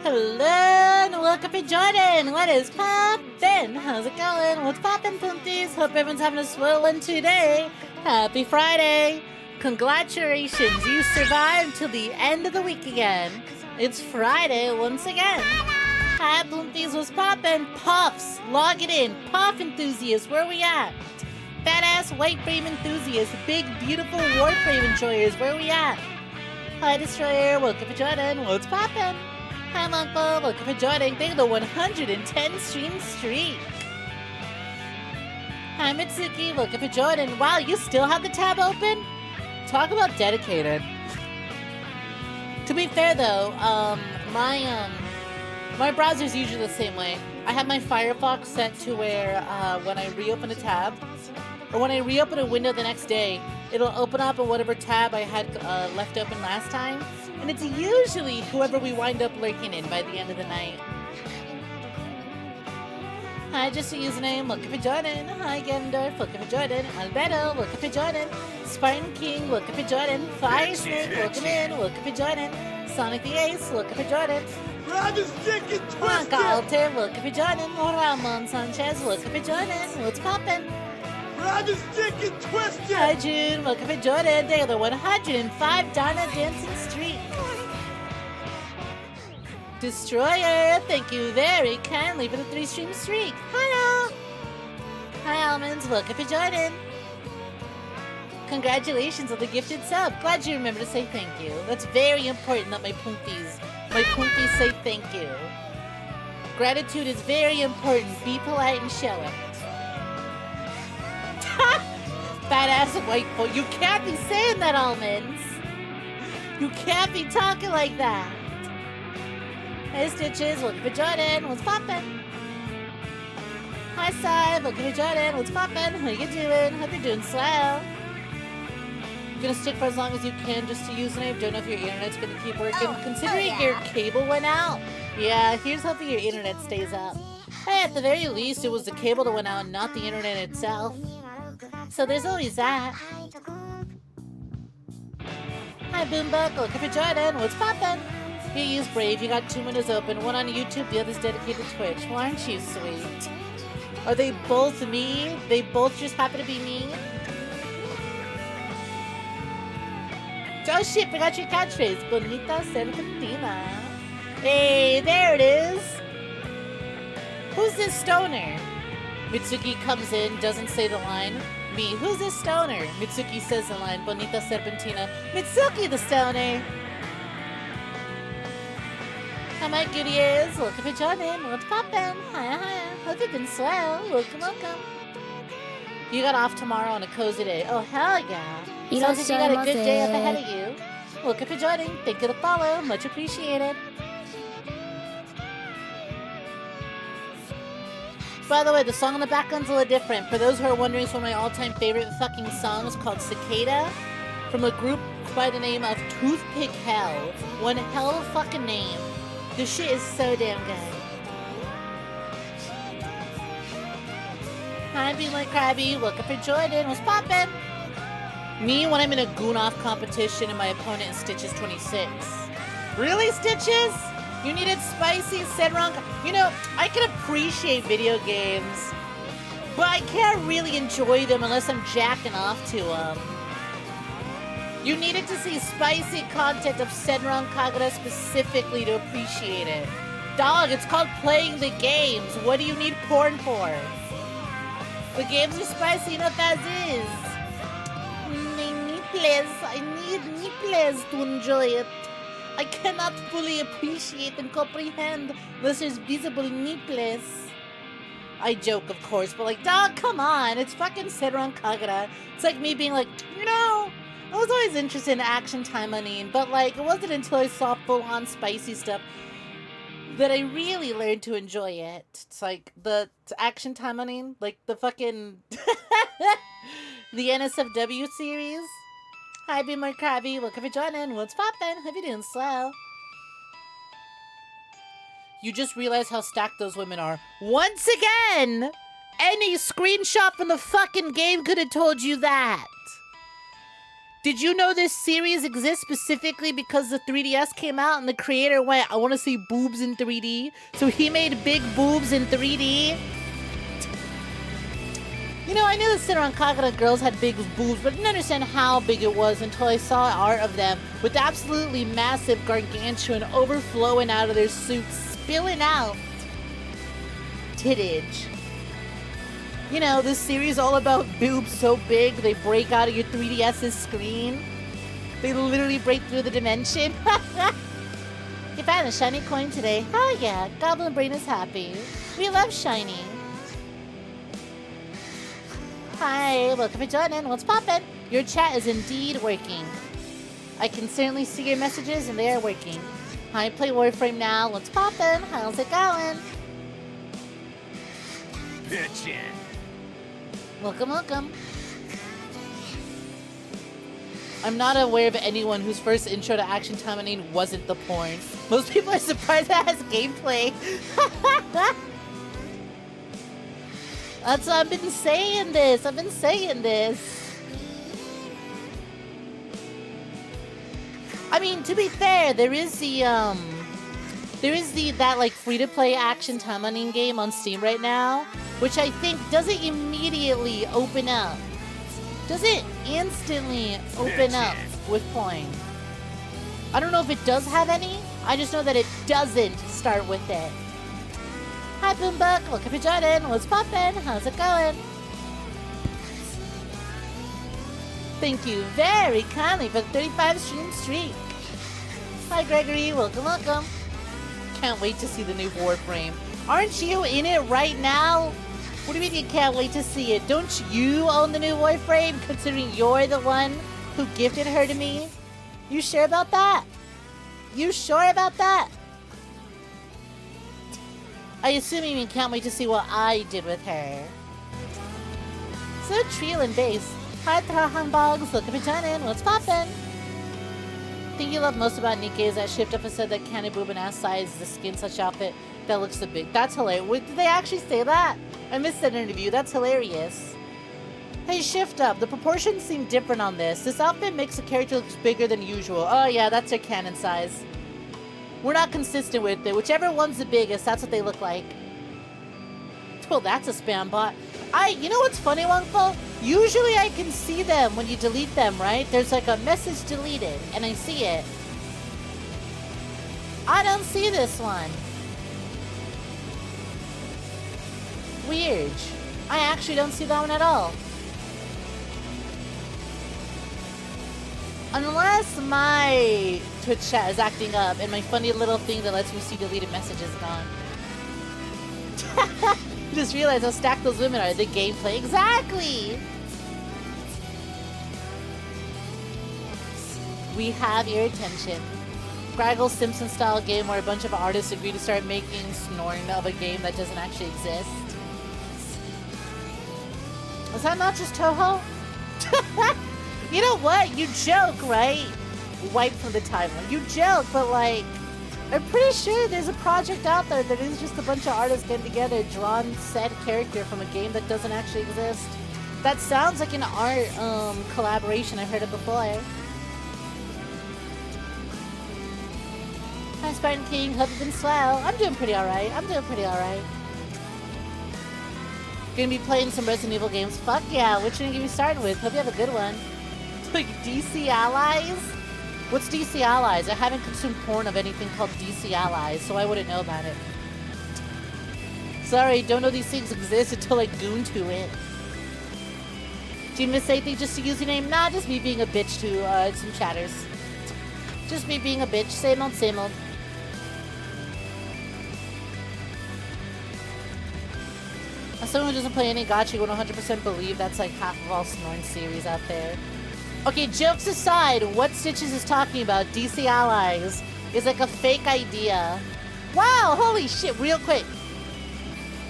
Hello and welcome to Jordan. What is poppin'? How's it going? What's poppin', Punties? Hope everyone's having a swell one today. Happy Friday. Congratulations, you survived till the end of the week again. It's Friday once again. Hi, Punties, what's poppin'? Puffs, log it in. Puff enthusiasts, where we at? Badass white frame enthusiasts, big beautiful Warframe enjoyers, where we at? Hi, Destroyer, welcome to Jordan. What's poppin'? Hi, Monkball, welcome to Jordan. Thank you the 110 stream streak. Hi, Mitsuki, welcome to Jordan. Wow, you still have the tab open? Talk about dedicated. To be fair though, my browser's usually the same way. I have my Firefox set to where when I reopen a tab, or when I reopen a window the next day, it'll open up in whatever tab I had left open last time. And it's usually whoever we wind up lurking in by the end of the night. Hi, just a username, welcome for Jordan. Hi, Gendorf, welcome for Jordan. Albedo, welcome for Jordan. Spartan King, welcome for Jordan. Fire Snake, welcome in, welcome for Jordan. Sonic the Ace, welcome for Jordan. Grab his dick and twist it! Alter, welcome for Jordan. Ramon Sanchez, welcome for Jordan. What's poppin'? Grab his dick and twist it! Hi, June, welcome for Jordan. They are the 105 Donna dancing streak. Destroyer, thank you very kindly for the 3 stream streak. Hello. Hi, Almonds, welcome for Jordan. Congratulations on the gifted sub. Glad you remember to say thank you. That's very important that my punties say thank you. Gratitude is very important. Be polite and show it. Badass white boy. You can't be saying that, Almonds. You can't be talking like that. Hey, Stitches, welcome to Jordan. What's poppin'? Hi, Sai, welcome to Jordan. What's poppin'? How you doing? Hope you're doing swell. Gonna stick for as long as you can just to username. Don't know if your internet's gonna keep working. Considering your cable went out, yeah, here's hoping your internet stays up. Hey, at the very least, it was the cable that went out, not the internet itself. So there's always that. Hi, Boombuck, welcome to Jordan. What's poppin'? You use Brave, you got 2 windows open, one on YouTube, the other's dedicated to Twitch. Well, aren't you sweet? Are they both me? They both just happen to be me? Oh shit, forgot your catchphrase. Bonita Serpentina. Hey, there it is. Who's this stoner? Mitsuki comes in, doesn't say the line. Me, who's this stoner? Mitsuki says the line, Bonita Serpentina. Mitsuki the stoner. Hi, my good ears. Welcome to Jordan. What's poppin'? Hiya, hiya. Hope you've been swell. Welcome, welcome. You got off tomorrow on a cozy day. Oh, hell yeah. Sounds like you got a good day up ahead of you. Welcome to Jordan. Thank you for the follow. Much appreciated. By the way, the song in the background's a little different. For those who are wondering, it's one of my all-time favorite fucking songs called Cicada from a group by the name of Toothpick Hell. One hell of a fucking name. This shit is so damn good. Hi, Be My Krabby. Welcome for Jordan. What's poppin'? Me when I'm in a goon-off competition and my opponent is Stitches 26. Really, Stitches? You needed spicy, said wrong. You know, I can appreciate video games, but I can't really enjoy them unless I'm jacking off to them. You needed to see spicy content of Senran Kagura specifically to appreciate it. Dog, it's called playing the games. What do you need porn for? The games are spicy enough as is. I need nipples to enjoy it. I cannot fully appreciate and comprehend unless there's visible nipples. I joke, of course, but like, dog, come on. It's fucking Senran Kagura. It's like me being like, you know, I was always interested in action taimanin, but like, it wasn't until I saw full-on spicy stuff that I really learned to enjoy it. It's like the action taimanin, like the fucking the NSFW series. Hi, Be My Krabby. Welcome for joining. What's poppin'? Hope you're doing slow. You just realize how stacked those women are. Once again! Any screenshot from the fucking game could have told you that. Did you know this series exists specifically because the 3DS came out and the creator went, I want to see boobs in 3D. So he made big boobs in 3D. You know, I knew the Sinner and Kagura girls had big boobs, but I didn't understand how big it was until I saw art of them with absolutely massive, gargantuan, overflowing out of their suits, spilling out tittage. You know, this series is all about boobs so big they break out of your 3DS's screen. They literally break through the dimension. You found a shiny coin today. Hell yeah, Goblin Brain is happy. We love shiny. Hi, welcome for joining. What's poppin'? Your chat is indeed working. I can certainly see your messages and they are working. Hi, play Warframe now. What's poppin'? How's it going? Pitchin'. Welcome, welcome. I'm not aware of anyone whose first intro to Action Tamanin wasn't the porn. Most people are surprised that has gameplay. That's why I've been saying this. I've been saying this. I mean, to be fair, there is that like free-to-play Action Tamanin game on Steam right now, which I think doesn't immediately open up. Does it instantly open up with porn? I don't know if it does have any. I just know that it doesn't start with it. Hi, Boombuck. Welcome to Jordan. What's poppin'? How's it going? Thank you very kindly for the 35 stream streak. Hi, Gregory. Welcome, welcome. Can't wait to see the new Warframe. Aren't you in it right now? What do you mean you can't wait to see it? Don't you own the new Warframe, considering you're the one who gifted her to me? You sure about that? You sure about that? I assume you mean can't wait to see what I did with her. So Trial and Base. Hi, Trahan Boggs. Looking for joining. What's poppin'? Thing you love most about Nikke is that Shift Up has said that Canny Boob and ass size is the skin such outfit that looks so big. That's hilarious. Wait, did they actually say that? I missed that interview. That's hilarious. Hey, Shift Up. The proportions seem different on this. This outfit makes the character look bigger than usual. Oh yeah, that's their canon size. We're not consistent with it. Whichever one's the biggest, that's what they look like. Well, that's a spam bot. You know what's funny, Wongful? Usually I can see them when you delete them, right? There's like a message deleted, and I see it. I don't see this one. Weird. I actually don't see that one at all. Unless my Twitch chat is acting up and my funny little thing that lets me see deleted messages is gone. Just realized how stacked those women are. The gameplay. Exactly! We have your attention. Graggle Simpson style game where a bunch of artists agree to start making snoring of a game that doesn't actually exist. Is that not just Toho? You know what? You joke, right? Wipe from the timeline. You joke, but like, I'm pretty sure there's a project out there that is just a bunch of artists getting together, drawn said character from a game that doesn't actually exist. That sounds like an art collaboration. I've heard it before. Hi, Spartan King. Hope you've been swell. I'm doing pretty alright. Gonna be playing some Resident Evil games. Fuck yeah. Which one are you gonna be starting with? Hope you have a good one. Like DC Allies? What's DC Allies? I haven't consumed porn of anything called DC Allies, so I wouldn't know about it. Sorry, don't know these things exist until I goon to it. Do you miss anything just to use your name? Nah, just me being a bitch to some chatters. Just me being a bitch. Same old, same old. As someone who doesn't play any gacha, would 100% believe that's like half of all Snoring series out there. Okay, jokes aside, what Stitches is talking about, DC Allies, is like a fake idea. Wow, holy shit, real quick.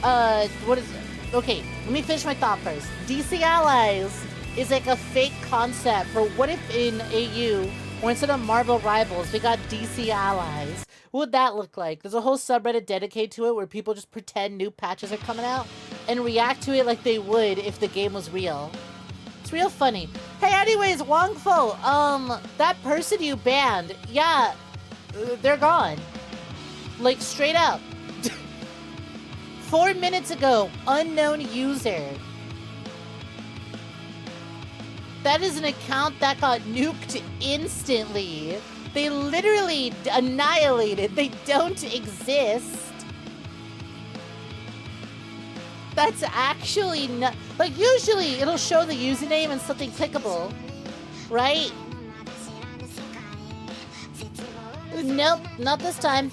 What is it? Okay, let me finish my thought first. DC Allies is like a fake concept for what if in AU, or instead of Marvel Rivals, we got DC Allies. What would that look like? There's a whole subreddit dedicated to it where people just pretend new patches are coming out and react to it like they would if the game was real. It's real funny. Hey, anyways, Wongfo, that person you banned, yeah, they're gone. Like, straight up. 4 minutes ago, unknown user. That is an account that got nuked instantly. They literally annihilated. They don't exist. That's actually not... Like, usually it'll show the username and something clickable, right? Nope, not this time.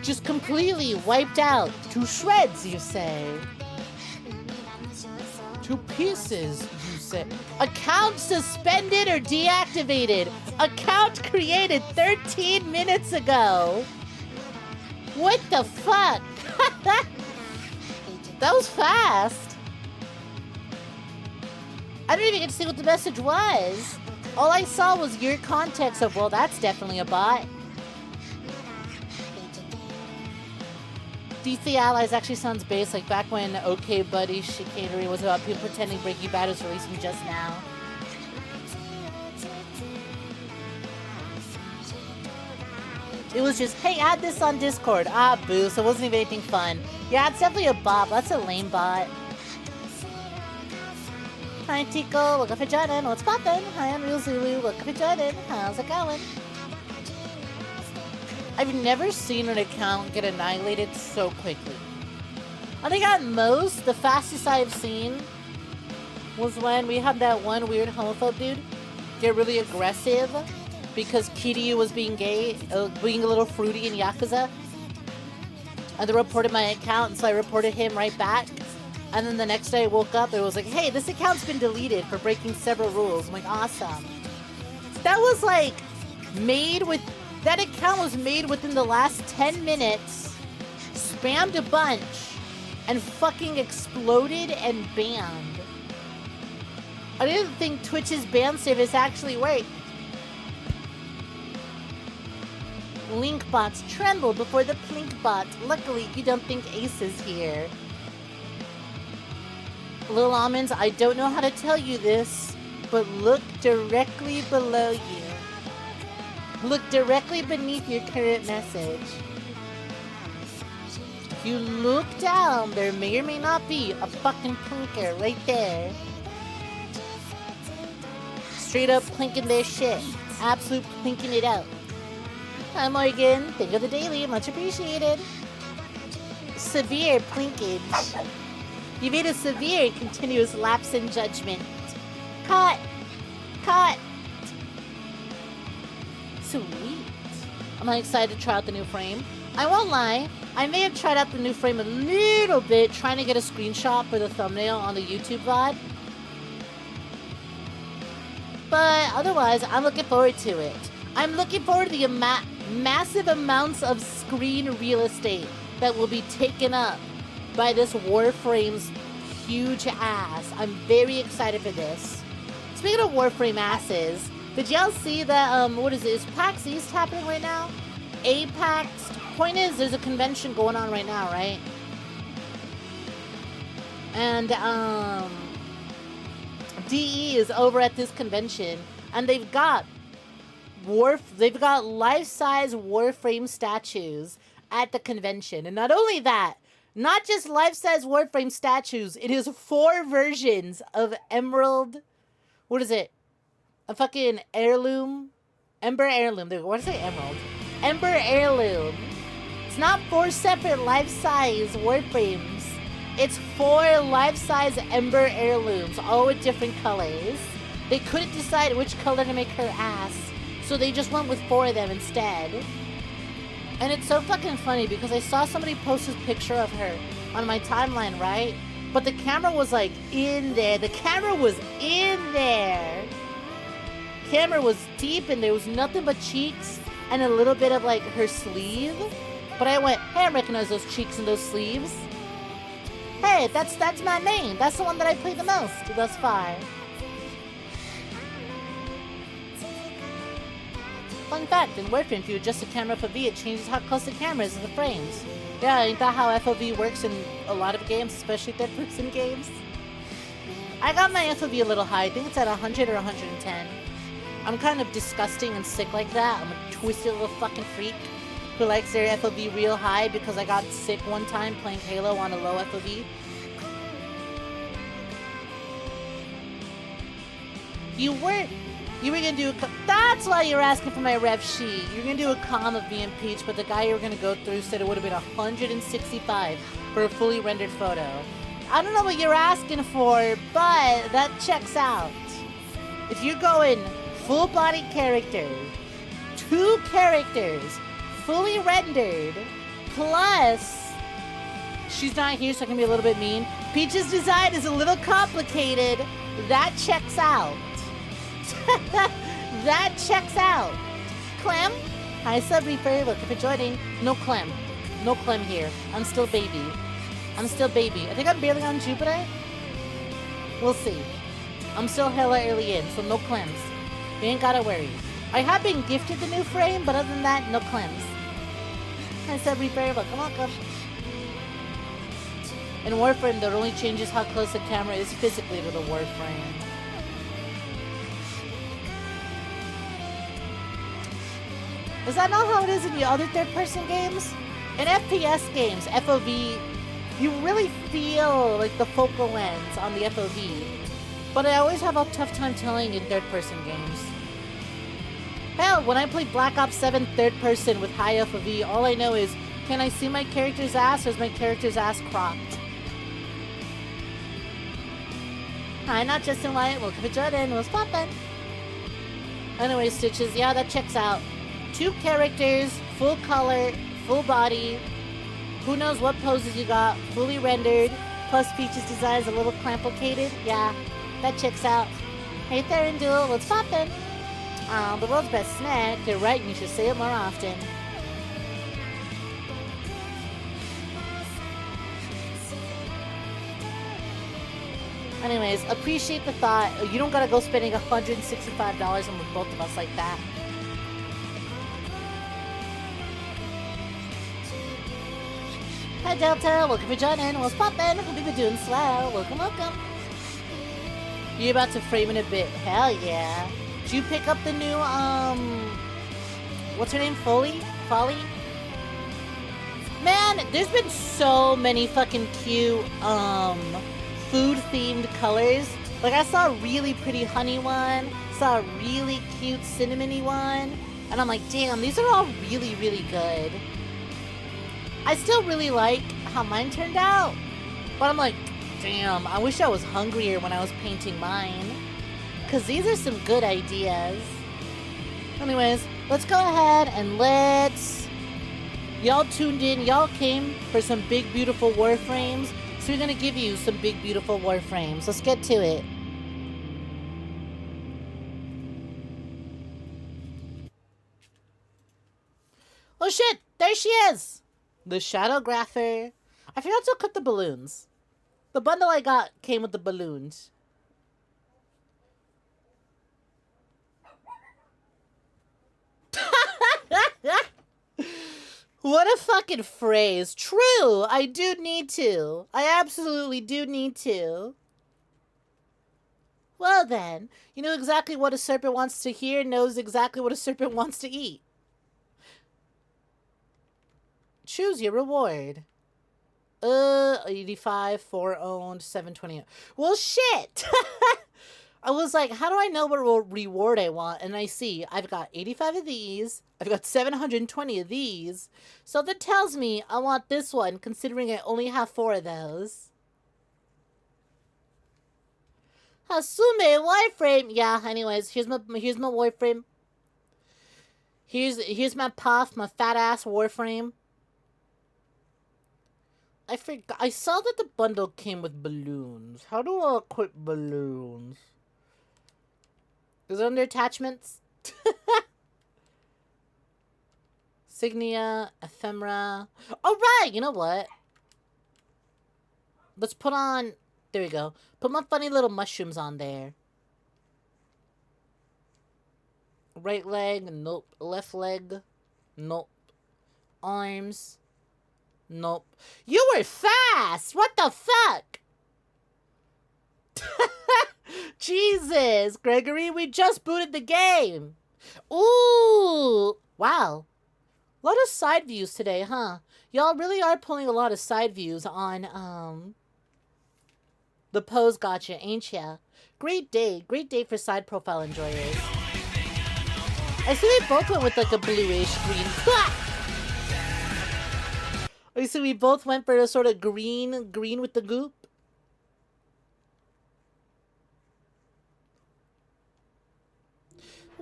Just completely wiped out. To shreds, you say. To pieces, you say. Account suspended or deactivated. Account created 13 minutes ago. What the fuck? That was fast. I didn't even get to see what the message was. All I saw was your context of, well, that's definitely a bot. DC Allies actually sounds based like back when OK Buddy chicanery was about people pretending Breaking Bad was releasing just now. It was just, hey, add this on Discord. Ah, boo, so it wasn't even anything fun. Yeah, it's definitely a bot. That's a lame bot. Hi, Tico. Welcome for joining. What's poppin'? Hi, I'm Real Zulu. Welcome for joining. How's it going? I've never seen an account get annihilated so quickly. I think at most, the fastest I've seen was when we had that one weird homophobe dude get really aggressive because Kiryu was being gay, being a little fruity in Yakuza. And they reported my account, and so I reported him right back. And then the next day I woke up and it was like, hey, this account's been deleted for breaking several rules. I'm like, awesome. That was like made with... That account was made within the last 10 minutes, spammed a bunch, and fucking exploded and banned. I didn't think Twitch's ban service actually worked. Link bots tremble before the plink bot. Luckily, you don't think Ace is here. Lil Almonds, I don't know how to tell you this, but look directly below you. Look directly beneath your current message. If you look down, there may or may not be a fucking plinker right there. Straight up plinking their shit. Absolute plinking it out. Hi Morgan, thank you for the daily, much appreciated. Severe plinkage. You made a severe continuous lapse in judgment. Cut! Cut! Sweet. I'm excited to try out the new frame. I won't lie, I may have tried out the new frame a little bit trying to get a screenshot for the thumbnail on the YouTube VOD. But otherwise, I'm looking forward to it. I'm looking forward to the massive amounts of screen real estate that will be taken up by this Warframe's huge ass. I'm very excited for this. Speaking of Warframe asses, did y'all see that, what is it? Is PAX East happening right now? APAX. Point is, there's a convention going on right now, right? And, DE is over at this convention, and they've got life-size Warframe statues at the convention. And not only that, not just life-size Warframe statues, it is 4 versions of Emerald, what is it? A fucking heirloom? Ember heirloom. What did I say? Emerald. Ember heirloom. It's not 4 separate life-size Warframes. It's 4 life-size Ember heirlooms, all with different colors. They couldn't decide which color to make her ass, so they just went with 4 of them instead. And it's so fucking funny because I saw somebody post this picture of her on my timeline, right? But the camera was like in there. The camera was in there. Camera was deep and there was nothing but cheeks and a little bit of like her sleeve. But I went, hey, I recognize those cheeks and those sleeves. Hey, that's my main. That's the one that I play the most thus far. Fun fact, in Warframe, if you adjust the camera FOV, it changes how close the camera is to the frames. Yeah, ain't that how FOV works in a lot of games, especially third-person games? I got my FOV a little high. I think it's at 100 or 110. I'm kind of disgusting and sick like that. I'm a twisted little fucking freak who likes their FOV real high because I got sick one time playing Halo on a low FOV. You were gonna do that's why you're asking for my rev sheet. You're gonna do a comm of me and Peach, but the guy you were gonna go through said it would have been 165 for a fully rendered photo. I don't know what you're asking for, but that checks out. If you're going full body character, 2 characters, fully rendered, plus she's not here so I can be a little bit mean. Peach's design is a little complicated. That checks out. That checks out. Clem? Hi, Sub-Reaper. Look, if you're joining. No Clem. No Clem here. I'm still baby. I'm still baby. I think I'm barely on Jupiter. We'll see. I'm still hella early in, so no Clems. You ain't gotta worry. I have been gifted the new frame, but other than that, no Clems. Hi, Sub-Reaper. Welcome, welcome. In Warframe, that only changes how close the camera is physically to the Warframe. Is that not how it is in the other third-person games? In FPS games, FOV, you really feel like the focal lens on the FOV. But I always have a tough time telling in third-person games. Hell, when I play Black Ops 7 third-person with high FOV, all I know is, can I see my character's ass or is my character's ass cropped? Hi, not Justin White. Welcome to Jordan. What's poppin'? Anyway, Stitches, yeah, that checks out. 2 characters, full color, full body. Who knows what poses you got, fully rendered. Plus Peach's design is a little complicated. Yeah, that checks out. Hey there, Duel, what's poppin'? The world's best snack. You're right, and you should say it more often. Anyways, appreciate the thought. You don't gotta go spending $165 on both of us like that. Hi Delta, welcome for joining. What's poppin'? Hope you've been doing swell. Welcome, welcome. You're about to frame in a bit. Hell yeah. Did you pick up the new, what's her name? Folly? Man, there's been so many fucking cute, food-themed colors. Like, I saw a really pretty honey one, saw a really cute cinnamony one, and I'm like, damn, these are all really, really good. I still really like how mine turned out, but I'm like, damn, I wish I was hungrier when I was painting mine, because these are some good ideas. Anyways, let's go ahead and let's... Y'all tuned in, y'all came for some big, beautiful Warframes, so we're gonna give you some big, beautiful Warframes. Let's get to it. Oh shit, there she is! The Shadowgrapher. I forgot to equip the balloons. The bundle I got came with the balloons. What a fucking phrase. True, I do need to. I absolutely do need to. Well then, you know exactly what a serpent wants to hear, knows exactly what a serpent wants to eat. Choose your reward. 85, 4 owned, 720. Well, shit! I was like, how do I know what reward I want? And I see, I've got 85 of these. I've got 720 of these. So that tells me I want this one, considering I only have 4 of those. Hasume Warframe. Yeah, anyways, here's my Warframe. Here's my puff, my fat ass Warframe. I forgot. I saw that the bundle came with balloons. How do I equip balloons? Is it under attachments? Signia, ephemera. All right, you know what? Let's put on. There we go. Put my funny little mushrooms on there. Right leg, nope. Left leg, nope. Arms. Nope. You were fast! What the fuck? Jesus, Gregory, we just booted the game. Ooh, wow. A lot of side views today, huh? Y'all really are pulling a lot of side views on, the 𝐒𝐧𝐞𝐤, ain't ya? Great day for side profile enjoyers. I see we both went with like a bluish green. I see we both went for a sort of green with the goop.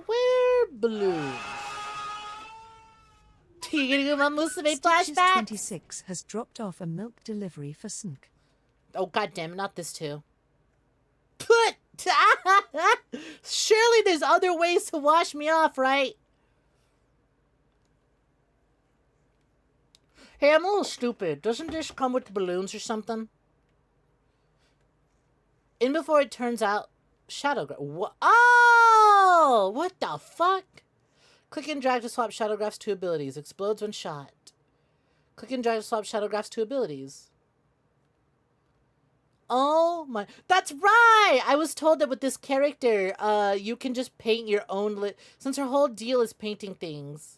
Where blue? You gonna go my Musume flashback? 26 has dropped off a milk delivery for Snek. Oh goddamn! Not this too. Put. Surely there's other ways to wash me off, right? Hey, I'm a little stupid. Doesn't this come with balloons or something? In before it turns out, Shadowgraph. Oh, what the fuck? Click and drag to swap Shadowgraph's 2 abilities. Explodes when shot. Click and drag to swap Shadowgraph's 2 abilities. Oh my... That's right! I was told that with this character, you can just paint your own... Since her whole deal is painting things.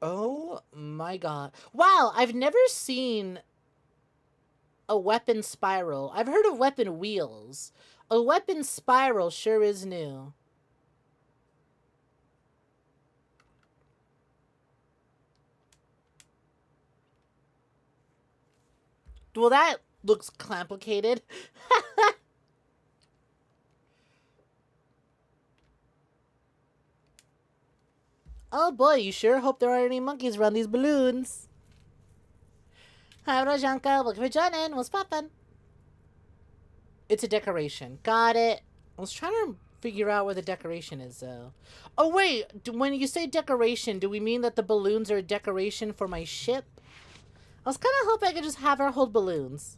Oh my god. Wow, I've never seen a weapon spiral. I've heard of weapon wheels. A weapon spiral sure is new. Well, that looks complicated. Oh boy, you sure hope there aren't any monkeys around these balloons. Hi, Rajanka. Welcome for joining. What's poppin'? It's a decoration. Got it. I was trying to figure out where the decoration is, though. Oh, wait. When you say decoration, do we mean that the balloons are a decoration for my ship? I was kind of hoping I could just have her hold balloons.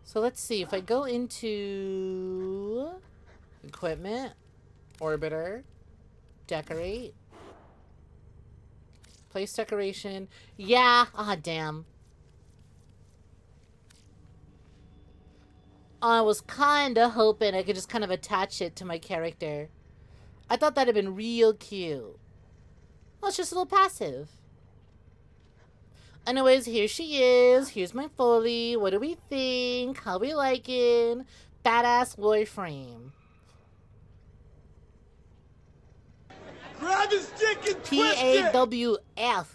So let's see. If I go into equipment, orbiter, decorate, place decoration. Yeah. Ah, damn. I was kind of hoping I could just kind of attach it to my character. I thought that'd have been real cute. Well, it's just a little passive. Anyways, here she is. Here's my Foley. What do we think? How we liking? Badass Warframe. Grab his dick and twist it! PAWF.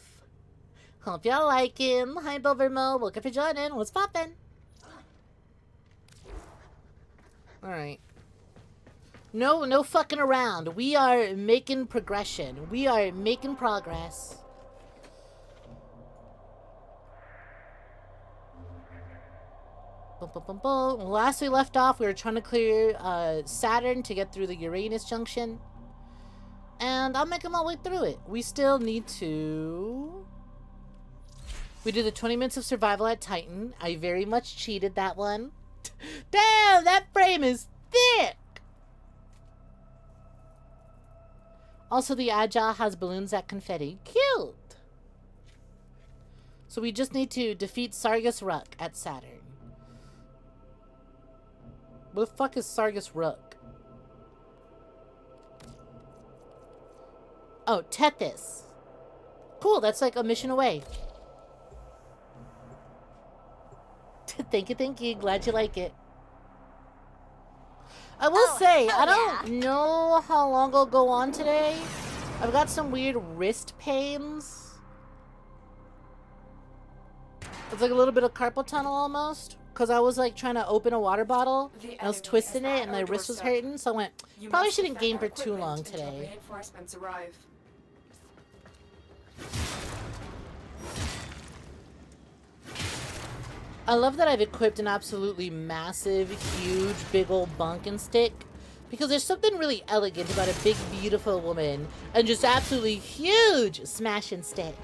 Hope y'all liking. Hi, Bilvermo. Welcome for joining. What's poppin'? Alright. No fucking around. We are making progression. We are making progress. Boom, boom, boom, boom. Last we left off, we were trying to clear Saturn to get through the Uranus junction. And I'm making my way through it. We still need to... We did the 20 minutes of survival at Titan. I very much cheated that one. Damn, that frame is thick! Also, the Agile has balloons at confetti. Cute! So we just need to defeat Sargus Ruck at Saturn. What the fuck is Sargus Ruck? Oh, Tethys. Cool, that's like a mission away. Thank you. Glad you like it. I will say, I don't know how long I'll go on today. I've got some weird wrist pains. It's like a little bit of carpal tunnel almost. Because I was like trying to open a water bottle. And I was twisting it and my wrist was hurting. So I went, probably shouldn't game for too long today. Reinforcements arrive. I love that I've equipped an absolutely massive, huge, big old bunkin' stick. Because there's something really elegant about a big, beautiful woman and just absolutely huge smashing stick.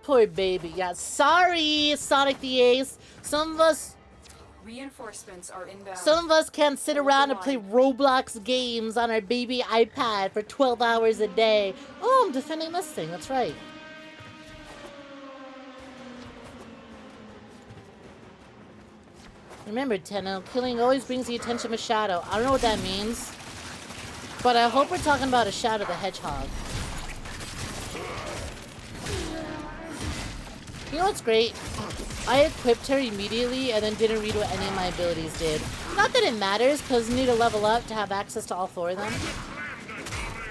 Poor baby. Yeah, sorry, Sonic the Ace. Some of us Reinforcements are inbound. Some of us can't sit around and play Roblox games on our baby iPad for 12 hours a day. Oh, I'm defending this thing. That's right. Remember, Tenno, killing always brings the attention of a shadow. I don't know what that means, but I hope we're talking about a Shadow the Hedgehog. You know what's great? I equipped her immediately and then didn't read what any of my abilities did. Not that it matters, because you need to level up to have access to all 4 of them.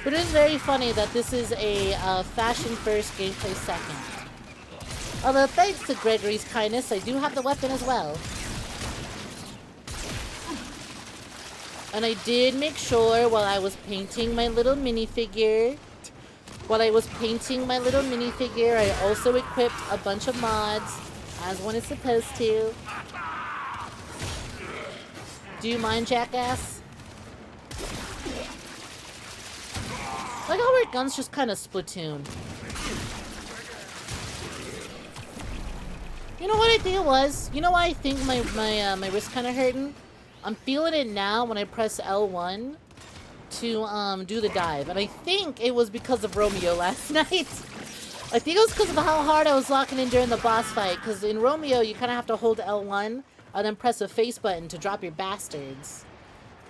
But it is very funny that this is a fashion first, gameplay second. Although thanks to Gregory's kindness, I do have the weapon as well. And I did make sure while I was painting my little minifigure, I also equipped a bunch of mods, as one is supposed to. Do you mind, jackass? Like how our guns just kind of splatoon. You know what I think it was? You know why I think my wrist kind of hurting? I'm feeling it now when I press L1 to do the dive, and I think it was because of Romeo last night. I think it was because of how hard I was locking in during the boss fight, because in Romeo you kind of have to hold L1 and then press a face button to drop your bastards.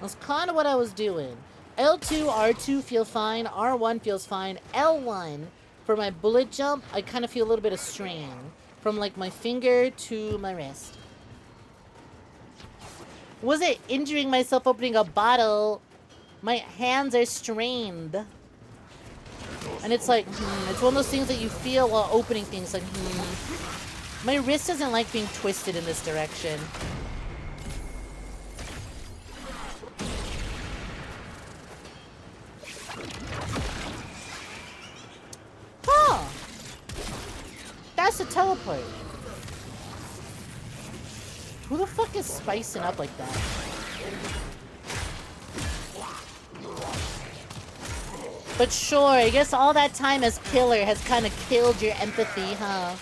That's kind of what I was doing. L2, R2 feel fine, R1 feels fine, L1 for my bullet jump, I kind of feel a little bit of strain from like my finger to my wrist. Wasn't injuring myself opening a bottle. My hands are strained. And it's like, it's one of those things that you feel while opening things, like, My wrist doesn't like being twisted in this direction. Huh. That's a teleport. Who the fuck is spicing up like that? But sure, I guess all that time as killer has kind of killed your empathy, huh?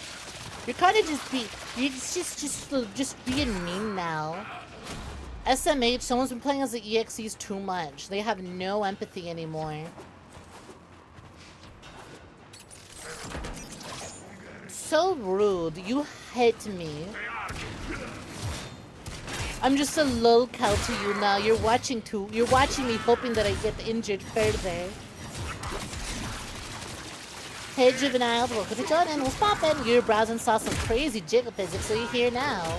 You're kind of just being mean now. SMH, someone's been playing as the EXEs too much. They have no empathy anymore. So rude. You hit me. I'm just a lolcow to you now. You're watching me hoping that I get injured further. Hey Juvenile, welcome to joining. What's poppin'? You're browsing, saw some crazy jiggle physics, so you're here now.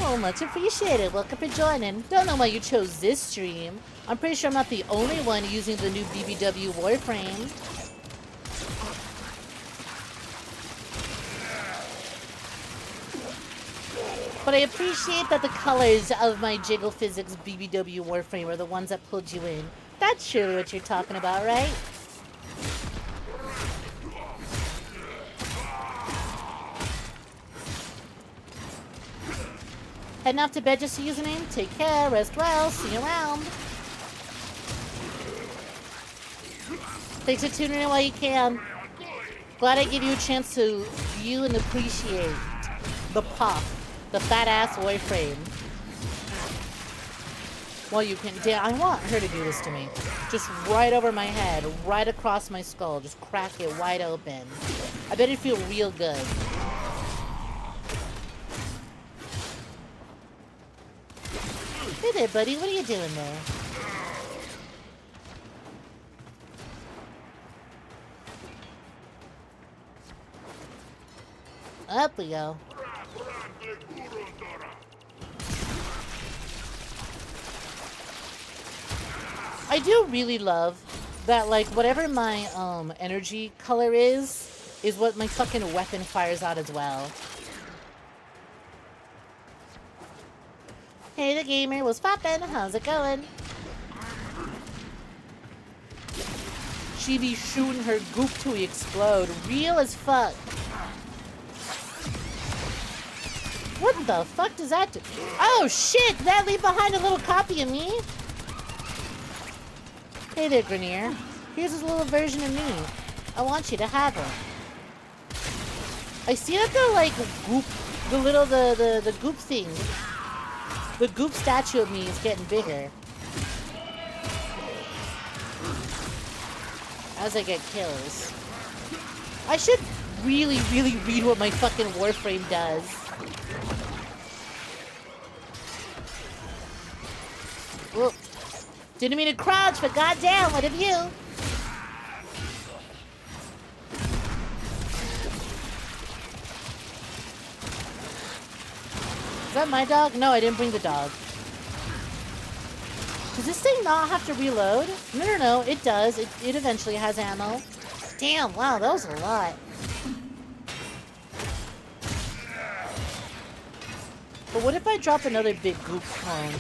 Oh, much appreciated. Welcome for joining. Don't know why you chose this stream. I'm pretty sure I'm not the only one using the new BBW Warframe. But I appreciate that the colors of my Jiggle Physics BBW Warframe are the ones that pulled you in. That's surely what you're talking about, right? Heading off to bed just to username. Take care, rest well, see you around. Thanks for tuning in while you can. Glad I give you a chance to view and appreciate the pop, the fat ass Warframe. Well, you can. Damn, I want her to do this to me. Just right over my head, right across my skull. Just crack it wide open. I bet it'd feel real good. Hey there, buddy. What are you doing there? Up we go. I do really love that, like, whatever my energy color is what my fucking weapon fires out as well. Hey, the gamer was poppin'. How's it going? She be shooting her goop to explode. Real as fuck. What the fuck does that do? Oh shit! Did that leave behind a little copy of me? Hey there, Grenier. Here's this little version of me. I want you to have her. I see that the like goop, the goop thing The goop statue of me is getting bigger. As I get kills. I should really, really read what my fucking Warframe does. Whoop. Didn't mean to crouch, but goddamn, what of you? Is that my dog? No, I didn't bring the dog. Does this thing not have to reload? No, it does. It eventually has ammo. Damn, wow, that was a lot. But what if I drop another big goop clone?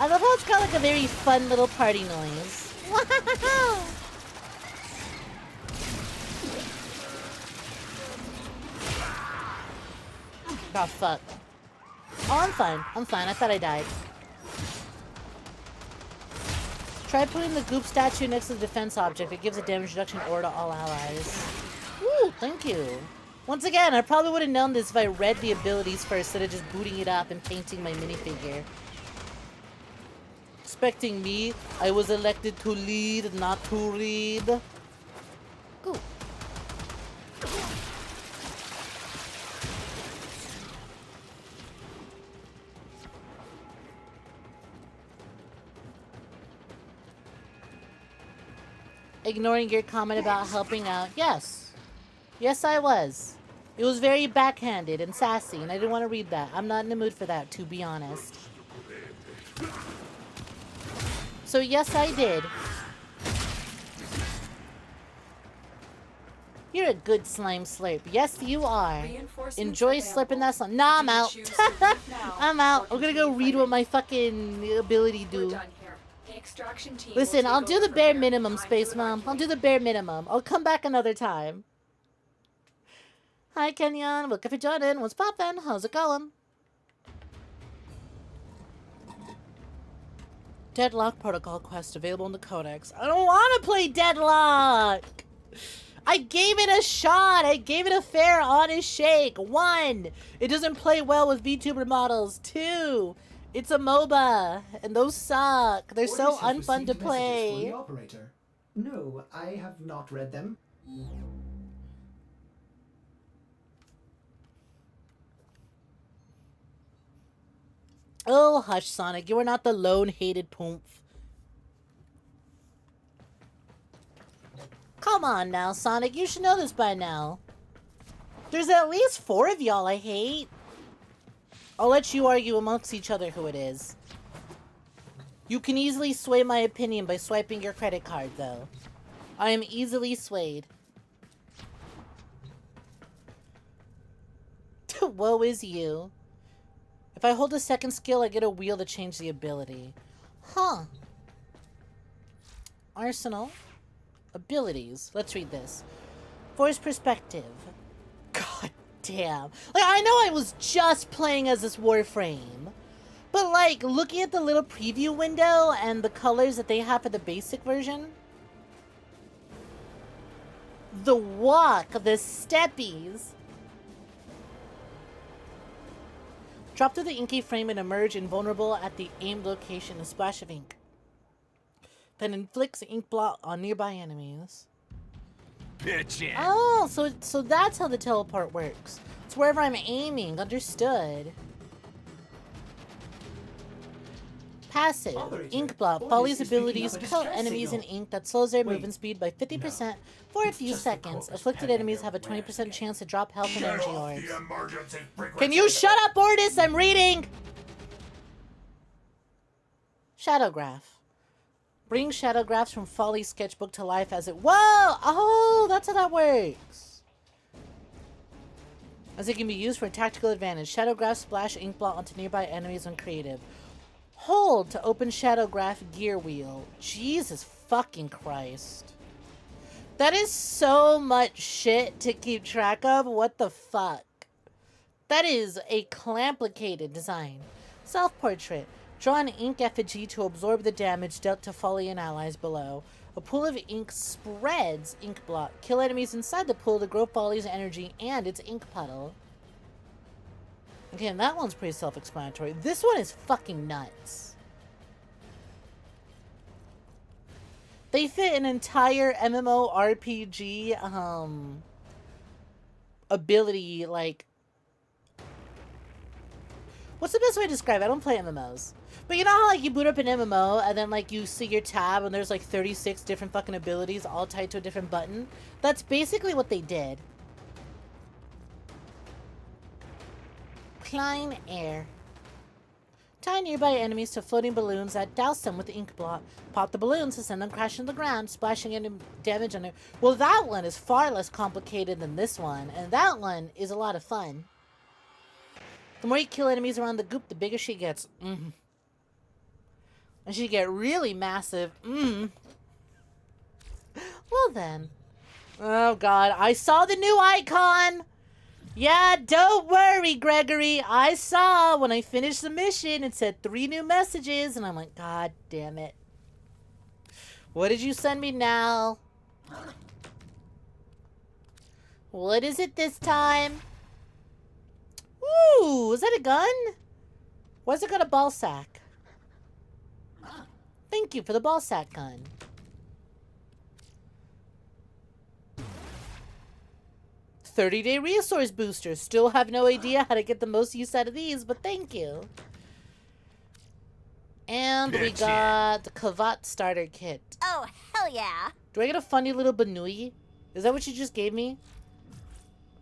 I love how it's got like a very fun little party noise. Wow! Oh, fuck. Oh, I'm fine. I'm fine. I thought I died. Try putting the goop statue next to the defense object. It gives a damage reduction aura to all allies. Ooh, thank you. Once again, I probably would have known this if I read the abilities first instead of just booting it up and painting my minifigure. Expecting me, I was elected to lead, not to read. Cool. Ignoring your comment about helping out. Yes. Yes, I was. It was very backhanded and sassy, and I didn't want to read that. I'm not in the mood for that, to be honest. So yes, I did. You're a good slime slurp. Yes, you are. Enjoy slurping that slime. Nah, I'm out. I'm out. I'm gonna go read what my fucking ability do. Listen, I'll do the bare minimum, Space Mom. I'll do the bare minimum. I'll come back another time. Hi, Kenyon. Welcome for joining. What's poppin'? How's it going? Deadlock Protocol quest available in the Codex. I don't want to play Deadlock! I gave it a shot! I gave it a fair, honest shake. 1, it doesn't play well with VTuber models. 2, it's a MOBA, and those suck. They're so unfun to play. No, I have not read them. Oh, hush, Sonic. You are not the lone hated poomph. Come on now, Sonic. You should know this by now. There's at least 4 of y'all I hate. I'll let you argue amongst each other who it is. You can easily sway my opinion by swiping your credit card, though. I am easily swayed. Woe is you. If I hold a second skill, I get a wheel to change the ability. Huh. Arsenal. Abilities. Let's read this. Force perspective. God damn. Like, I know I was just playing as this Warframe. But, like, looking at the little preview window and the colors that they have for the basic version. The walk, the steppies. Drop through the inky frame and emerge invulnerable at the aimed location, a splash of ink. Then inflicts ink blot on nearby enemies. Bitchin'. Oh, so that's how the teleport works. It's wherever I'm aiming. Understood. Passive. Ink blot. Folly's abilities coat enemies in ink that slows their movement speed by 50% for a few seconds. Afflicted enemies have a 20% chance to drop health and energy orbs. Can you shut up, Ordis? I'm reading! Shadowgraph. Bring shadowgraphs from Folly's sketchbook to life as it... Whoa! Oh, that's how that works. As it can be used for a tactical advantage. Shadowgraphs splash ink blot onto nearby enemies when creative. Hold to open Shadowgraph gear wheel. Jesus fucking Christ. That is so much shit to keep track of. What the fuck? That is a complicated design. Self-portrait. Draw an ink effigy to absorb the damage dealt to Folly and allies below. A pool of ink spreads ink blot. Kill enemies inside the pool to grow Folly's energy and its ink puddle. Okay, and that one's pretty self-explanatory. This one is fucking nuts. They fit an entire MMORPG, ability, like... What's the best way to describe it? I don't play MMOs. But you know how, like, you boot up an MMO, and then, like, you see your tab, and there's, like, 36 different fucking abilities all tied to a different button? That's basically what they did. Klein Air. Tie nearby enemies to floating balloons that douse them with the ink blot. Pop the balloons to send them crashing to the ground, splashing any damage on it. Well, that one is far less complicated than this one, and that one is a lot of fun. The more you kill enemies around the goop, the bigger she gets. And she get really massive. Well then. Oh god, I saw the new icon! Yeah, don't worry, Gregory. I saw when I finished the mission, it said 3 new messages, and I'm like, god damn it. What did you send me now? What is it this time? Ooh, is that a gun? Why's it got a ball sack? Thank you for the ball sack gun. $30-day resource booster. Still have no idea how to get the most use out of these, but thank you. And we got the 𝐾𝐤 starter kit. Oh, hell yeah. Do I get a funny little Banui? Is that what you just gave me?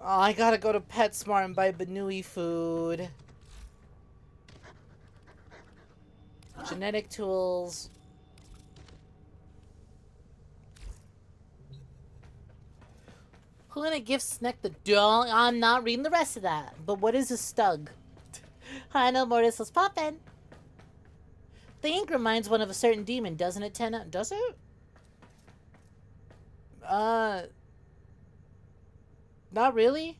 Oh, I gotta go to PetSmart and buy Banui food. Genetic tools. Who gonna give Snek the doll? I'm not reading the rest of that. But what is a stug? I know Mortis was poppin'. The ink reminds one of a certain demon, doesn't it, Tenna? Does it? Not really?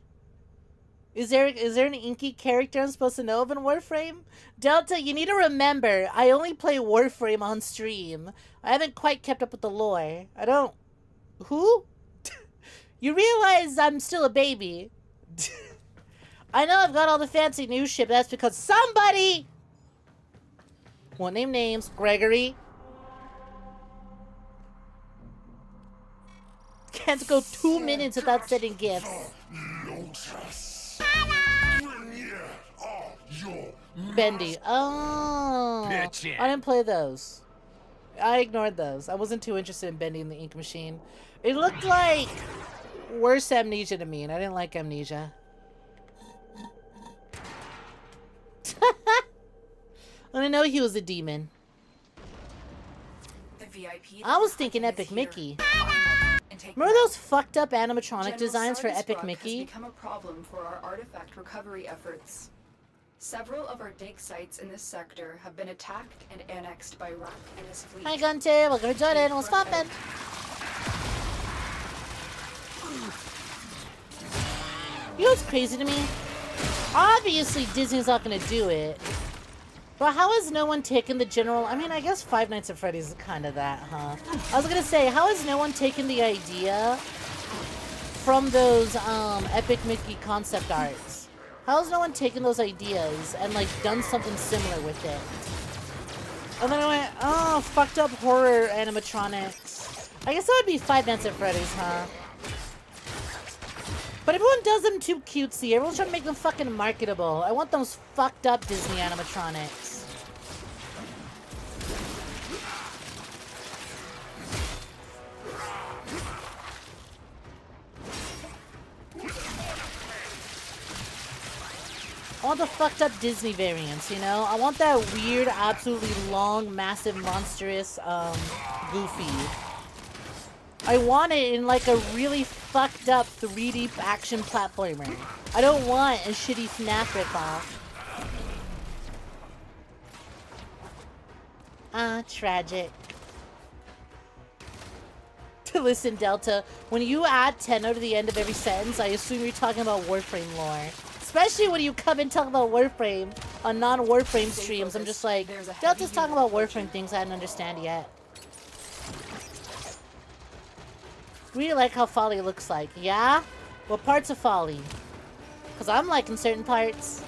Is there an inky character I'm supposed to know of in Warframe? Delta, you need to remember, I only play Warframe on stream. I haven't quite kept up with the lore. I don't... Who? You realize I'm still a baby. I know I've got all the fancy new shit, but that's because somebody... Won't name names. Gregory. Can't go 2 minutes without sending gifts. Bendy. Oh. I didn't play those. I ignored those. I wasn't too interested in Bendy in the ink machine. It looked like worse Amnesia to me, and I didn't like Amnesia. I didn't know he was a demon. I was thinking Epic Mickey. Remember those fucked up animatronic designs for Epic Mickey? Has become a problem for our artifact recovery efforts. Several of our dig sites in this sector have been attacked and annexed by Rock and his fleet. Hi 𝐿, welcome to Jordan, what's poppin'? You know what's crazy to me? Obviously Disney's not gonna do it. But how has no one taken the general... I mean, I guess Five Nights at Freddy's is kind of that, huh? I was gonna say, how has no one taken the idea from those Epic Mickey concept arts? How has no one taken those ideas and, like, done something similar with it? And then I went, oh, fucked up horror animatronics. I guess that would be Five Nights at Freddy's, huh? But everyone does them too cutesy. Everyone's trying to make them fucking marketable. I want those fucked up Disney animatronics. I want the fucked up Disney variants, you know? I want that weird, absolutely long, massive, monstrous, Goofy. I want it in like a really fucked up 3D action platformer. I don't want a shitty FNAF ripoff. Tragic. Listen, Delta, when you add Tenno to the end of every sentence, I assume you're talking about Warframe lore. Especially when you come and talk about Warframe on non-Warframe streams. I'm just like, Delta's talking about Warframe things I don't understand yet. Really like how Folly looks like. Yeah? What parts of Folly? Because I'm liking certain parts.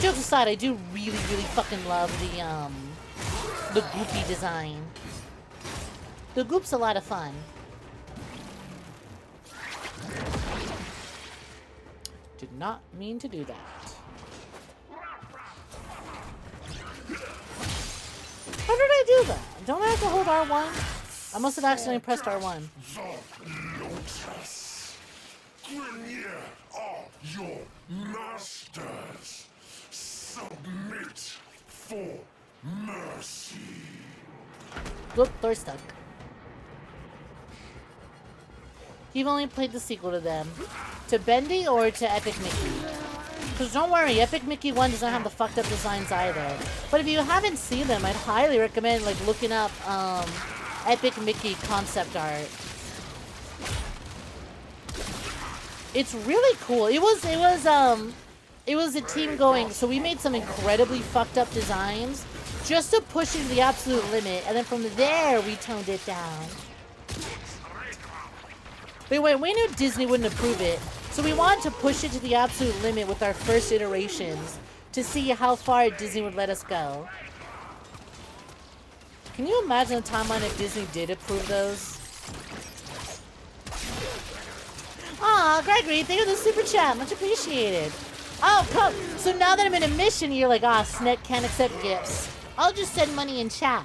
Jokes aside, I do really, really fucking love the goopy design. The goop's a lot of fun. Did not mean to do that. How did I do that? Don't I have to hold R1? I must have accidentally pressed R1. Grineer are your masters. Submit for mercy. Whoop, door stuck. You've only played the sequel to them. To Bendy or to Epic Mickey? Because don't worry, Epic Mickey 1 doesn't have the fucked up designs either. But if you haven't seen them, I'd highly recommend like looking up Epic Mickey concept art. It's really cool. It was a team going, so we made some incredibly fucked up designs just to push it to the absolute limit, and then from there we toned it down. But wait, we knew Disney wouldn't approve it, so we wanted to push it to the absolute limit with our first iterations to see how far Disney would let us go. Can you imagine the timeline if Disney did approve those? Aw, Gregory, thank you for the super chat. Much appreciated. Oh, come. So now that I'm in a mission, you're like, ah, Snek can't accept gifts. I'll just send money in chat.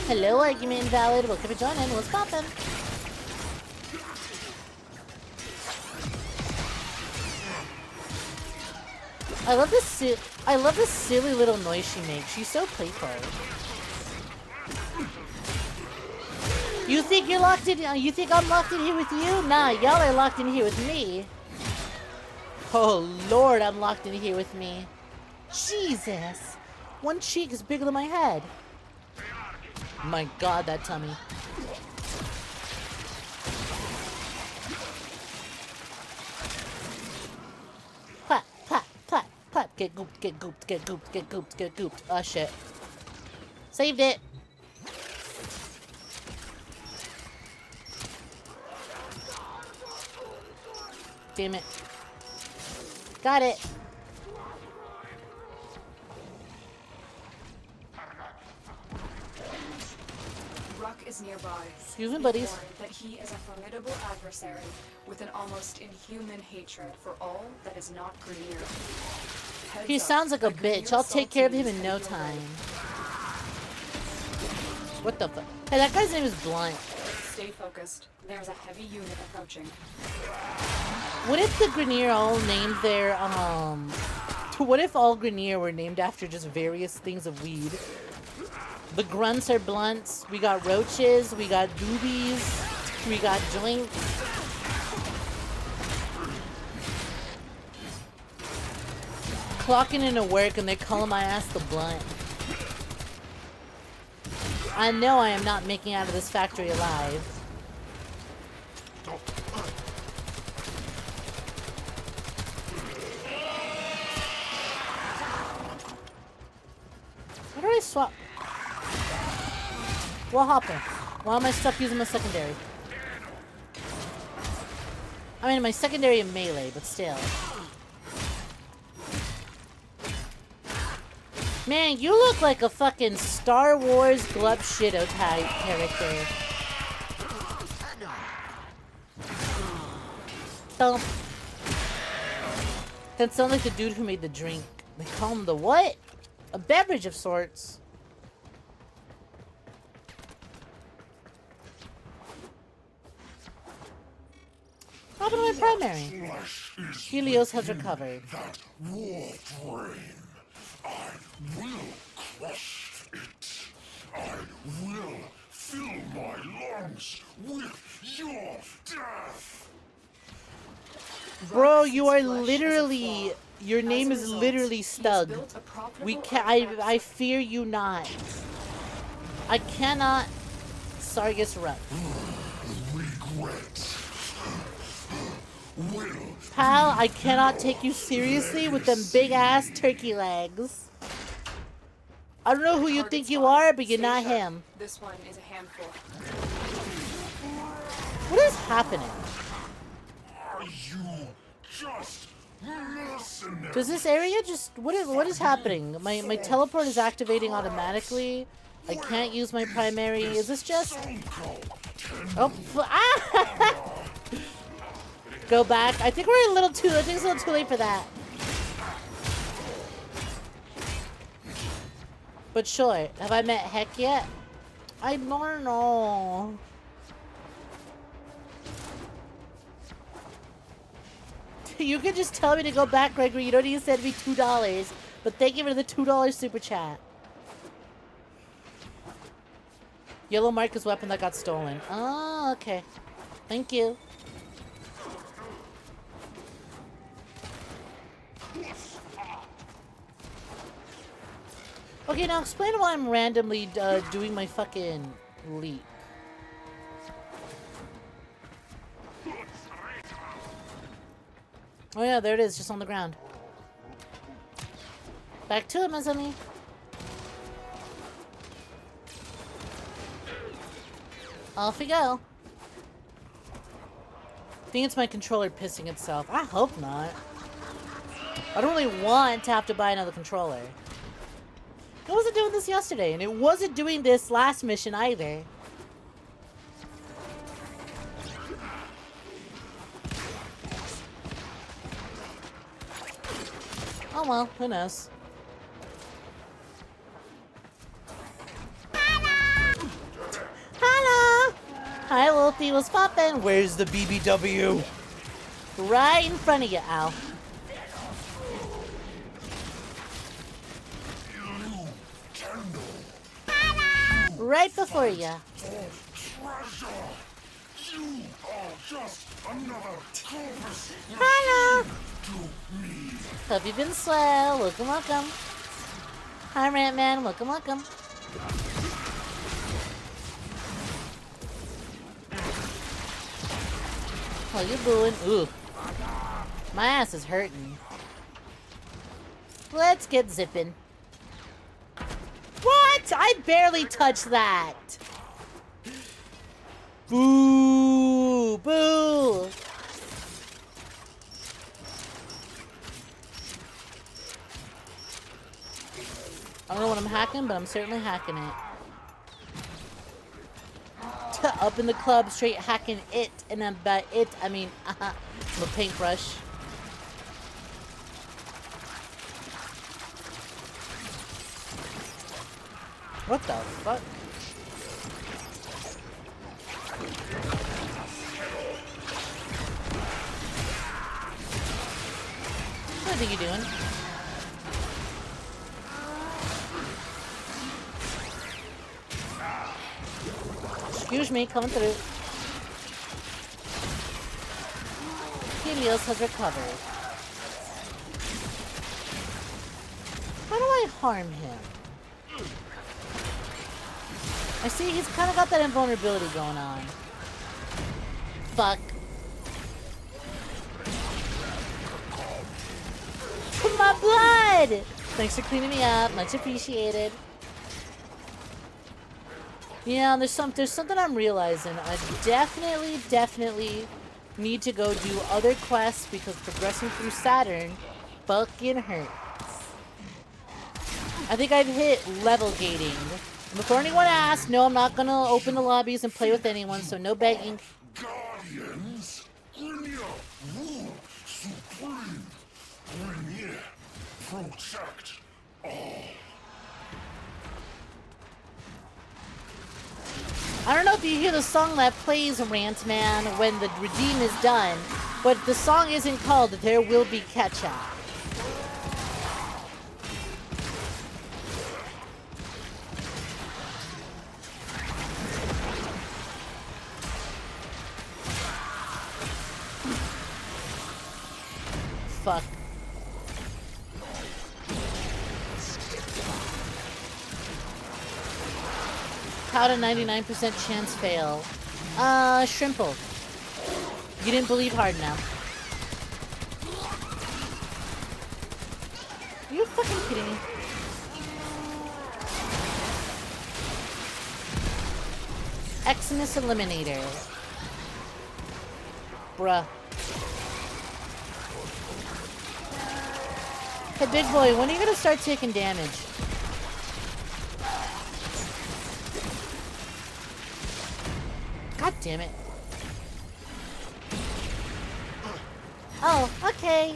Hello, argument invalid. Welcome to join in. What's poppin'? I love this silly little noise she makes. She's so playful. You think you're locked in? You think I'm locked in here with you? Nah, y'all are locked in here with me. Oh Lord, I'm locked in here with me. Jesus, one cheek is bigger than my head. My God, that tummy. Clap, clap, clap, clap. Get gooped, get gooped, get gooped, get gooped, get gooped. Oh shit. Saved it. Damn it. Got it. Ruck is nearby. Excuse me, buddies. Warned that he is a formidable adversary with an almost inhuman hatred for all that is not Grineer. He sounds like a bitch. I'll take care of him in no time. What the fuck? Hey, that guy's name is Blunt. Stay focused. There's a heavy unit approaching. What if the Grineer all named their, what if all Grineer were named after just various things of weed? The grunts are blunts, we got roaches, we got doobies, we got joints. Clocking into work and they're calling my ass the blunt. I know I am not making out of this factory alive. Why do I swap? What happened? Why am I stuck using my secondary? I mean, my secondary in melee, but still. Man, you look like a fucking Star Wars 𝐒𝐲 type character. Thump. That sounds like the dude who made the drink. They call him the what? A beverage of sorts. What happened to my primary? 𝐒𝐬𝐧 has recovered. That Warframe. I will crush it. I will fill my lungs with your death. Bro, you are literally... Your name is literally Stug. We can't... I fear you not. I cannot... Sargus Ruck. Regret. Will. Pal, I cannot take you seriously with them big-ass turkey legs. I don't know who you think you are, but you're not him. This one is a handful. What is happening? Are you just mercenary? Does this area just... What is happening? My teleport is activating automatically. I can't use my primary. Is this just... Oh, ah! Go back. I think we're a little too... I think it's a little too late for that. But sure. Have I met Heck yet? I don't know. You could just tell me to go back, Gregory. You don't need to send me $2. But thank you for the $2 super chat. Yellow Marcus weapon that got stolen. Oh, okay. Thank you. Okay, now explain why I'm randomly doing my fucking leap. Oh yeah, there it is, just on the ground. Back to it, Mazami. Off we go. I think it's my controller pissing itself. I hope not. I don't really want to have to buy another controller. It wasn't doing this yesterday, and it wasn't doing this last mission either. Oh well, who knows? Hello! Hi, Wolfie, what's poppin'? Where's the BBW? Right in front of you, Al. Right before you. Hello! Hope you've been swell. Welcome, welcome. Hi, Rantman. Welcome, welcome. How you doing? Ooh. My ass is hurting. Let's get zipping. What? I barely touched that. Boo! Boo! I don't know what I'm hacking, but I'm certainly hacking it. Up in the club, straight hacking it, and then by it, I mean, the paintbrush. What the fuck? What do you think you're doing? Excuse me, coming through. Helios has recovered. How do I harm him? I see he's kind of got that invulnerability going on. Fuck. My blood! Thanks for cleaning me up. Much appreciated. Yeah, there's something I'm realizing. I definitely need to go do other quests because progressing through Saturn fucking hurts. I think I've hit level gating. Before anyone asks, no, I'm not gonna open the lobbies and play with anyone, so no begging. Guardians, Grenier, rule, supreme, Grenier, protect all. I don't know if you hear the song that plays, Rant Man, when the redeem is done, but the song isn't called There Will Be Ketchup. Fuck. How to 99% chance fail? Shrimple. You didn't believe hard enough. Are you fucking kidding me? Xmas Eliminator. Bruh. Hey, big boy, when are you gonna start taking damage? God damn it. Oh, okay.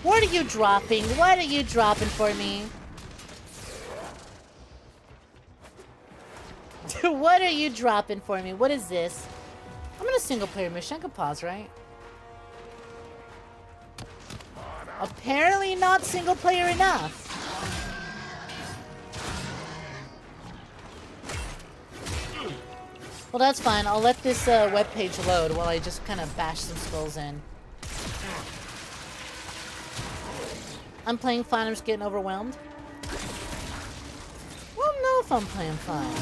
What are you dropping? What are you dropping for me? What are you dropping for me? What is this? I'm in a single player mission. I can pause, right? Apparently not single player enough. Well, that's fine. I'll let this webpage load while I just kind of bash some skulls in. I'm playing fine. I'm just getting overwhelmed. I don't know if I'm playing fine.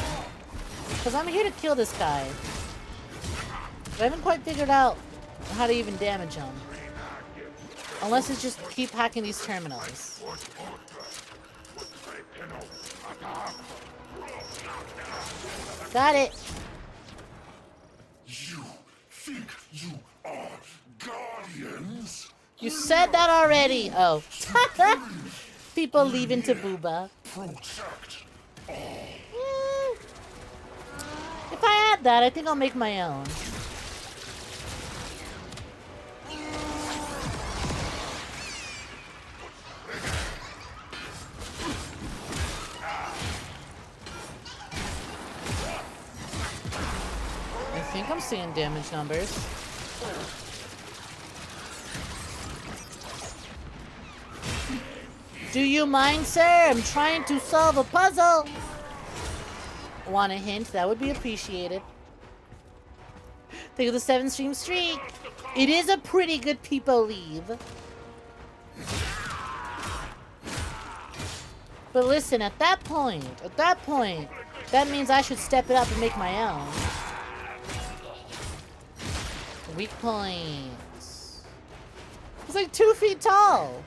Because I'm here to kill this guy. But I haven't quite figured out how to even damage him. Unless it's just keep hacking these terminals. Got it. You think you are guardians? You said that already. Oh. People leaving to Booba. Protect. If I add that, I think I'll make my own. I think I'm seeing damage numbers. Do you mind, sir? I'm trying to solve a puzzle. Want a hint? That would be appreciated. Think of the 7-stream streak. It is a pretty good people leave. But listen, at that point, that means I should step it up and make my own. Weak points. It's like 2 feet tall.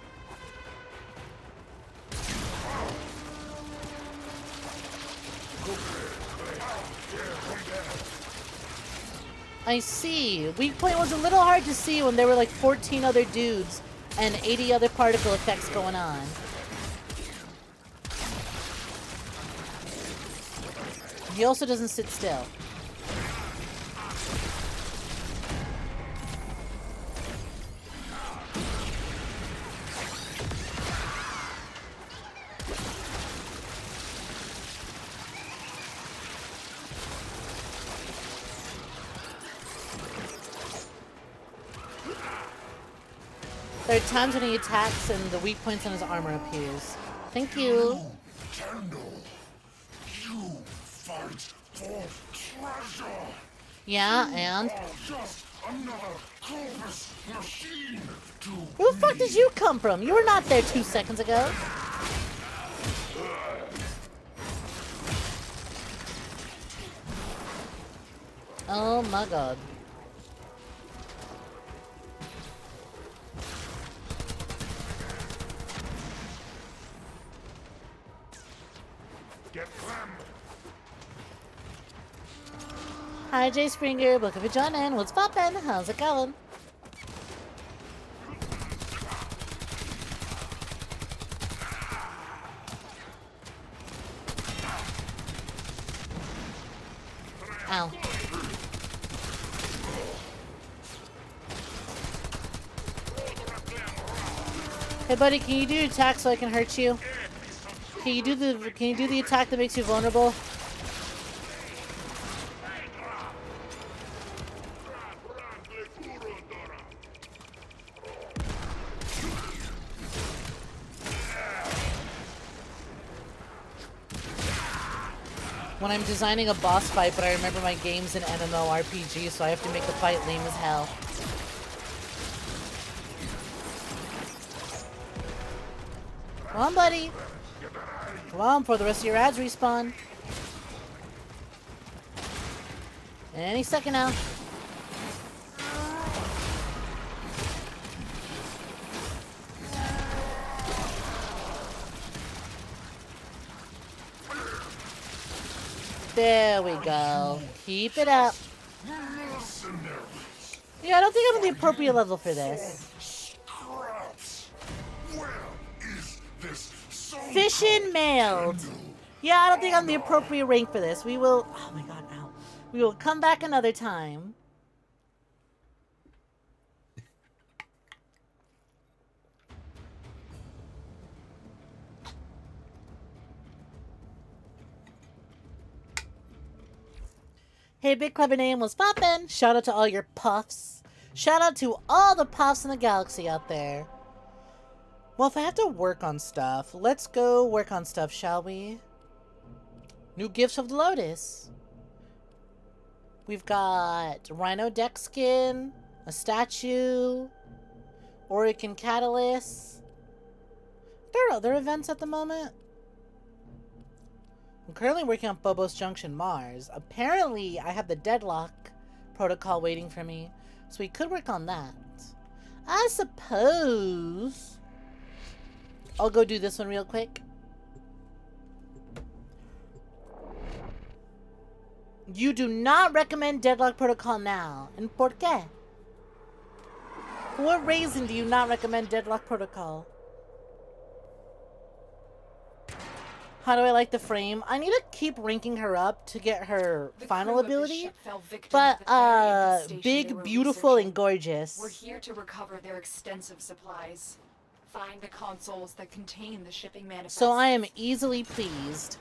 I see. Weak point was a little hard to see when there were like 14 other dudes and 80 other particle effects going on. He also doesn't sit still. There are times when he attacks and the weak points on his armor appears. Thank you. Kendall, you fight for treasure. Yeah, and? Just another Corvus machine to Where the fuck did you come from? You were not there 2 seconds ago. Oh my god. Hi, Jay Springer. Welcome for joining. What's poppin'? How's it going? Ow. Hey, buddy, can you do your attack so I can hurt you? Can you do the attack that makes you vulnerable? When I'm designing a boss fight, but I remember my game's an MMORPG, so I have to make the fight lame as hell. Come on, buddy. Come on, before the rest of your ads respawn. Any second now. There we go. Keep it up. Yeah, I don't think I'm in the appropriate level for this. Fishin' mailed. Yeah, I don't think I'm the appropriate rank for this. We will... Oh my god, ow. We will come back another time. Hey, Big Clever Name was poppin'. Shout out to all your puffs. Shout out to all the puffs in the galaxy out there. Well, if I have to work on stuff, let's go work on stuff, shall we? New gifts of the Lotus. We've got Rhino deck skin, a statue, Orican Catalyst. There are other events at the moment. I'm currently working on Phobos Junction Mars. Apparently, I have the Deadlock protocol waiting for me, so we could work on that. I suppose I'll go do this one real quick. You do not recommend Deadlock Protocol now. And por qué? For what reason do you not recommend Deadlock Protocol? How do I like the frame? I need to keep ranking her up to get her final ability. But, big, beautiful, and gorgeous. We're here to recover their extensive supplies. Find the consoles that contain the shipping manifest. So I am easily pleased.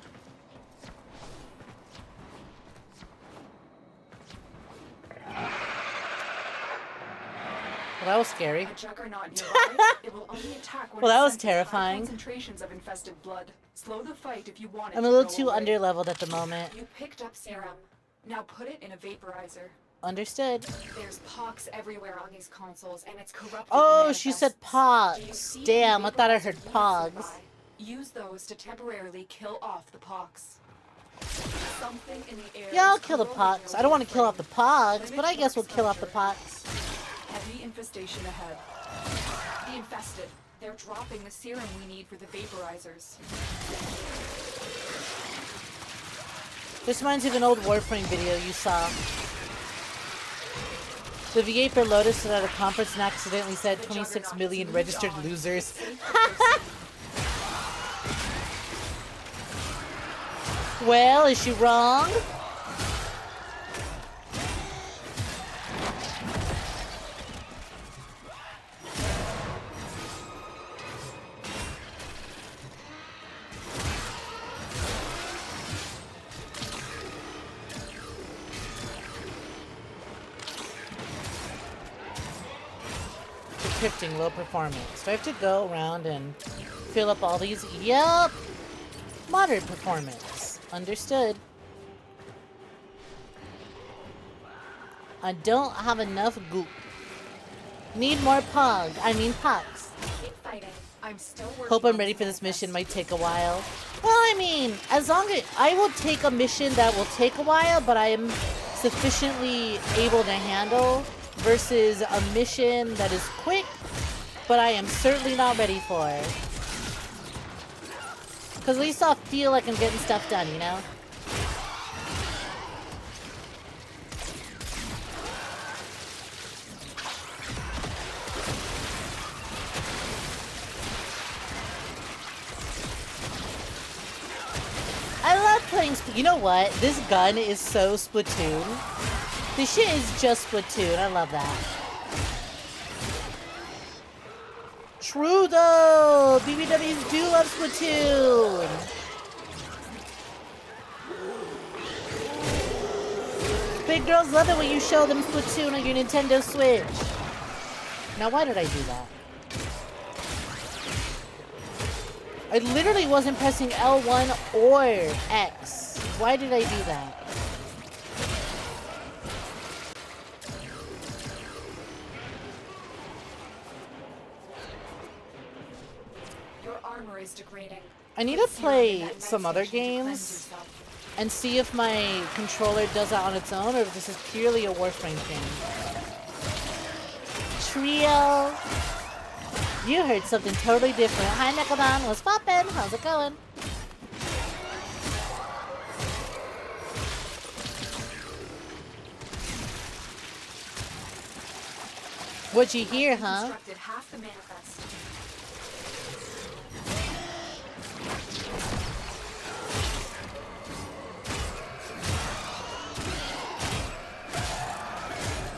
Well, that was scary. A juggernaut nearby, it will only attack when Well, that it was senses high terrifying. concentrations of infested blood. Slow the fight if you want it I'm a to little go too away. under-leveled at the moment. You picked up serum. Now put it in a vaporizer. Understood. There's pox everywhere on these consoles, and it's corrupted. Oh, the she said manifests. Do you pogs. see Damn, the I thought I vaporizers heard units pogs. nearby? Use those to temporarily kill off the pox. Something in the air. Yeah, I'll is kill the corroding pogs. your I don't want to kill off the Warframe. pogs, but I guess we'll kill off the pogs. Heavy infestation ahead. The infested. They're dropping the serum we need for the vaporizers. This reminds me of an old Warframe video you saw. The V8 for Lotus stood at a conference and accidentally said 26 million registered losers. Well, is she wrong? Decrypting low performance. Do I have to go around and fill up all these? Yup! Moderate performance. Understood. I don't have enough goop. Need more pog. I mean pox. Keep fighting. I'm still working. Hope I'm ready for this mission. Might take a while. Well, I mean, as long as I will take a mission that will take a while, but I am sufficiently able to handle versus a mission that is quick, but I am certainly not ready for. Because at least I'll feel like I'm getting stuff done, you know? I love playing you know what? This gun is so Splatoon. This shit is just Splatoon. I love that. True though! BBWs do love Splatoon! Big girls love it when you show them Splatoon on your Nintendo Switch. Now why did I do that? I literally wasn't pressing L1 or X. Why did I do that? Your armor is degrading. I need to play some other games and see if my controller does that on its own or if this is purely a Warframe thing. Trio! You heard something totally different. Hi, Nickeldon. What's poppin'? How's it going? What'd you hear, huh? Constructed half the manifest.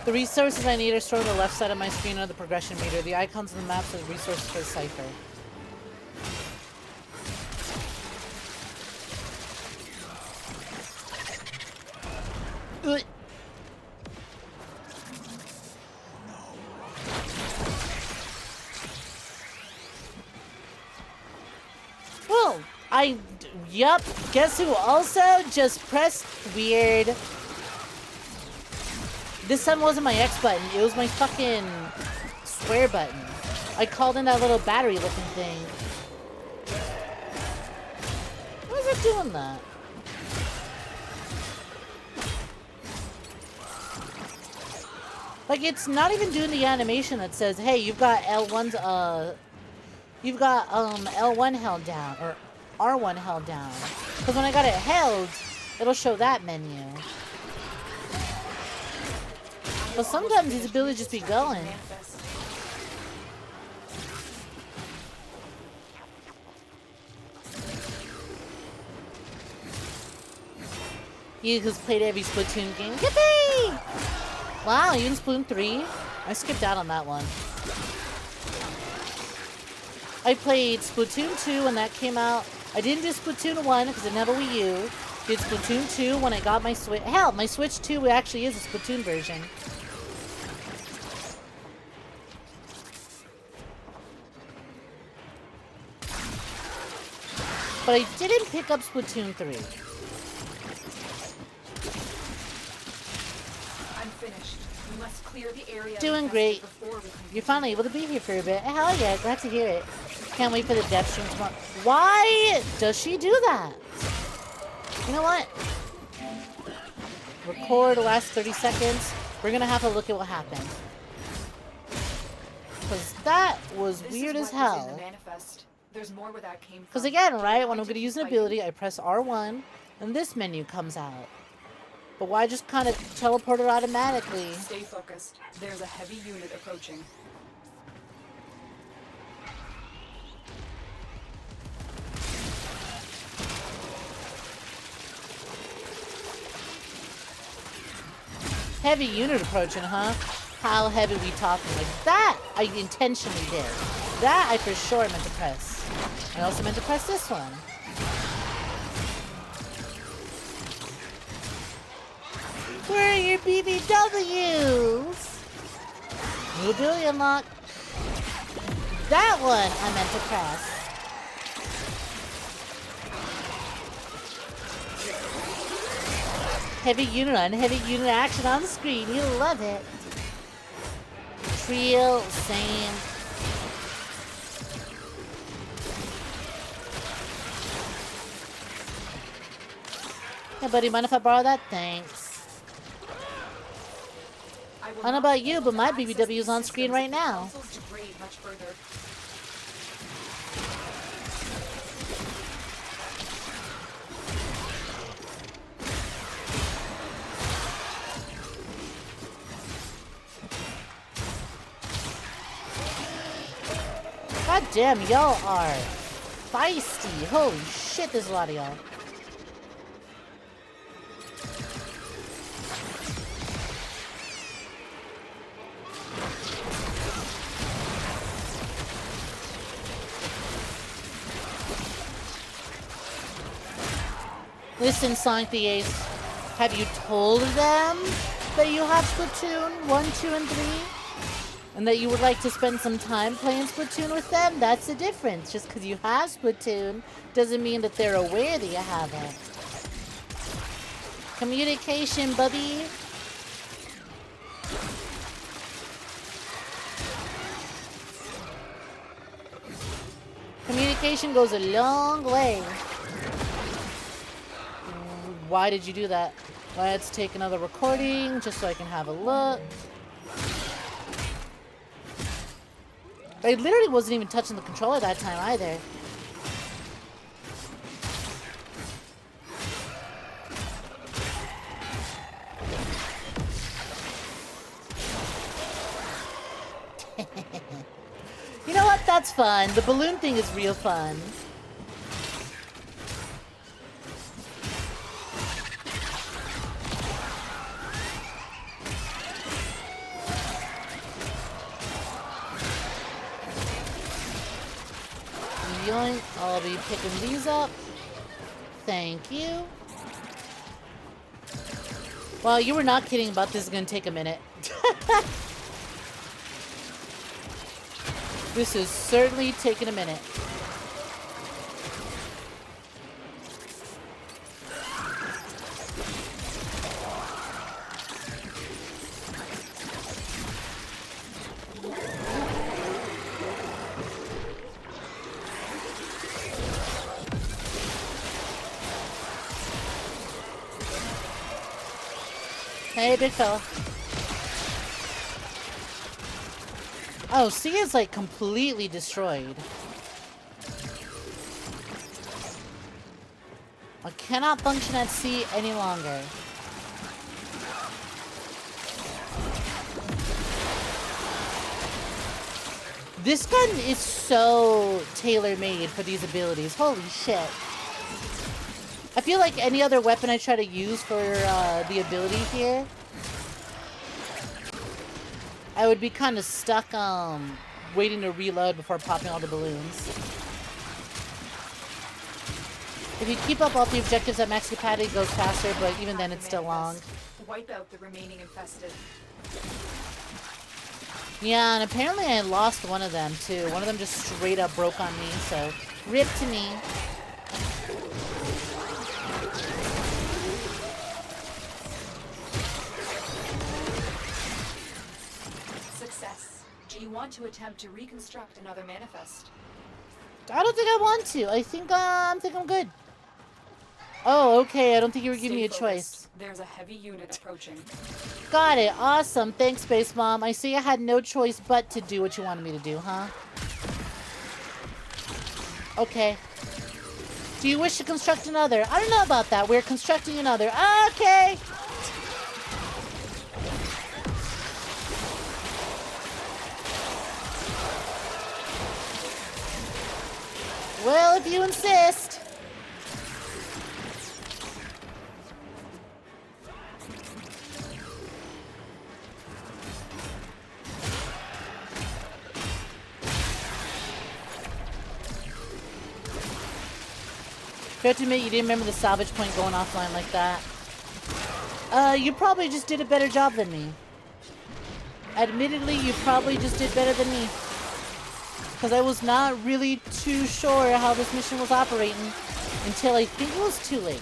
The resources I need are stored on the left side of my screen on the progression meter. The icons on the maps are the resources for the cipher. Well, yup. Guess who also just pressed weird? This time wasn't my X button, it was my fucking square button. I called in that little battery looking thing. Why is it doing that? Like, it's not even doing the animation that says, hey, you've got L1's, you've got, L1 held down, or R1 held down. Because when I got it held, it'll show that menu. But sometimes these abilities just be going. You who's played every Splatoon game. Yippee! Wow, you in Splatoon 3? I skipped out on that one. I played Splatoon 2 when that came out. I didn't do Splatoon 1 because I didn't have a Wii U. Did Splatoon 2 when I got my Switch. Hell, my Switch 2 actually is a Splatoon version. But I didn't pick up Splatoon 3. I'm finished. We must clear the area. Doing great. You're finally able to be here for a bit. Hell yeah, glad to hear it. Can't wait for the dev stream tomorrow. Why does she do that? You know what? Record the last 30 seconds. We're gonna have to look at what happened. Because that was weird as hell. There's more where that came from. Because again, right, when I'm going to use an ability, I press R1, and this menu comes out. But why just kind of teleport it automatically? Stay focused. There's a heavy unit approaching. Heavy unit approaching, huh? How heavy we talking? Like that, I intentionally did. That I for sure meant to press. I also meant to press this one. Where are your BBWs? New ability unlock. That one I meant to press. Heavy unit on heavy unit action on the screen. You'll love it. Trio, same. Hey buddy, mind if I borrow that? Thanks. I don't know about you, but my BBW is on screen right now. God damn, y'all are feisty. Holy shit, there's a lot of y'all. Listen, Sonic the Ace, have you told them that you have Splatoon 1, 2, and 3? And that you would like to spend some time playing Splatoon with them? That's the difference. Just because you have Splatoon doesn't mean that they're aware that you have it. Communication, bubby. Communication goes a long way. Why did you do that? Let's take another recording just so I can have a look. I literally wasn't even touching the controller that time either. You know what? That's fun. The balloon thing is real fun. Yoink. I'll be picking these up. Thank you. Well, you were not kidding about this is going to take a minute. This is certainly taking a minute. Hey, big fella. Oh, C is like completely destroyed. I cannot function at C any longer. This gun is so tailor-made for these abilities. Holy shit. I feel like any other weapon I try to use for the ability here, I would be kind of stuck waiting to reload before popping all the balloons. If you keep up all the objectives at max capacity, it goes faster, but even then it's still long. Wipe out the remaining infested. Yeah, and apparently I lost one of them too. One of them just straight up broke on me, so rip to me. Success. Do you want to attempt to reconstruct another manifest? I don't think I want to. I think I'm good. Oh, okay. I don't think you were giving me a choice. There's a heavy unit approaching. Got it. Awesome. Thanks, Space Mom. I see I had no choice but to do what you wanted me to do, huh? Okay. Do you wish to construct another? I don't know about that. We're constructing another. Okay. Well, if you insist. Fair to admit, you didn't remember the salvage point going offline like that. You probably just did a better job than me. Admittedly, you probably just did better than me. Because I was not really too sure how this mission was operating until I think it was too late.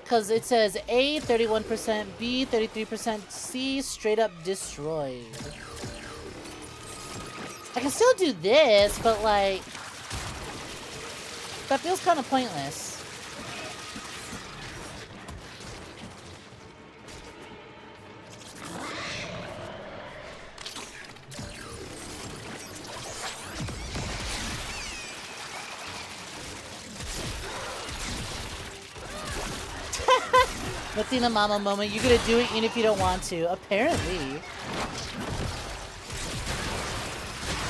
Because it says A, 31%, B, 33%, C, straight up destroyed. I can still do this, but like, that feels kind of pointless. Latina mama moment, you're gonna do it even if you don't want to. Apparently.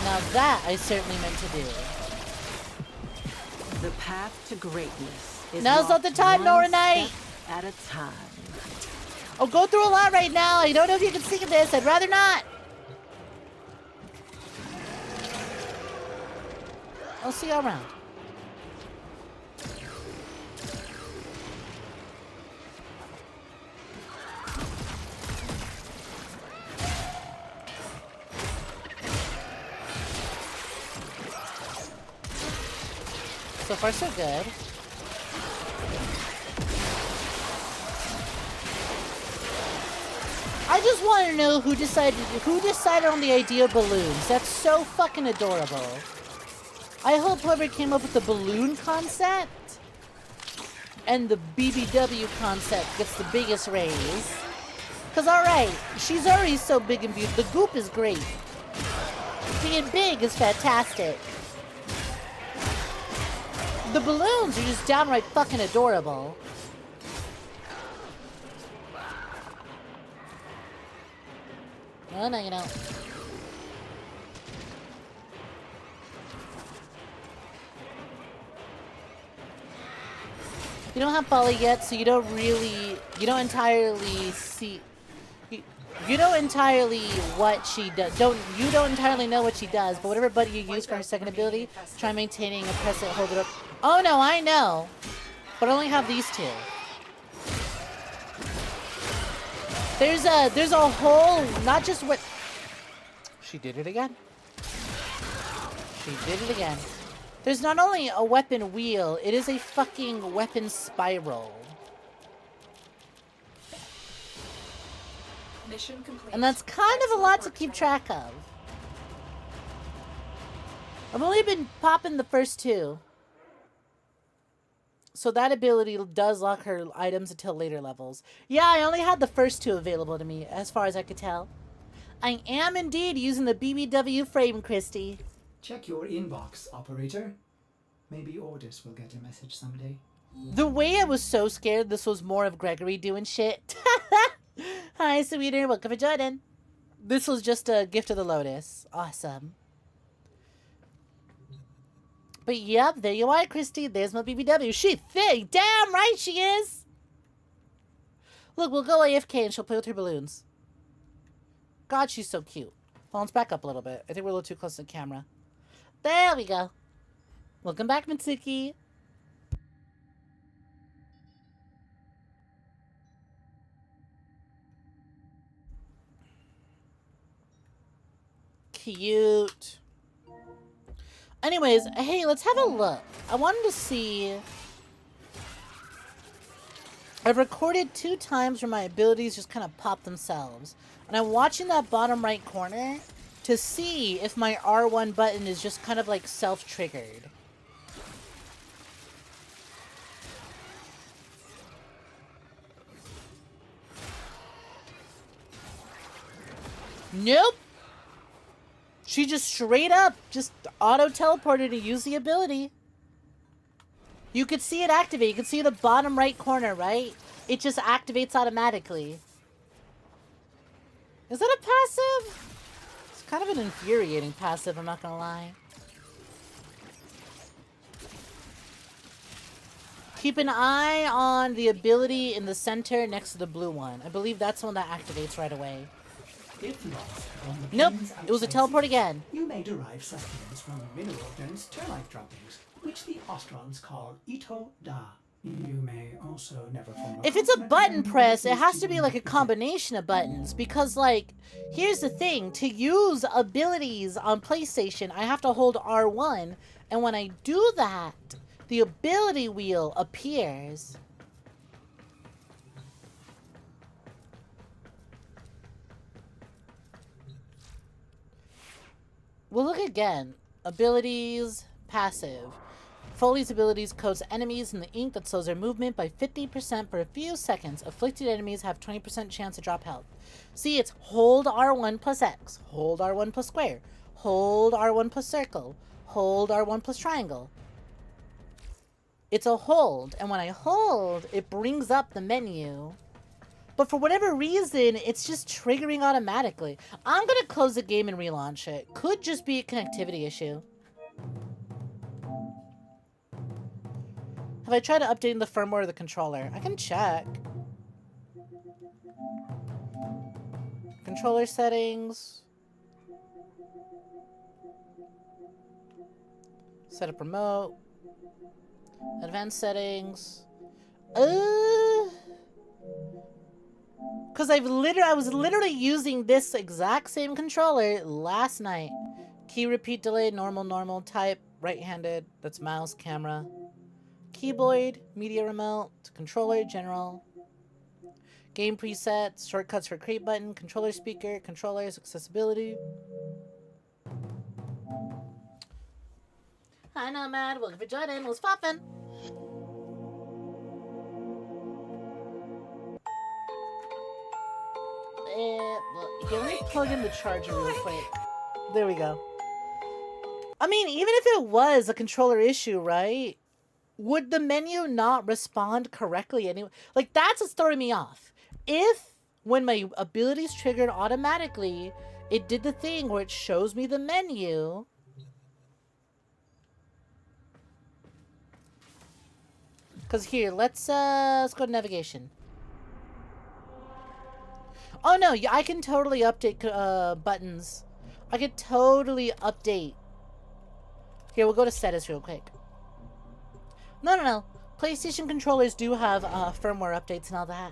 Now that I certainly meant to do. The path to greatness is Now's not the time, Nora Knight! at a time. I'll go through a lot right now. I don't know if you can see this. I'd rather not. I'll see you around. So far, so good. I just want to know who decided on the idea of balloons. That's so fucking adorable. I hope whoever came up with the balloon concept and the BBW concept gets the biggest raise. Cause alright, she's already so big and beautiful. The goop is great. Being big is fantastic. The balloons are just downright fucking adorable. Oh, no, you don't. You don't have Polly yet, so you don't entirely see... You don't entirely what she does. You don't entirely know what she does, but whatever button you use for her second ability, try maintaining and press it, hold it up. Oh no, I know. But I only have these two. There's a whole, not just what... She did it again. She did it again. There's not only a weapon wheel, it is a fucking weapon spiral. Mission complete. And that's kind of a lot to keep track of. I've only been popping the first two. So that ability does lock her items until later levels. Yeah, I only had the first two available to me, as far as I could tell. I am indeed using the BBW frame, Christy. Check your inbox, operator. Maybe Ordis will get a message someday. The way I was so scared this was more of Gregory doing shit. Hi, sweeter. Welcome to joining. This was just a gift of the Lotus. Awesome. But yep, there you are, Christy. There's my BBW. She thick. Damn right she is. Look, we'll go AFK and she'll play with her balloons. God, she's so cute. Phone's back up a little bit. I think we're a little too close to the camera. There we go. Welcome back, Mitsuki. Cute. Anyways, hey, let's have a look. I wanted to see... I've recorded 2 times where my abilities just kind of pop themselves. And I'm watching that bottom right corner to see if my R1 button is just kind of like self-triggered. Nope. She just straight up just auto-teleported to use the ability. You could see it activate. You can see the bottom right corner, right? It just activates automatically. Is that a passive? It's kind of an infuriating passive, I'm not gonna lie. Keep an eye on the ability in the center next to the blue one. I believe that's the one that activates right away. If lost on the Nope, plains it was a outside teleport city, again. You may derive sustenance from mineral-dense termite droppings, which the Ostrons call ito da. You may also never form If it's a button press, it has to be like a combination of buttons. Because, like, here's the thing. To use abilities on PlayStation, I have to hold R1. And when I do that, the ability wheel appears. We'll look again. Abilities, passive. Foley's abilities coats enemies in the ink that slows their movement by 50% for a few seconds. Afflicted enemies have 20% chance to drop health. See, it's hold R1 plus X, hold R1 plus square, hold R1 plus circle, hold R1 plus triangle. It's a hold, and when I hold, it brings up the menu. But for whatever reason, it's just triggering automatically. I'm going to close the game and relaunch it. Could just be a connectivity issue. Have I tried updating the firmware of the controller? I can check. Controller settings. Set up remote. Advanced settings. Because I was literally using this exact same controller last night. Key repeat delay, normal, type, right-handed. That's mouse, camera. Keyboard, media remote, controller, general. Game presets, shortcuts for create button, controller speaker, controllers, accessibility. Hi, Nomad. Welcome for joining. What's poppin'? Well, here, let me plug in the charger real quick. There we go. I mean, even if it was a controller issue, right? Would the menu not respond correctly anyway? Like, that's what's throwing me off. If when my abilities triggered automatically, it did the thing where it shows me the menu. Cause here, let's go to navigation. Oh no, I can totally update buttons. I could totally update. Here, we'll go to status real quick. No. PlayStation controllers do have firmware updates and all that.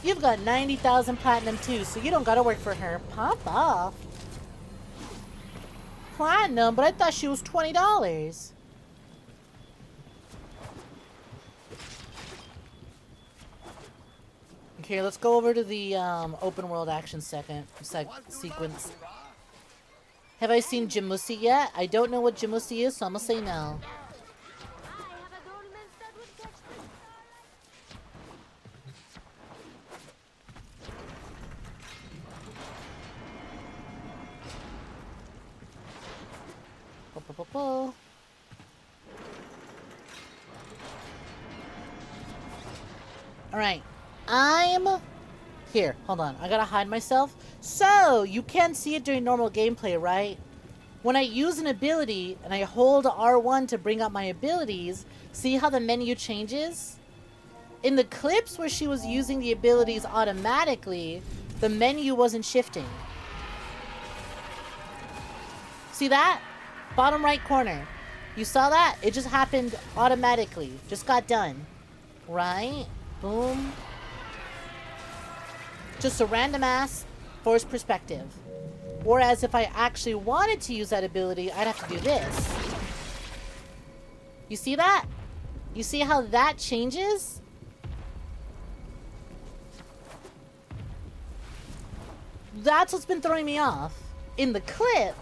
You've got 90,000 platinum too, so you don't gotta work for her. Pop off. Platinum, but I thought she was $20. Okay, let's go over to the open world action sequence. Have I seen 𝐒𝐬 yet? I don't know what 𝐒𝐬 is, so I'm gonna say no. Alright, I'm here. Hold on, I gotta hide myself. So, you can't see it during normal gameplay, right? When I use an ability and I hold R1 to bring up my abilities, see how the menu changes? In the clips where she was using the abilities automatically, the menu wasn't shifting. See that? Bottom right corner. You saw that? It just happened automatically. Just got done. Right? Boom. Just a random ass forced perspective. Whereas if I actually wanted to use that ability, I'd have to do this. You see that? You see how that changes? That's what's been throwing me off. In the clip,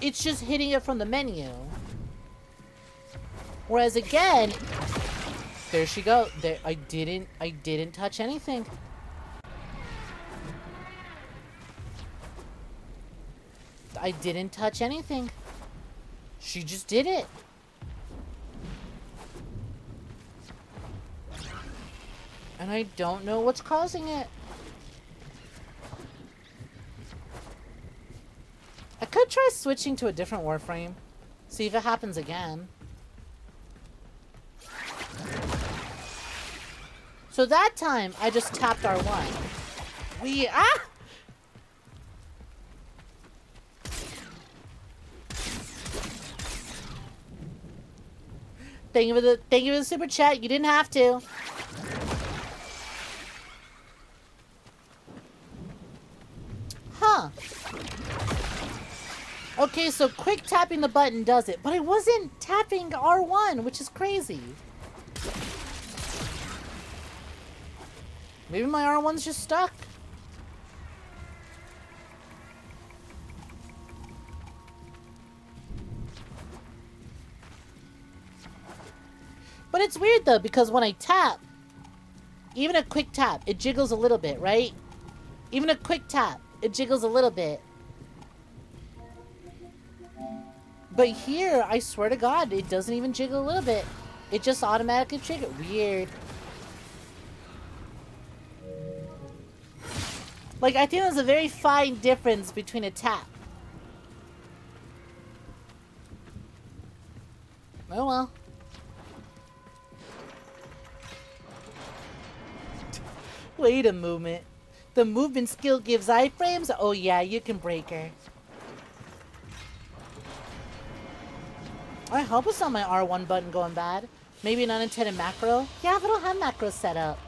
it's just hitting it from the menu. Whereas again, there she goes. There, I didn't touch anything. I didn't touch anything. She just did it. And I don't know what's causing it. I could try switching to a different Warframe. See if it happens again. So that time, I just tapped R1. Thank you for the super chat. You didn't have to. Huh. Okay, so quick tapping the button does it, but I wasn't tapping R1, which is crazy. Maybe my R1's just stuck. But it's weird though, because when I tap, even a quick tap, it jiggles a little bit, right? Even a quick tap, it jiggles a little bit. But here, I swear to God, it doesn't even jiggle a little bit. It just automatically triggers. Weird. Like, I think there's a very fine difference between a tap. Oh well. Wait a movement. The movement skill gives iframes? Oh yeah, you can break her. I hope it's not my R1 button going bad. Maybe an unintended macro? Yeah, but I don't have macros set up.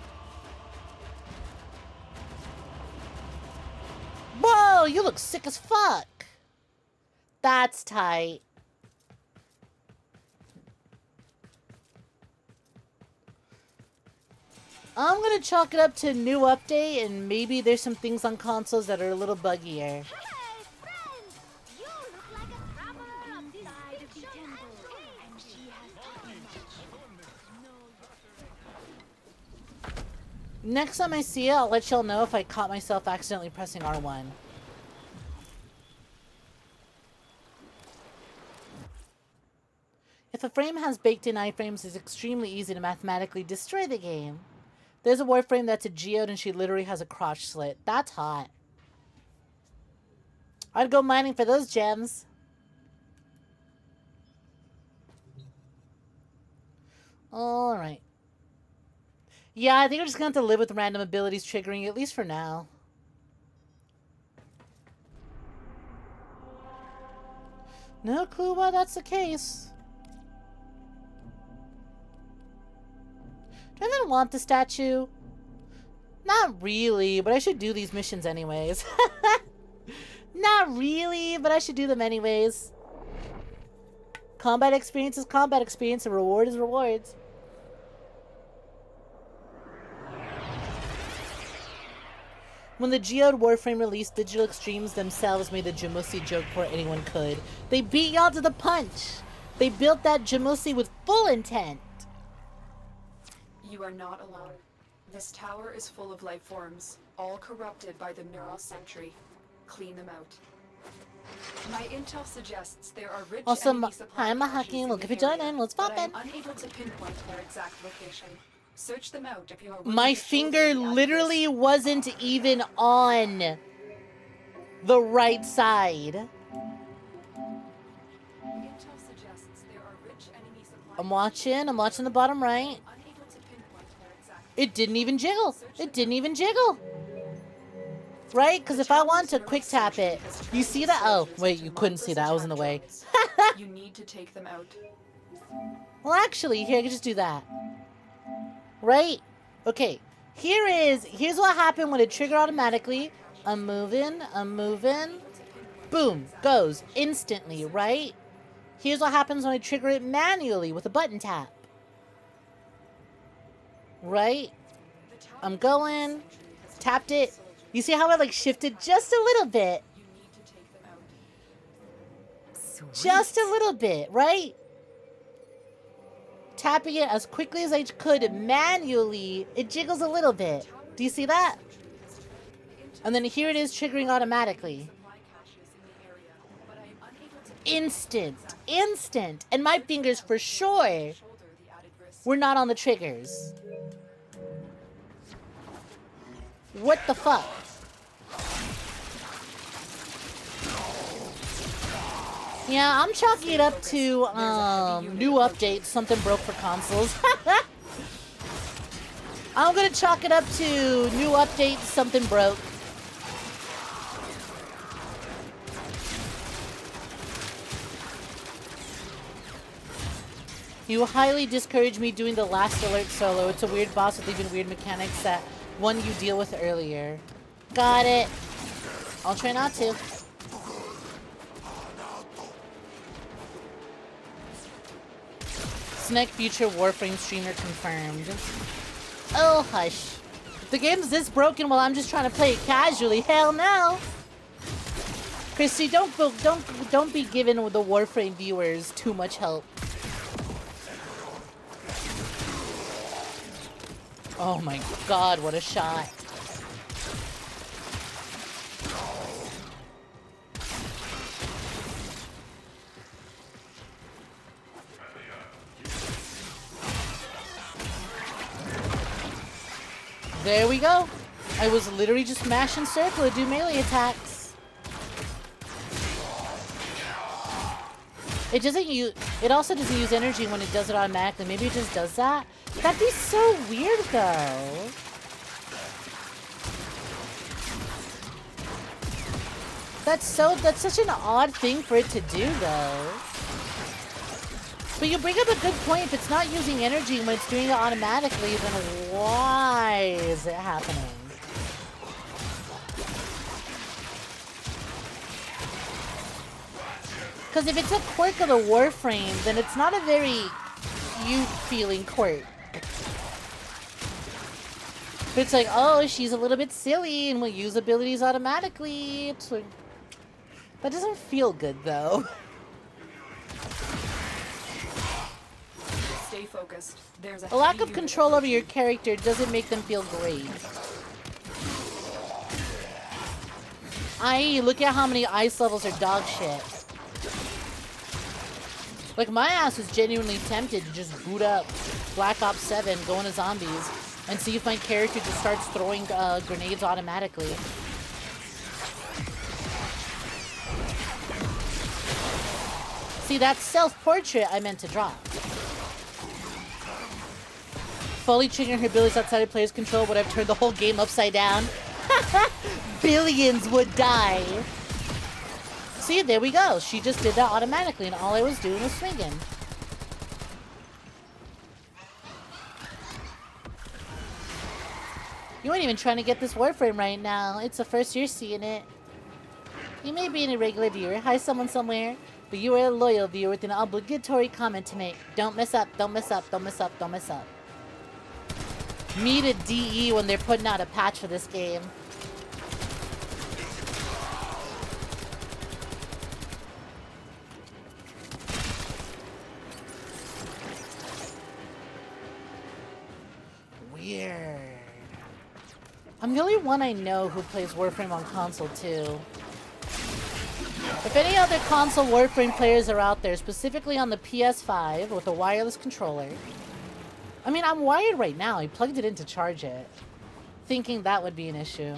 Whoa, you look sick as fuck. That's tight. I'm gonna chalk it up to a new update, and maybe there's some things on consoles that are a little buggier. Next time I see it, I'll let y'all know if I caught myself accidentally pressing R1. If a frame has baked-in iframes, it's extremely easy to mathematically destroy the game. There's a Warframe that's a geode and she literally has a crotch slit. That's hot. I'd go mining for those gems. Alright. Yeah, I think we're just gonna have to live with random abilities triggering, at least for now. No clue why that's the case. Do I even want the statue? Not really, but I should do these missions anyways. Not really, but I should do them anyways. Combat experience is combat experience, and reward is rewards. When the Geode Warframe released, Digital Extremes themselves made the 𝐒𝐬 joke before anyone could. They beat y'all to the punch. They built that 𝐒𝐬 with full intent. You are not alone. This tower is full of life forms, all corrupted by the neural sentry. Clean them out. My intel suggests there are rich Also, enemy supply hi, caches Mahaki. in Look, the if you're area, joining, let's but pop in. I'm unable to pinpoint their exact location. Search them out if you are. My finger literally wasn't even on the right side. Intel suggests there are rich enemy supply I'm watching the bottom right. unable to pinpoint their exact. It didn't even jiggle. It didn't even jiggle. Right? Because if I want to quick tap it, you see that? Oh, wait, you couldn't see that. I was in the way. You need to take them out. Well, actually, here, I can just do that. Right? Okay. Here's what happened when it triggered automatically. I'm moving. Boom. Goes. Instantly, right? Here's what happens when I trigger it manually with a button tap. Right? I'm going. Tapped it. You see how I like shifted just a little bit? You need to take them out. Just a little bit, right? Tapping it as quickly as I could manually, it jiggles a little bit. Do you see that? And then here it is triggering automatically. Supply caches in the area, but I am unable to Instant. And my fingers for sure shoulder the added risk. were not on the triggers. What the fuck? Yeah, I'm chalking it up to new updates. Something broke for consoles. I'm gonna chalk it up to new updates. Something broke. You highly discourage me doing the last alert solo. It's a weird boss with even weird mechanics that one you deal with earlier. Got it. I'll try not to. Snek future Warframe streamer confirmed. Oh, hush. If the game's this broken while I'm just trying to play it casually, hell no. Christy, don't be giving the Warframe viewers too much help. Oh my god, what a shot. There we go. I was literally just mashing circle to do melee attacks. It doesn't use. It also doesn't use energy when it does it automatically. Maybe it just does that. That'd be so weird, though. That's such an odd thing for it to do, though. But you bring up a good point. If it's not using energy when it's doing it automatically, then why is it happening? Because if it's a quirk of the Warframe, then it's not a very you-feeling quirk. But it's like, oh, she's a little bit silly and will use abilities automatically. It's like, that doesn't feel good, though. Stay focused. There's A lack of control over your character doesn't make them feel great. Look at how many ice levels are dog shit. Like, my ass was genuinely tempted to just boot up Black Ops 7, go into zombies, and see if my character just starts throwing grenades automatically. See, that's self-portrait I meant to drop. Fully triggering her abilities outside of player's control would have turned the whole game upside down. Billions would die. See, there we go. She just did that automatically, and all I was doing was swinging. You ain't even trying to get this Warframe right now. It's the first you're seeing it. You may be an irregular viewer, hi someone somewhere, but you are a loyal viewer with an obligatory comment to make. Don't mess up, don't mess up, don't mess up, don't mess up. Me to DE when they're putting out a patch for this game. Weird. I'm the only one I know who plays Warframe on console too. If any other console Warframe players are out there, specifically on the PS5 with a wireless controller. I mean, I'm wired right now. I plugged it in to charge it, thinking that would be an issue.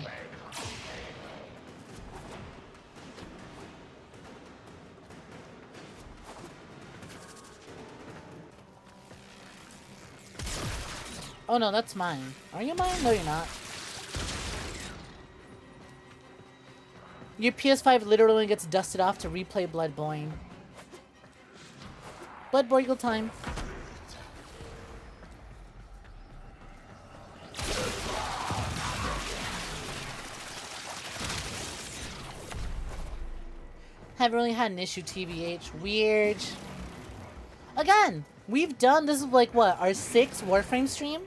Oh no, that's mine. Are you mine? No, you're not. Your PS5 literally gets dusted off to replay Bloodborne. Bloodborne time. Haven't really had an issue, TBH. Weird. Again, we've done, this is like what, our 6th Warframe stream?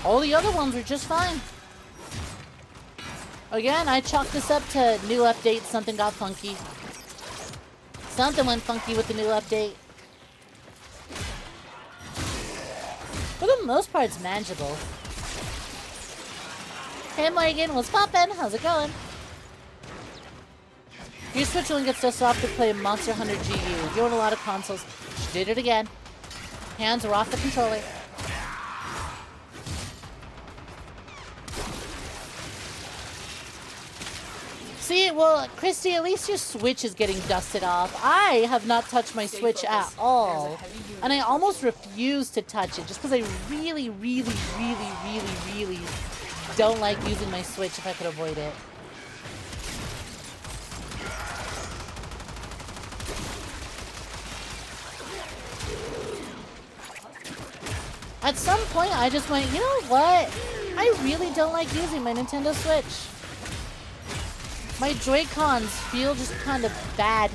All the other ones were just fine. Again, I chalked this up to new update, something got funky. Something went funky with the new update. For the most part, it's manageable. Hey Morgan, what's poppin'? How's it going? Your Switch only gets dusted off to play Monster Hunter GU. You own a lot of consoles. She did it again. Hands are off the controller. See, well, Christy, at least your Switch is getting dusted off. I have not touched my Switch at all. And I almost refuse to touch it just because I really don't like using my Switch if I could avoid it. At some point, I just went, you know what? I really don't like using my Nintendo Switch. My Joy-Cons feel just kind of bad.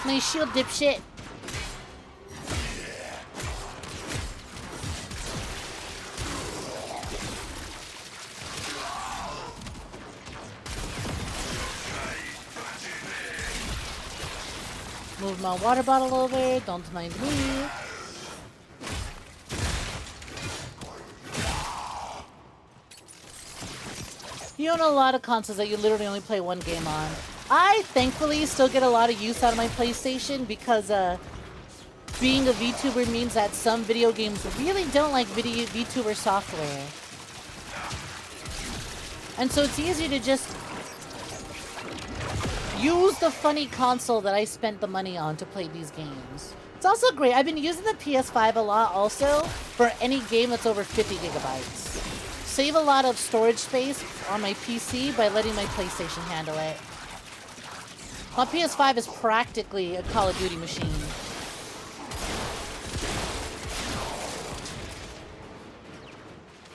Nice shield, dipshit. Move my water bottle over, don't mind me. You own a lot of consoles that you literally only play one game on. I, thankfully, still get a lot of use out of my PlayStation because being a VTuber means that some video games really don't like VTuber software. And so it's easier to just use the funny console that I spent the money on to play these games. It's also great. I've been using the PS5 a lot also for any game that's over 50 gigabytes. Save a lot of storage space on my PC by letting my PlayStation handle it. My PS5 is practically a Call of Duty machine.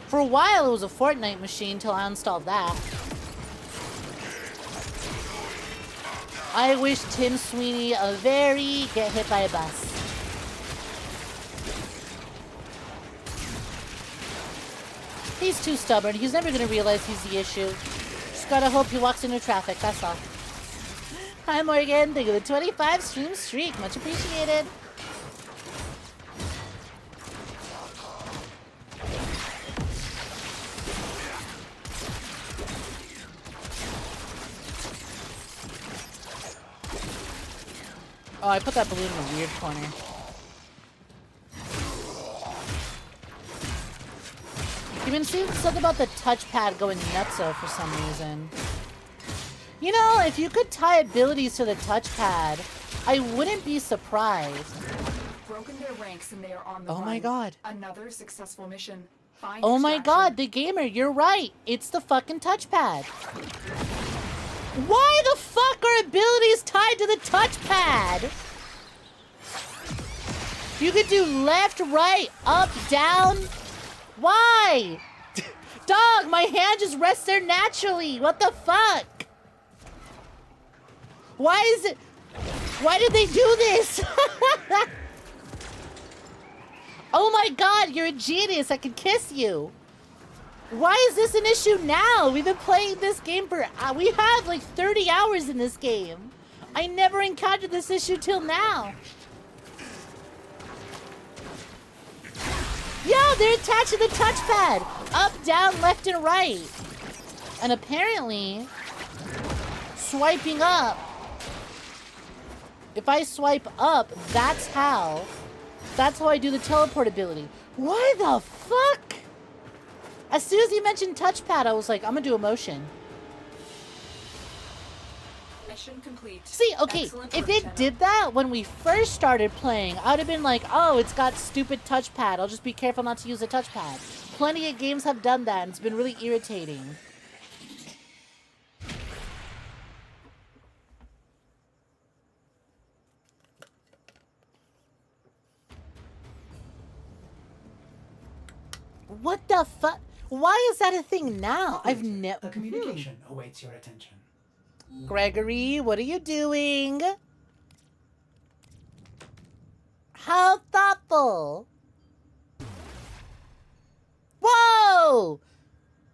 For a while, it was a Fortnite machine till I installed that. I wish Tim Sweeney a very get hit by a bus. He's too stubborn. He's never gonna realize he's the issue. Just gotta hope he walks into traffic, that's all. Hi, Morgan. Thank you for the 25 stream streak. Much appreciated. Oh, I put that balloon in a weird corner. You've been seeing something about the touchpad going nutso for some reason. You know, if you could tie abilities to the touchpad, I wouldn't be surprised. Broken their ranks and they are on the Oh run. my god. Another successful mission. Find Oh my extraction. god, the gamer, you're right. It's the fucking touchpad. Why the fuck are abilities tied to the touchpad? You could do left, right, up, down. Why? Dog, my hand just rests there naturally. What the fuck? Why is it... Why did they do this? Oh my god, you're a genius. I could kiss you. Why is this an issue now? We've been playing this game for... we have like 30 hours in this game. I never encountered this issue till now. Yeah, they're attached to the touchpad. Up, down, left, and right. And apparently, swiping up. If I swipe up, that's how I do the teleport ability. Why the fuck? As soon as you mentioned touchpad, I was like, I'm gonna do a motion. Mission complete. See, okay, Excellent if work, it Jenna. did that when we first started playing, I would have been like, oh, it's got stupid touchpad. I'll just be careful not to use the touchpad. Plenty of games have done that, and it's been really irritating. What the fuck? Why is that a thing now? I've never... A communication awaits your attention. Gregory, what are you doing? How thoughtful. Whoa!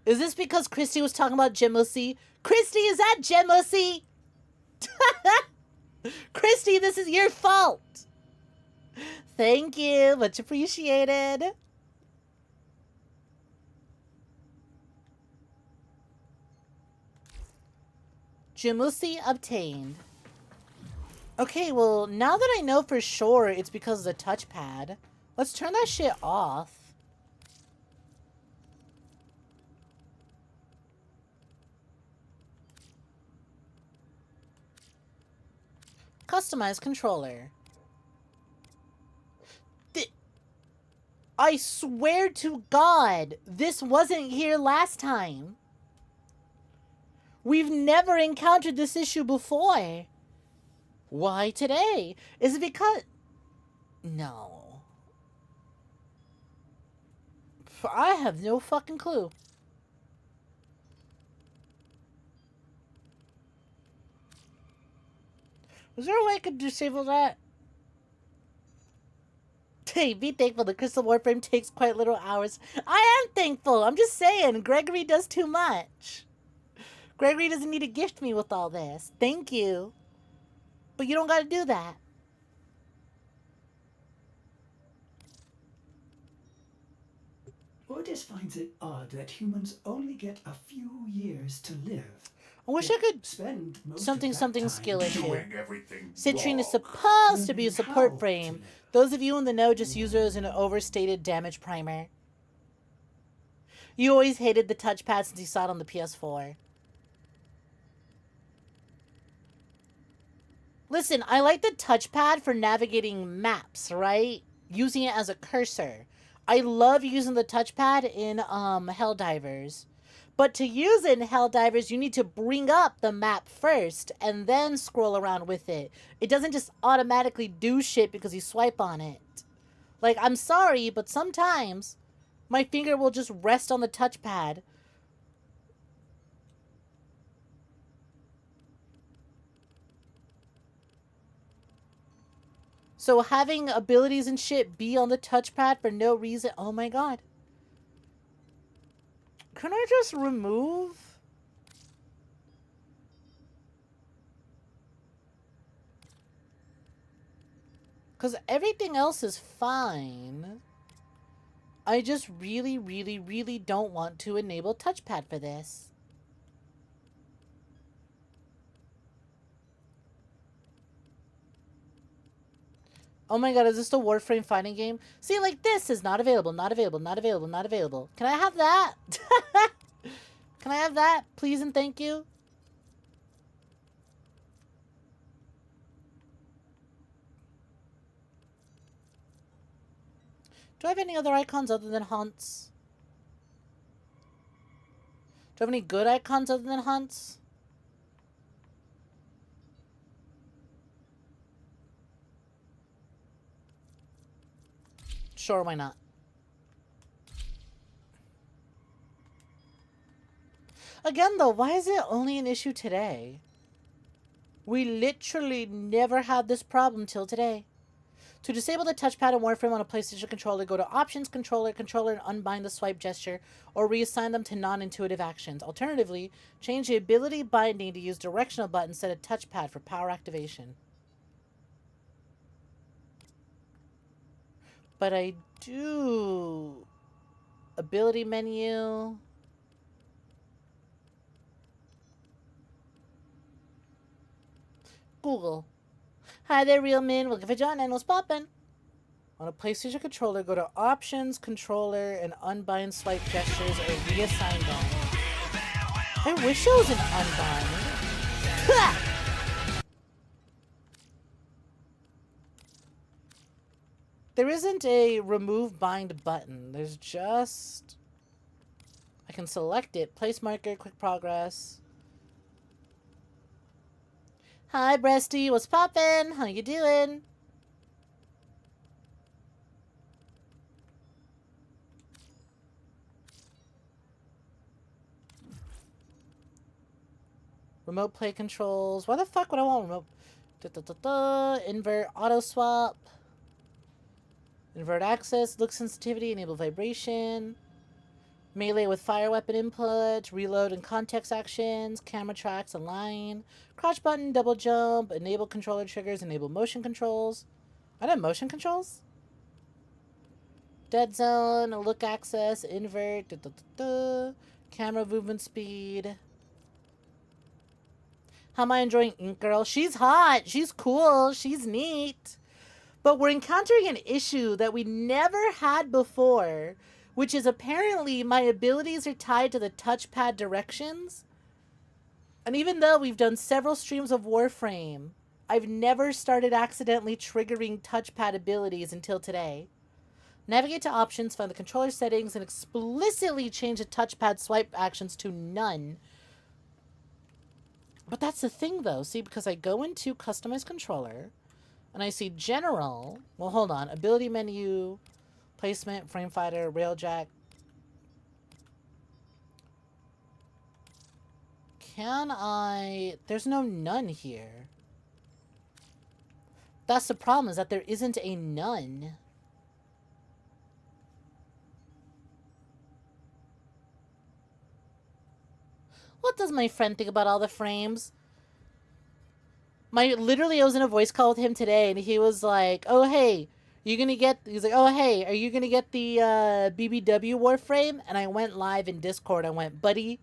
Is this because Christy was talking about 𝐿 Christy, is that 𝐿 Christy, this is your fault. Thank you. Much appreciated. 𝐿 obtained. Okay, well, now that I know for sure it's because of the touchpad, let's turn that shit off. Customize controller. I swear to God, this wasn't here last time. We've never encountered this issue before. Why today? Is it because... No. I have no fucking clue. Is there a way I could disable that? Hey, be thankful the crystal Warframe takes quite little hours. I am thankful. I'm just saying, Gregory does too much. Gregory doesn't need to gift me with all this. Thank you. But you don't gotta do that. Vods finds it odd that humans only get a few years to live. I wish I could... Spend most Something of that something time skill issue. Doing everything Citrine is wrong. supposed to be a learning support how frame. to live. Those of you in the know just use it as an overstated damage primer. You always hated the touchpad since you saw it on the PS4. Listen, I like the touchpad for navigating maps, right? Using it as a cursor. I love using the touchpad in Helldivers. But to use it in Helldivers, you need to bring up the map first and then scroll around with it. It doesn't just automatically do shit because you swipe on it. Like, I'm sorry, but sometimes my finger will just rest on the touchpad. So having abilities and shit be on the touchpad for no reason, oh my god. Can I just remove? Because everything else is fine. I just really, really, really don't want to enable touchpad for this. Oh my god, is this the Warframe fighting game? See, like this is not available, not available, not available, not available. Can I have that? Can I have that? Please and thank you. Do I have any other icons other than hunts? Do I have any good icons other than hunts? Sure, why not? Again, though, why is it only an issue today? We literally never had this problem till today. To disable the touchpad and Warframe on a PlayStation controller, go to Options, Controller, Controller, and unbind the swipe gesture, or reassign them to non-intuitive actions. Alternatively, change the ability binding to use directional button instead of touchpad for power activation. But I do. Ability menu. Google. Hi there, real men. Looking for John and what's poppin'? On a PlayStation controller, go to Options, Controller, and unbind swipe gestures or reassign them. I wish it was an unbind. There isn't a remove bind button. There's just... I can select it. Place marker, quick progress. Hi, Breasty. What's poppin'? How you doing? Remote play controls. Why the fuck would I want remote? Invert auto swap. Invert access. Look sensitivity. Enable vibration. Melee with fire weapon input. Reload and context actions. Camera tracks. Align. Crouch button. Double jump. Enable controller triggers. Enable motion controls. I don't have motion controls. Dead zone. Look access. Invert. Camera movement speed. How am I enjoying Ink Girl? She's hot. She's cool. She's neat. But we're encountering an issue that we never had before, which is apparently my abilities are tied to the touchpad directions. And even though we've done several streams of Warframe, I've never started accidentally triggering touchpad abilities until today. Navigate to Options, find the controller settings, and explicitly change the touchpad swipe actions to none. But that's the thing, though. See, because I go into Customize Controller, and I see General. Well, hold on. Ability menu, Placement, Frame Fighter, Railjack. Can I... There's no none here. That's the problem, is that there isn't a none. What does my friend think about all the frames? Literally, I was in a voice call with him today, and he was like, oh, hey, he's like, oh, hey, are you going to get the BBW Warframe? And I went live in Discord. I went, buddy,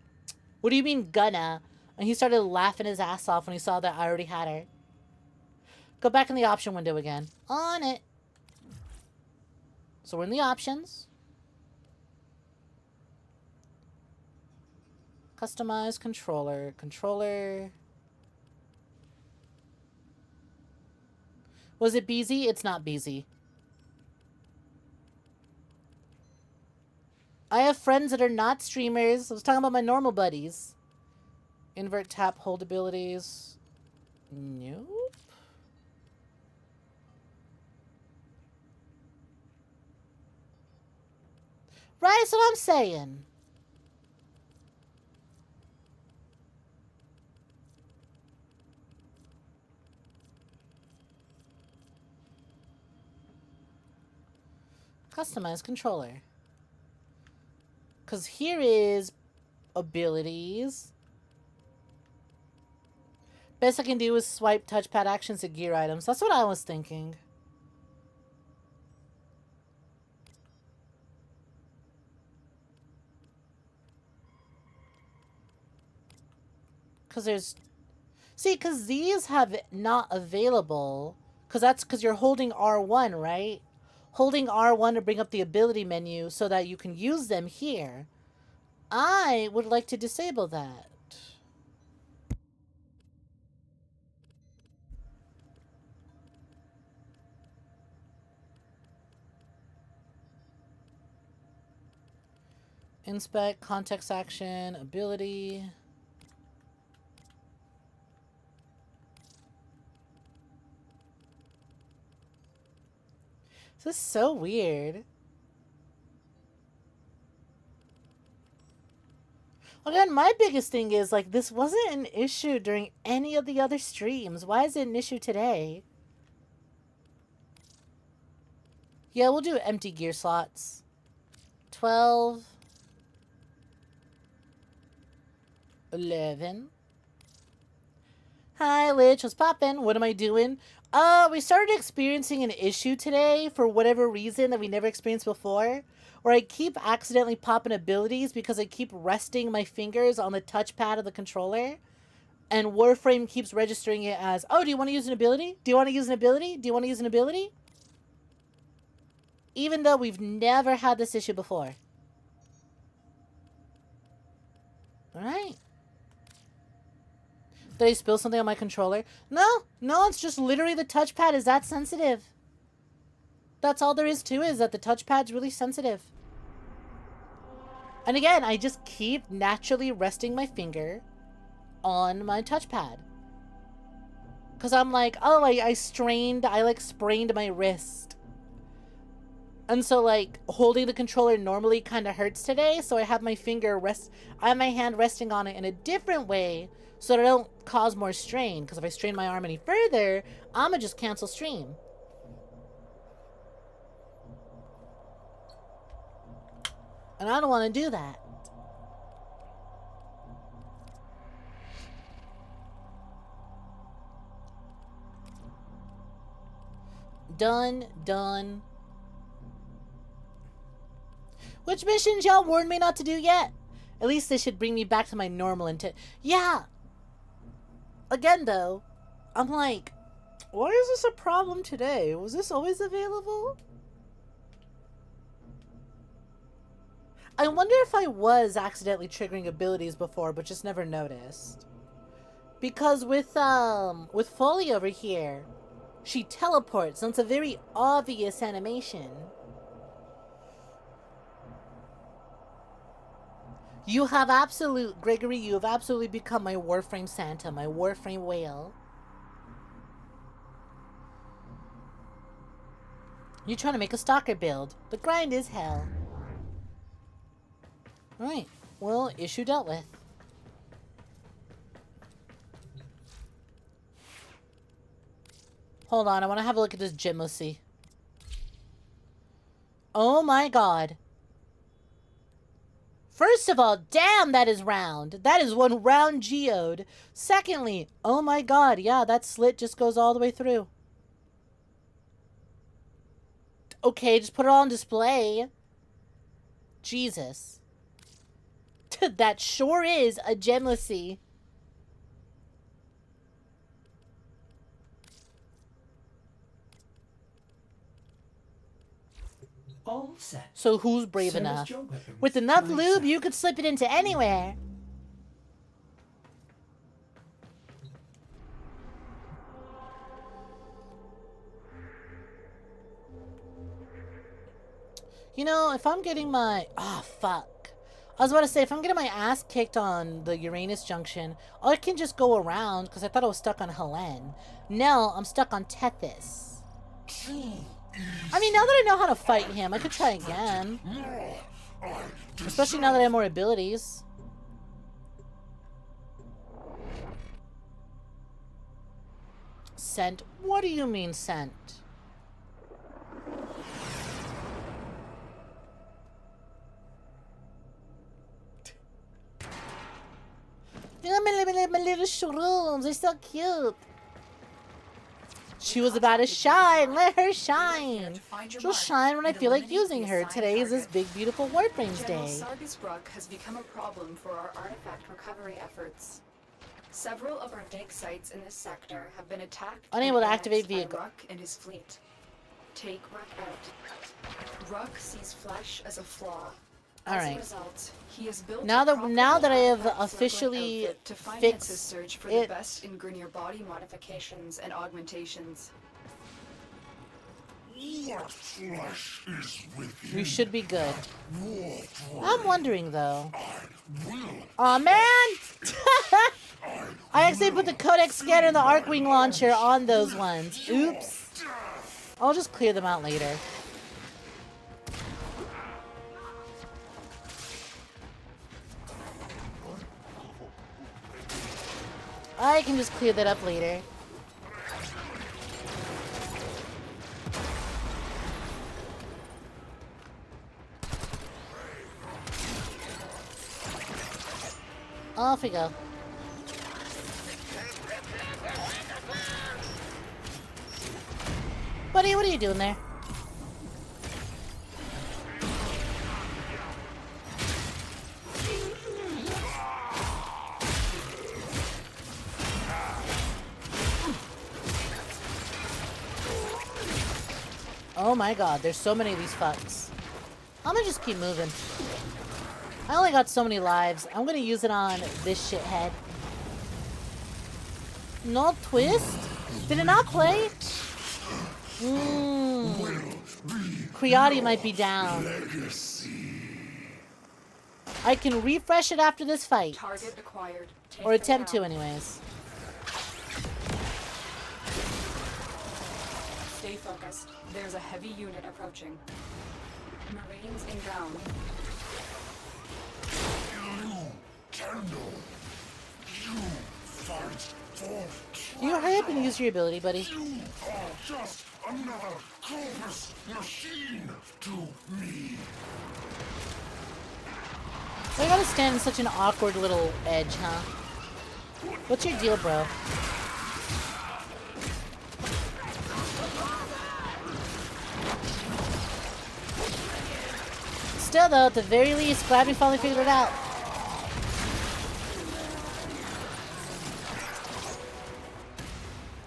what do you mean gonna? And he started laughing his ass off when he saw that I already had her. Go back in the option window again. On it. So we're in the options. Customize controller. Controller. Was it BZ? It's not BZ. I have friends that are not streamers. I was talking about my normal buddies. Invert tap hold abilities. Nope. Right, that's what I'm saying. Customize controller. Because here is abilities. Best I can do is swipe touchpad actions to gear items. That's what I was thinking. Because there's... See, because these have not available. Because that's because you're holding R1, right? Holding R1 to bring up the ability menu so that you can use them here. I would like to disable that. Inspect, context action, ability. This is so weird. Again, my biggest thing is, like, this wasn't an issue during any of the other streams. Why is it an issue today? Yeah, we'll do empty gear slots. 12. 11. Hi, Lich. What's poppin'? What am I doing? We started experiencing an issue today for whatever reason that we never experienced before, where I keep accidentally popping abilities because I keep resting my fingers on the touchpad of the controller, and Warframe keeps registering it as, oh, do you want to use an ability? Do you want to use an ability? Do you want to use an ability? Even though we've never had this issue before. Alright. Did I spill something on my controller? No, it's just literally the touchpad is that sensitive. That's all there is to it, is that the touchpad's really sensitive. And again, I just keep naturally resting my finger on my touchpad. Because I'm like, oh, I sprained my wrist. And so, like, holding the controller normally kind of hurts today, so I have my hand resting on it in a different way so that I don't cause more strain. Because if I strain my arm any further, I'm gonna just cancel stream. And I don't want to do that. Done. Which missions y'all warned me not to do yet? At least they should bring me back to my normal intent. Yeah. Again, though, I'm like, why is this a problem today? Was this always available? I wonder if I was accidentally triggering abilities before, but just never noticed. Because with Foley over here, she teleports, and it's a very obvious animation. Gregory, you have absolutely become my Warframe Santa, my Warframe whale. You're trying to make a stalker build. The grind is hell. Alright, well, issue dealt with. Hold on, I want to have a look at this 𝐿. Oh my god. First of all, damn, that is round. That is one round geode. Secondly, oh my god, yeah, that slit just goes all the way through. Okay, just put it all on display. Jesus. That sure is a 𝐿. All set. So who's brave Service enough? your weapons. With enough Right, lube, sir. you could slip it into anywhere. You know, if I'm getting my... Oh, fuck. I was about to say, if I'm getting my ass kicked on the Uranus Junction, I can just go around, because I thought I was stuck on Helen. No, I'm stuck on Tethys. I mean, now that I know how to fight him, I could try again. Especially now that I have more abilities. Sent? What do you mean sent? shrooms. They're so cute. She was about to shine. Let her shine. She'll shine when I feel like using her. Today is this big, beautiful Warframes General day. 𝐒𝐧𝐞𝐤 has become a problem for our artifact recovery efforts. Several of our dig sites in this sector have been attacked. Unable and to activate annexed by vehicle. Ruck and his fleet. Take Ruck out. Ruck sees flesh as a flaw. All As right. a result, he has built Now a that I have profitable officially outfit to finance his fixed search for it. the best in Grineer body modifications and augmentations. What flesh is with you? We should be good. Warframe. I'm wondering though. Will. Aw, man! I actually put the Codex scanner and the Arcwing launcher on those ones. Oops. I'll just clear them out later. I can just clear that up later. Off we go. Buddy, what are you doing there? Oh my god, there's so many of these fucks. I'm gonna just keep moving. I only got so many lives. I'm gonna use it on this shithead. No twist? Did it not play? 𝐒𝐬 might be down. I can refresh it after this fight. Target acquired. Take Or them attempt to down. anyways. Stay focused. There's a heavy unit approaching. Marines inbound. You fight for Can you hurry up and use your ability, buddy? You are just another corpus machine to me. Why you gotta stand in such an awkward little edge, huh? What's your deal, bro? Still, though, at the very least, glad we finally figured it out.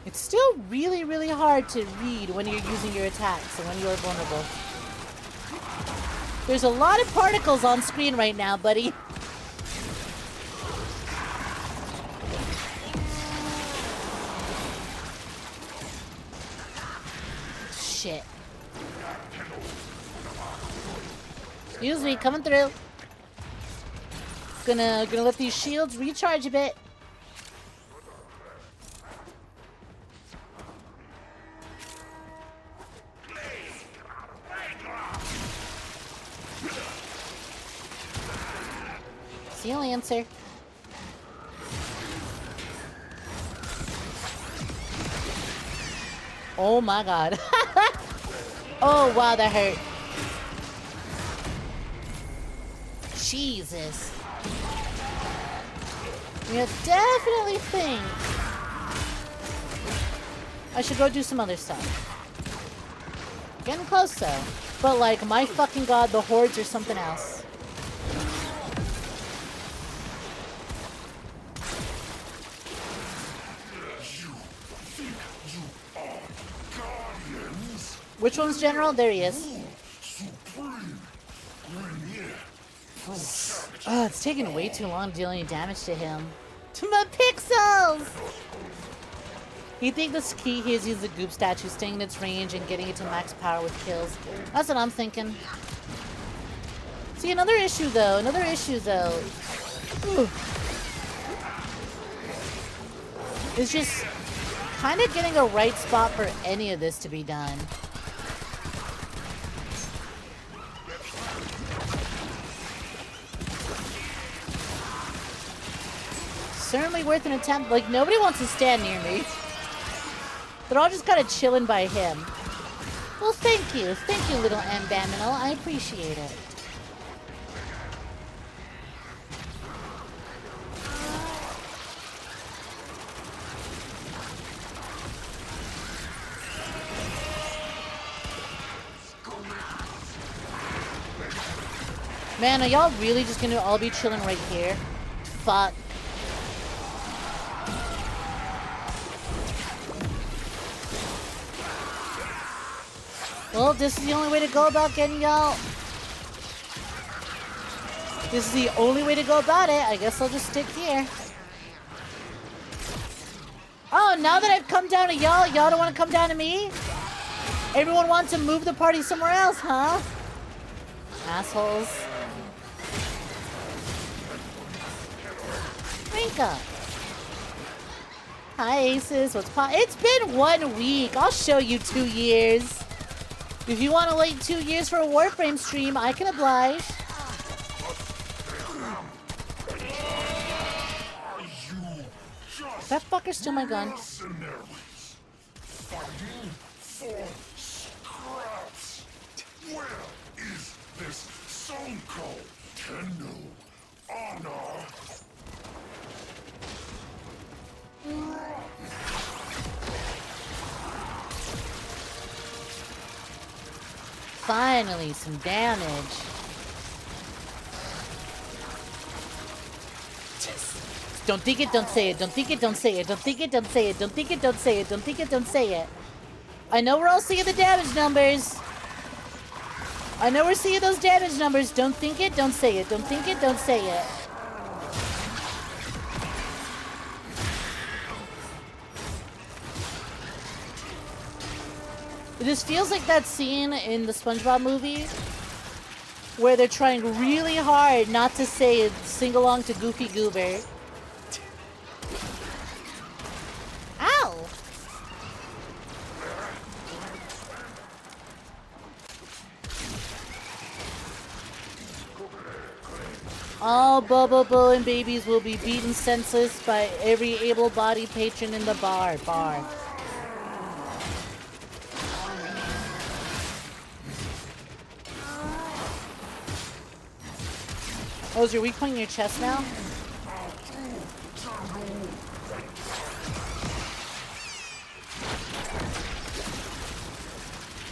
It's still really, really hard to read when you're using your attacks and when you're vulnerable. There's a lot of particles on screen right now, buddy. Shit. Excuse me, coming through. Gonna let these shields recharge a bit. See you, Lancer. Oh my god. Oh wow, that hurt. Jesus. You definitely think I should go do some other stuff. Getting close though. But like, my fucking god, the hordes are something else. Which one's General? There he is. Oh, it's taking way too long to deal any damage to him. To my pixels! You think this key here is use the goop statue, staying in its range and getting it to max power with kills? That's what I'm thinking. See, another issue though. Ooh. It's just kind of getting a right spot for any of this to be done. Certainly worth an attempt. Like, nobody wants to stand near me. They're all just kind of chilling by him. Well, thank you. Thank you, little Ambaminal. I appreciate it. Man, are y'all really just gonna all be chilling right here? Fuck. Well, this is the only way to go about getting y'all. This is the only way to go about it. I guess I'll just stick here. Oh, now that I've come down to y'all, y'all don't want to come down to me? Everyone wants to move the party somewhere else, huh? Assholes. Rinka. Hi, Aces. What's pop? It's been 1 week. I'll show you 2 years. If you want to wait 2 years for a Warframe stream, I can oblige. That fucker stole my gun. Mercenaries fighting for scraps. Where is this 𝐒𝐽𝐻 honor? Finally, some damage. Don't think it, don't say it. Don't think it, don't say it. Don't think it, don't say it. Don't think it, don't say it. Don't think it, don't say it. I know we're all seeing the damage numbers. I know we're seeing those damage numbers. Don't think it, don't say it. Don't think it, don't say it. This feels like that scene in the SpongeBob movie where they're trying really hard not to say it, sing along to Goofy Goober. Ow! All Bobo and babies will be beaten senseless by every able-bodied patron in the bar. Oh, is your weak point in your chest now?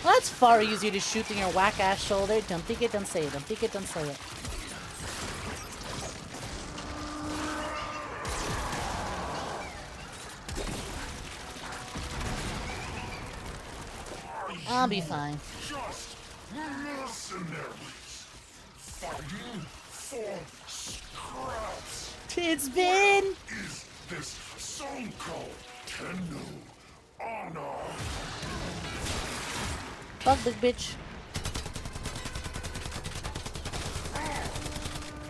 Well, that's far easier to shoot than your whack-ass shoulder. Don't think it, don't say it. Don't think it, don't say it. I'll be fine. Just mercenaries fighting for scraps. It's been... Is this 𝐒𝐽𝐻 honor? Fuck this bitch.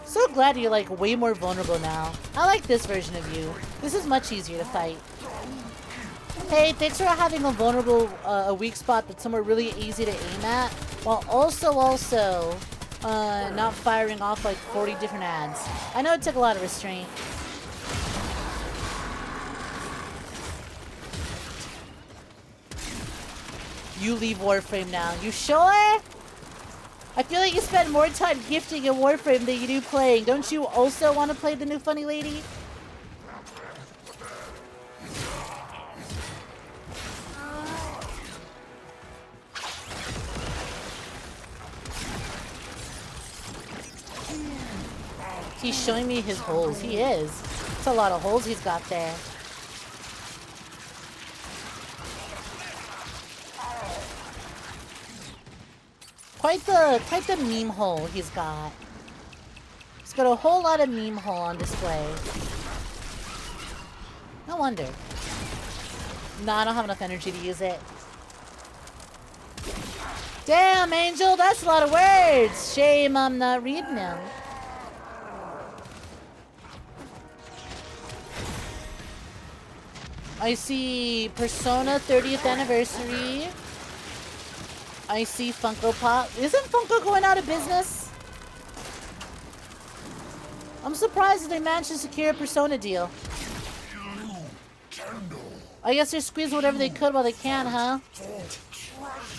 So glad you're like way more vulnerable now. I like this version of you. This is much easier to fight. Hey, thanks for having a vulnerable, a weak spot that's somewhere really easy to aim at, while also not firing off like 40 different ads. I know it took a lot of restraint. You leave Warframe now. You sure? I feel like you spend more time gifting in Warframe than you do playing. Don't you also want to play the new funny lady? He's showing me his holes. He is. It's a lot of holes he's got there. Quite the meme hole he's got. He's got a whole lot of meme hole on display. No wonder. No, I don't have enough energy to use it. Damn, Angel, that's a lot of words. Shame I'm not reading them. I see Persona 30th anniversary. I see Funko Pop. Isn't Funko going out of business? I'm surprised that they managed to secure a Persona deal. I guess they're squeezing whatever they could while they can, huh?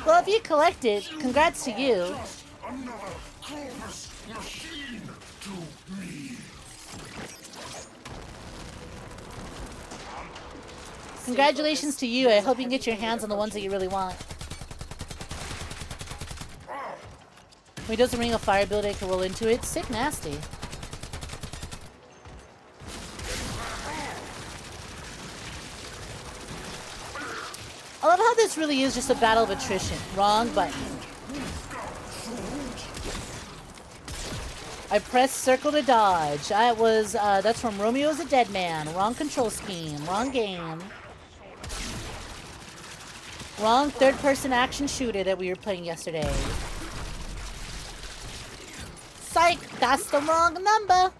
Well, if you collect it, congrats to you. Another Clovis machine to me. Congratulations to you. I hope you can get your hands on the ones that you really want. When he does a ring of fire ability, I can roll into it. Sick nasty. I love how this really is just a battle of attrition. Wrong button. I pressed circle to dodge. That's from Romeo's a Dead Man. Wrong control scheme. Wrong game. Wrong third-person action shooter that we were playing yesterday. Psych! That's the wrong number!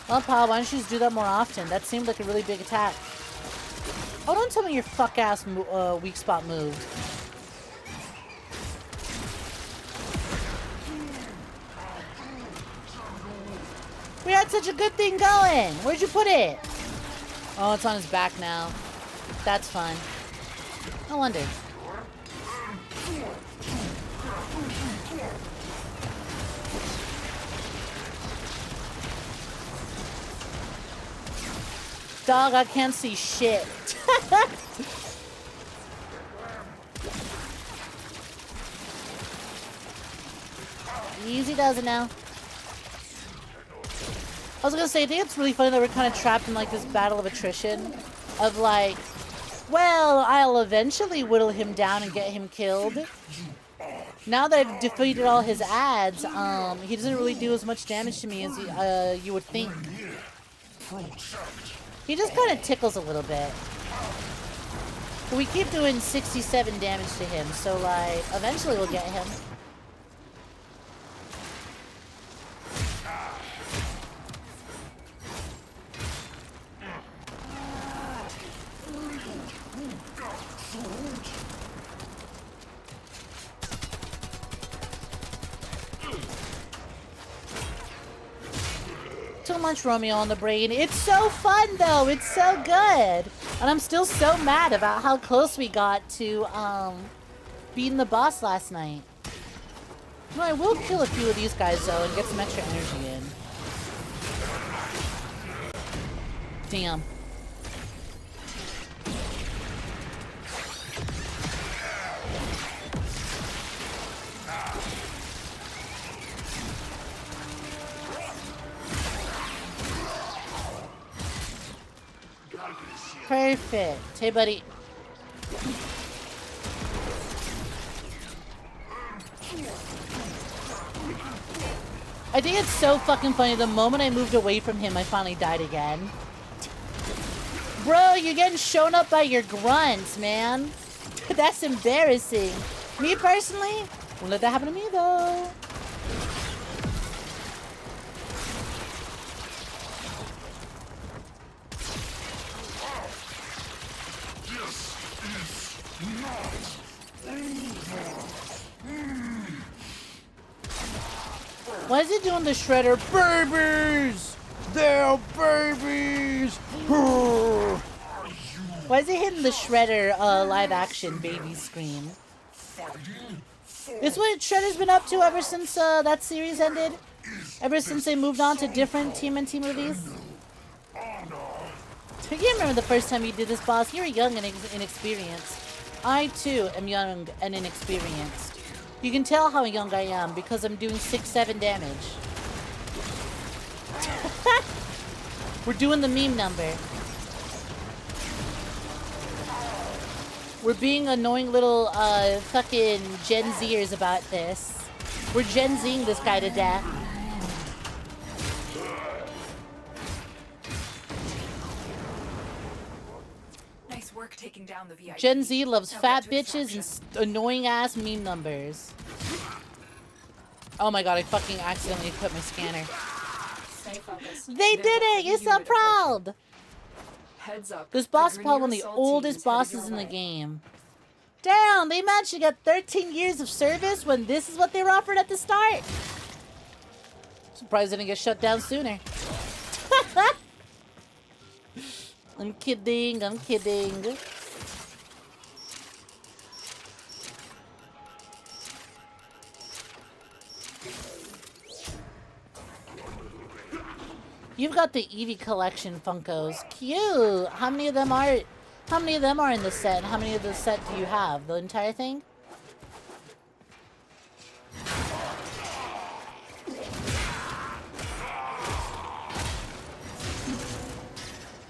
Well, pal, why don't you just do that more often? That seemed like a really big attack. Oh, don't tell me your fuck-ass weak spot moved. We had such a good thing going. Where'd you put it? Oh, it's on his back now. That's fun. I wonder. Dog, I can't see shit. Easy does it now. I was gonna say, I think it's really funny that we're kind of trapped in like this battle of attrition. Of like, well, I'll eventually whittle him down and get him killed. Now that I've defeated all his ads, he doesn't really do as much damage to me as you would think. He just kind of tickles a little bit. But we keep doing 67 damage to him, so like, eventually we'll get him. Too much Romeo on the brain. It's so fun though. It's so good. And I'm still so mad about how close we got to beating the boss last night. No, I will kill a few of these guys though and get some extra energy in. Damn. Perfect. Hey, buddy. I think it's so fucking funny. The moment I moved away from him, I finally died again. Bro, you're getting shown up by your grunts, man. That's embarrassing. Me personally, won't let that happen to me, though. Why is it doing the shredder? Babies! They're babies! Why is it hitting the shredder live action baby scream? This what Shredder's been up to ever since that series ended? Ever since they moved on to different TMNT movies? I can't remember the first time you did this, boss. You were young and inexperienced. I, too, am young and inexperienced. You can tell how young I am because I'm doing 6-7 damage. We're doing the meme number. We're being annoying little fucking Gen Zers about this. We're Gen Zing this guy to death. Nice work taking down the VIP. Gen Z loves fat bitches and annoying ass meme numbers. Oh my god, I fucking accidentally equipped my scanner. Stay focused. They did it! You're so proud! Heads up. This boss is probably one of the oldest bosses in the game. Damn, they managed to get 13 years of service when this is what they were offered at the start. Surprised they didn't get shut down sooner. I'm kidding, I'm kidding. You've got the Eevee collection Funkos. Cute. How many of them are in the set? How many of the set do you have? The entire thing?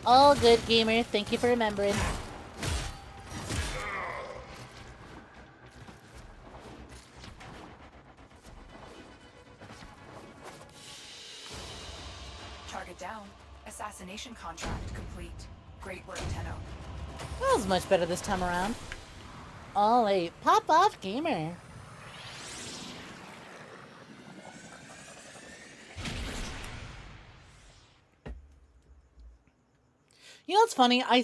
All good, gamer. Thank you for remembering. Target down. Assassination contract complete. Great work, Tenno. That was much better this time around. All right. Pop off, gamer. You know what's funny? I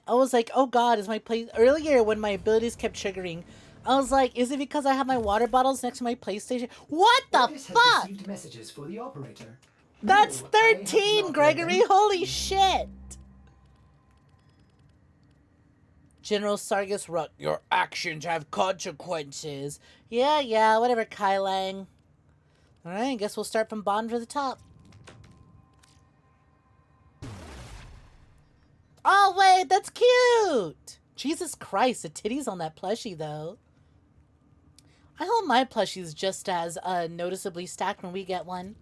was like, oh god, is my play earlier when my abilities kept triggering. I was like, is it because I have my water bottles next to my PlayStation? What the Otis has fuck? received messages for the operator. That's No, I have 13, not Gregory. read them. Holy shit. General Sargus Rut, your actions have consequences. Yeah, whatever, Kai Lang. Alright, I guess we'll start from bottom to the top. Oh, wait, that's cute! Jesus Christ, the titties on that plushie, though. I hope my plushie is just as noticeably stacked when we get one.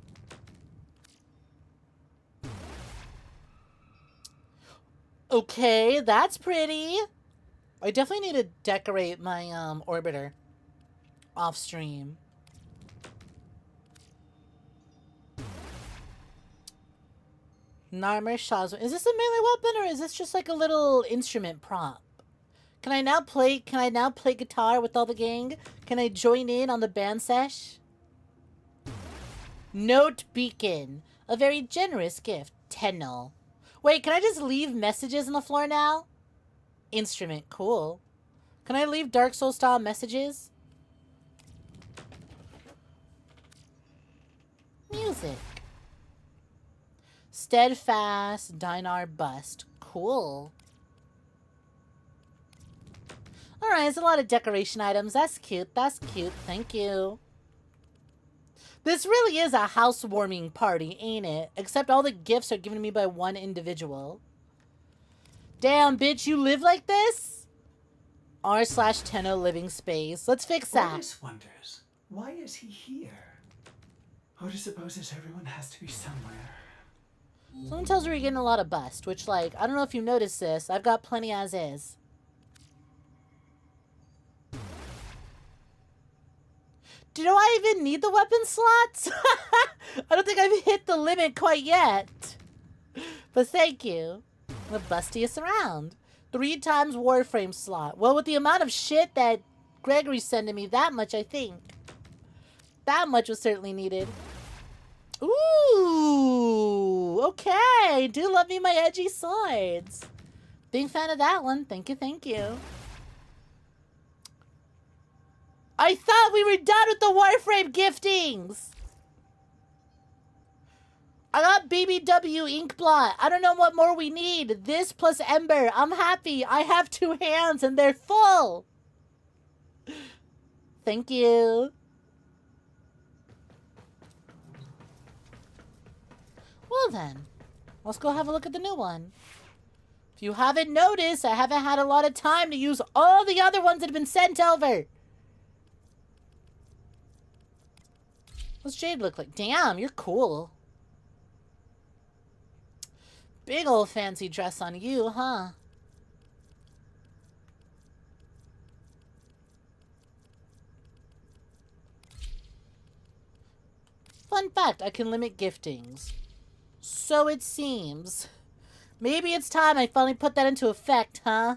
Okay, that's pretty. I definitely need to decorate my orbiter off stream. Narmer Shazwa. Is this a melee weapon or is this just like a little instrument prop? Can I now play guitar with all the gang? Can I join in on the band sesh? Note beacon. A very generous gift. Tenno. Wait, can I just leave messages on the floor now? Instrument. Cool. Can I leave Dark Souls style messages? Music. Steadfast. Dinar bust. Cool. Alright, there's a lot of decoration items. That's cute. That's cute. Thank you. This really is a housewarming party, ain't it? Except all the gifts are given to me by one individual. Damn, bitch, you live like this? r/Tenno living space. Let's fix that. Otis wonders, why is he here? Otis supposes everyone has to be somewhere. Someone tells her you're getting a lot of bust, which, like, I don't know if you noticed this. I've got plenty as is. Do I even need the weapon slots? I don't think I've hit the limit quite yet. But thank you. The bustiest around. 3 times Warframe slot. Well, with the amount of shit that Gregory's sending me, that much, I think. That much was certainly needed. Ooh, okay. Do love me my edgy swords. Big fan of that one. Thank you, thank you. I thought we were done with the Warframe giftings. I got BBW ink blot. I don't know what more we need. This plus Ember. I'm happy. I have 2 hands and they're full. Thank you. Well then, let's go have a look at the new one. If you haven't noticed, I haven't had a lot of time to use all the other ones that have been sent over. What's Jade look like? Damn, you're cool. Big old fancy dress on you, huh? Fun fact, I can limit giftings. So it seems. Maybe it's time I finally put that into effect, huh?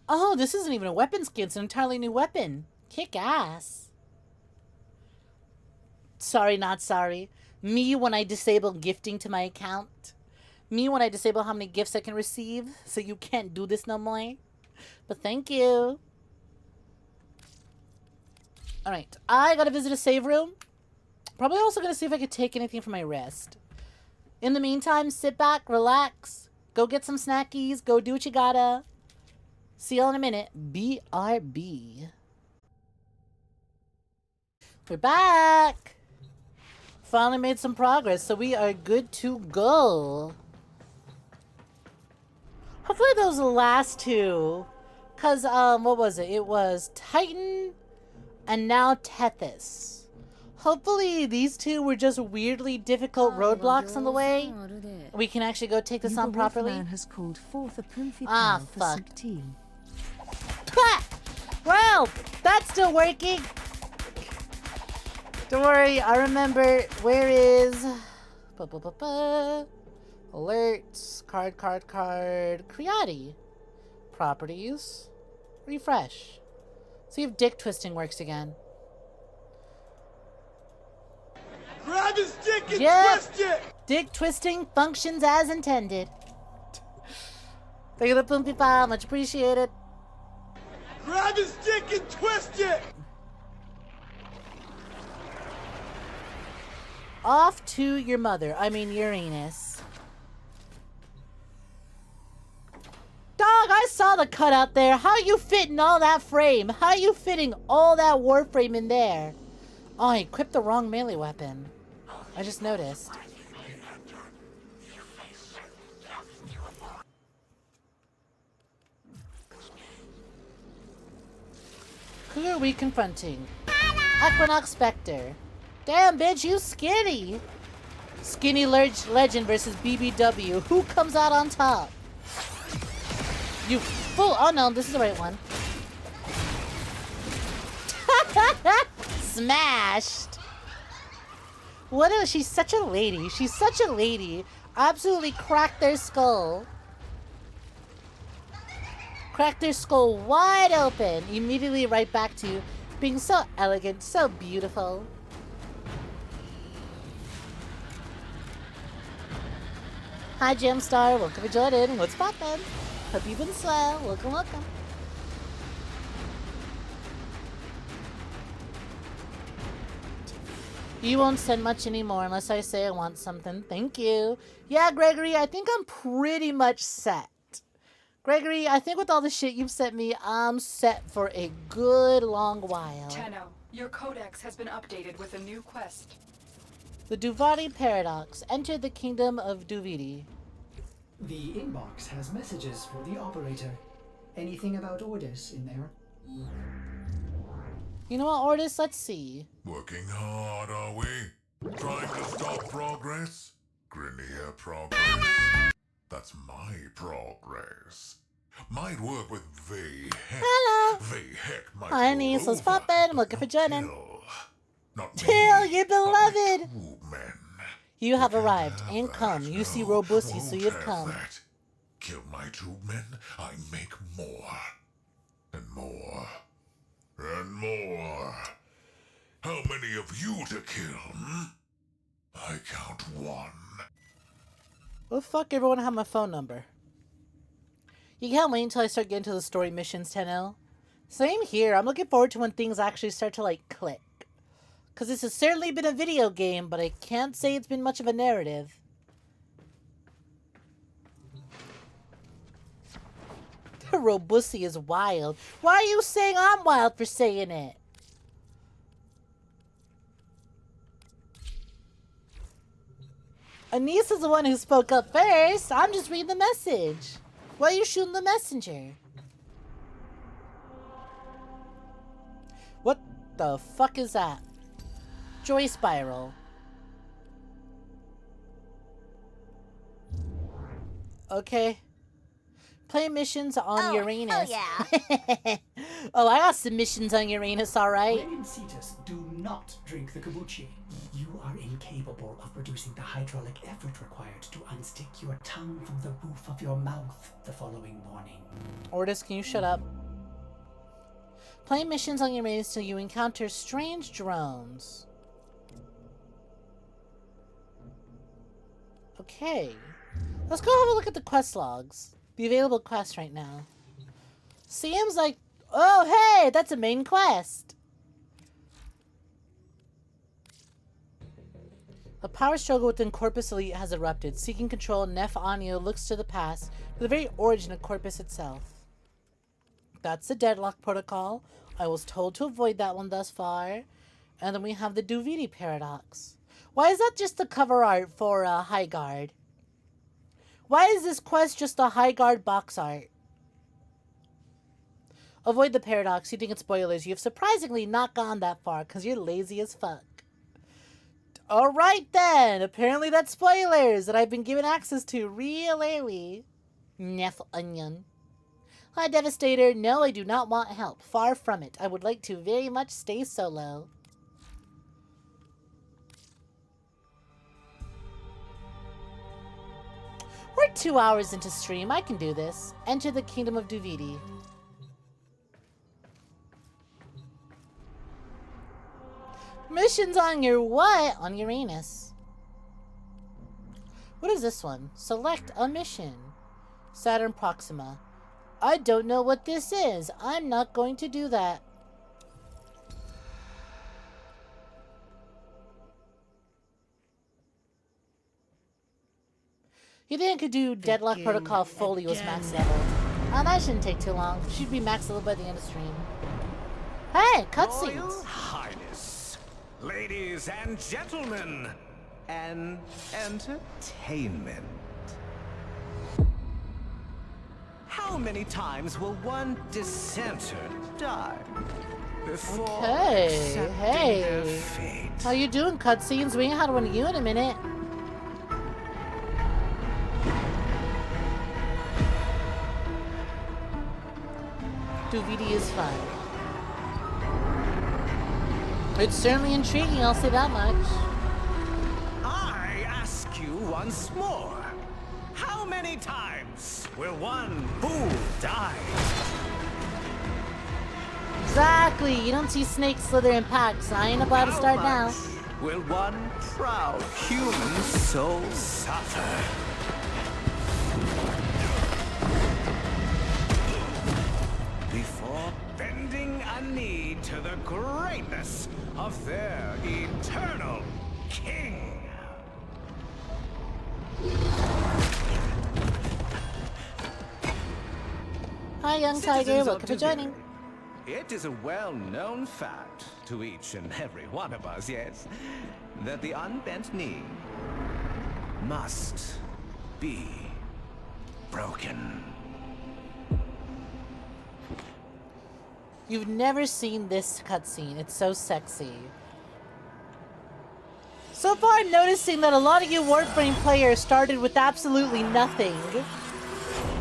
Oh, this isn't even a weapon skin. It's an entirely new weapon. Kick ass. Sorry, not sorry. Me when I disable gifting to my account. Me when I disable how many gifts I can receive. So you can't do this no more. But thank you. Alright. I gotta visit a save room. Probably also gonna see if I could take anything from my rest. In the meantime, sit back, relax, go get some snackies, go do what you gotta. See y'all in a minute. BRB. We're back. Finally made some progress, so we are good to go. Hopefully those last two, cause what was it? It was Titan and now Tethys. Hopefully these two were just weirdly difficult roadblocks on the way. We can actually go take this on properly. Man has called forth a Plimfy Ah, for fuck. Snk team. Ha! Well, that's still working. Don't worry, I remember. Where is... Alerts. Card. Creati. Properties. Refresh. See if dick twisting works again. Grab his dick and Yep. twist it! Dick twisting functions as intended. Thank you for the Pumpy file, much appreciated. Grab his dick and twist it! Off to your mother. I mean Uranus. Dog, I saw the cutout there. How you fitting all that frame? How you fitting all that Warframe in there? Oh, I equipped the wrong melee weapon. I just noticed. Who are we confronting? Equinox Spectre. Damn, bitch, you skinny. Skinny Legend versus BBW. Who comes out on top? You fool. Oh no, this is the right one. Smashed. What is she's such a lady. She's such a lady. Absolutely cracked their skull. Cracked their skull wide open. Immediately right back to being so elegant, so beautiful. Hi, Gemstar. Welcome to Jordan. What's poppin'? Hope you've been swell. Welcome, welcome. You won't send much anymore unless I say I want something. Thank you. Yeah, Gregory, I think I'm pretty much set. Gregory, I think with all the shit you've sent me, I'm set for a good long while. Tenno, your codex has been updated with a new quest. The Duvati Paradox. Enter the kingdom of Duviti. The inbox has messages for the operator. Anything about orders in there? You know what, Ordis? Let's see. Working hard, are we? Trying to stop progress? Grenier progress? That's my progress. Might work with 𝐉𝐸. Hello. 𝐉𝐸 might Hi, go niece. Let's over, pop in. I'm looking for not Jordan. kill. Not me, Till you but my beloved. true men. You have Can't arrived have and that. come. You see No, Robusti, so won't you've have come. that. Kill my true men, I make more. And more. And more. How many of you to kill, hmm? I count 1. Well, fuck everyone have my phone number. You can't wait until I start getting to the story missions, Tenno. Same here. I'm looking forward to when things actually start to, like, click. Because this has certainly been a video game, but I can't say it's been much of a narrative. Robusti is wild. Why are you saying I'm wild for saying it? Anise is the one who spoke up first. I'm just reading the message. Why are you shooting the messenger? What the fuck is that? Joy Spiral. Okay. Play missions on Uranus. Oh, yeah. Oh, I got some missions on Uranus, alright. When in Cetus, do not drink the kombucha. You are incapable of producing the hydraulic effort required to unstick your tongue from the roof of your mouth the following morning. Ordis, can you shut up? Play missions on Uranus till you encounter strange drones. Okay. Let's go have a look at the quest logs. The available quests right now. Seems like... Oh, hey! That's a main quest! A power struggle within Corpus Elite has erupted. Seeking control, �NEF 𝐒𝐚𝐻 looks to the past, to the very origin of Corpus itself. That's the deadlock protocol. I was told to avoid that one thus far. And then we have the Duvidi paradox. Why is that just the cover art for High Guard? Why is this quest just a High Guard box art? Avoid the paradox. You think it's spoilers. You've surprisingly not gone that far because you're lazy as fuck. Alright then. Apparently that's spoilers that I've been given access to real early. �NEF 𝐚𝐻. Hi, Devastator. No, I do not want help. Far from it. I would like to very much stay solo. We're 2 hours into stream. I can do this. Enter the Kingdom of Duvidi. Missions on your what? On Uranus. What is this one? Select a mission. Saturn Proxima. I don't know what this is. I'm not going to do that. You think I could do Deadlock Protocol fully was max level? Oh, that shouldn't take too long. Should be max level by the end of stream. Hey, cutscenes. Royal Highness, ladies and gentlemen, and entertainment. How many times will one dissenter die before accepting their fate? How you doing, cutscenes? We ain't had one of you in a minute. Duvidi is fun. It's certainly intriguing, I'll say that much. I ask you once more. How many times will one fool die? Exactly. You don't see snakes slither in packs. I ain't about to start now. Will one proud human soul suffer? Before bending a knee to the greatness of their eternal king. Hi, young tiger. Welcome for joining. It is a well-known fact to each and every one of us, yes, that the unbent knee must be broken. You've never seen this cutscene. It's so sexy. So far, I'm noticing that a lot of you Warframe players started with absolutely nothing.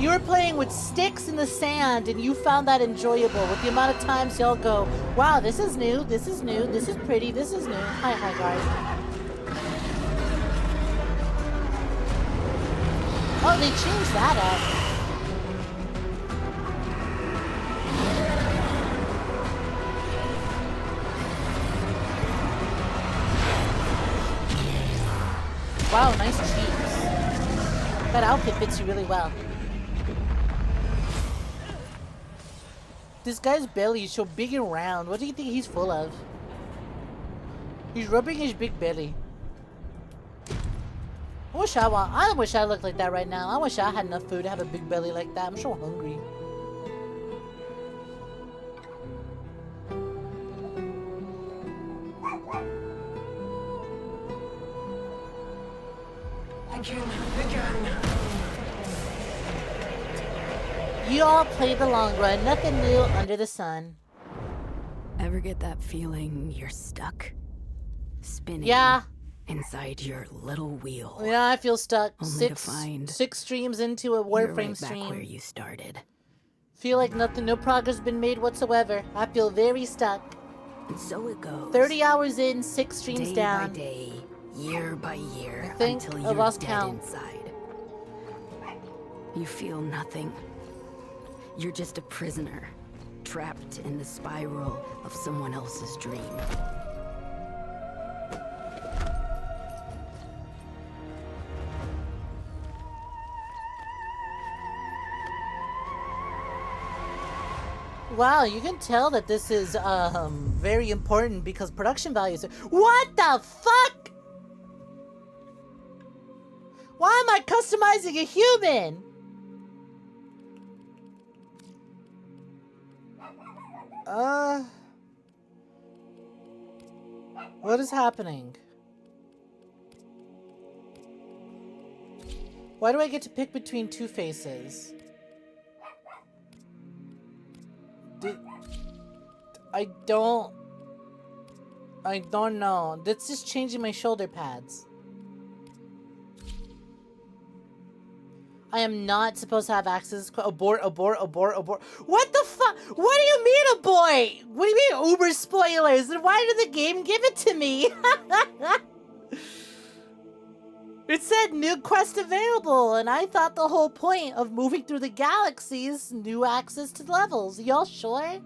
You were playing with sticks in the sand and you found that enjoyable with the amount of times y'all go, wow, this is new, this is new, this is pretty, this is new. Hi, guys. Oh, they changed that up. Wow, nice cheeks. That outfit fits you really well. This guy's belly is so big and round. What do you think he's full of? He's rubbing his big belly. I wish I looked like that right now. I wish I had enough food to have a big belly like that. I'm so hungry. You all play the long run. Nothing new under the sun. Ever get that feeling you're stuck? Spinning inside your little wheel. Yeah, I feel stuck. Only to find six streams into a Warframe right stream. back where you started. Feel like no progress been made whatsoever. I feel very stuck. And so it goes. 30 hours in, 6 streams down. Day by day, year by year, I think until I you're lost dead count. inside. You feel nothing. You're just a prisoner, trapped in the spiral of someone else's dream. Wow, you can tell that this is very important because production values. What the fuck? customizing a human. What is happening? Why do I get to pick between two faces? I don't know. That's just changing my shoulder pads. I am not supposed to have access. Abort. What the fuck? What do you mean abort? What do you mean Uber spoilers? Then why did the game give it to me? It said new quest available, and I thought the whole point of moving through the galaxy is new access to levels. Y'all sure?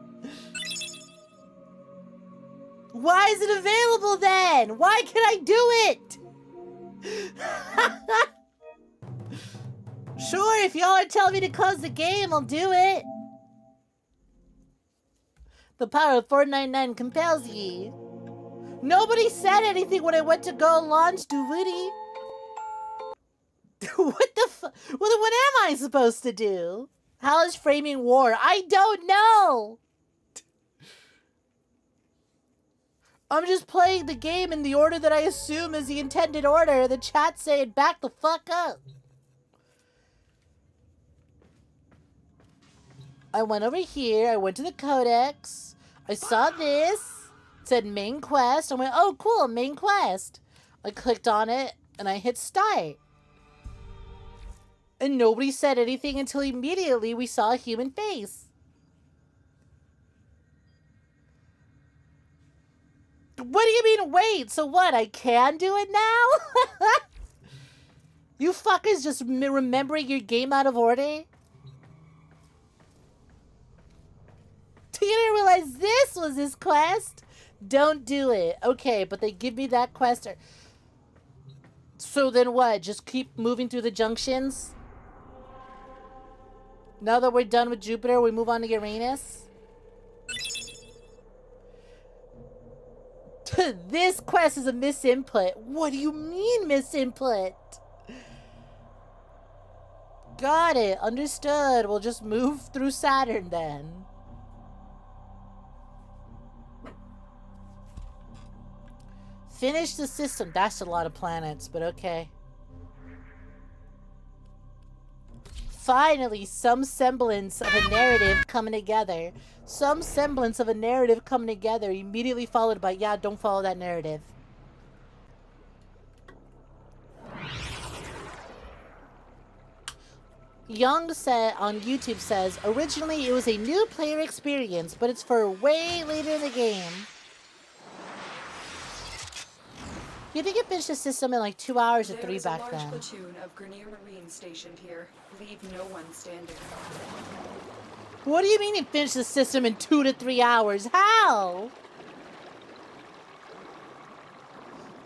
Why is it available then? Why can I do it? Sure, if y'all are telling me to close the game, I'll do it. The power of 499 compels ye. Nobody said anything when I went to go launch Duwitty. What the fuck? Well, then what am I supposed to do? How is framing war? I don't know. I'm just playing the game in the order that I assume is the intended order. The chat saying back the fuck up. I went over here. I went to the codex. I saw this. It said main quest. I went, oh, cool, main quest. I clicked on it, and I hit start. And nobody said anything until immediately we saw a human face. What do you mean, wait? So what, I can do it now? You fuckers just remembering your game out of order? You didn't realize this was his quest? Don't do it. Okay, but they give me that quest. So then what? Just keep moving through the junctions? Now that we're done with Jupiter, we move on to Uranus? This quest is a misinput. What do you mean misinput? Got it. Understood. We'll just move through Saturn then. Finish the system. That's a lot of planets, but okay. Finally, some semblance of a narrative coming together. Some semblance of a narrative coming together, immediately followed by, yeah, don't follow that narrative. Young said on YouTube says, originally it was a new player experience, but it's for way later in the game. You think you finished the system in like 2 hours or 3 back then? There is a large platoon of Grenier Marines stationed here. Leave no one standing. What do you mean you finished the system in 2 to 3 hours? How?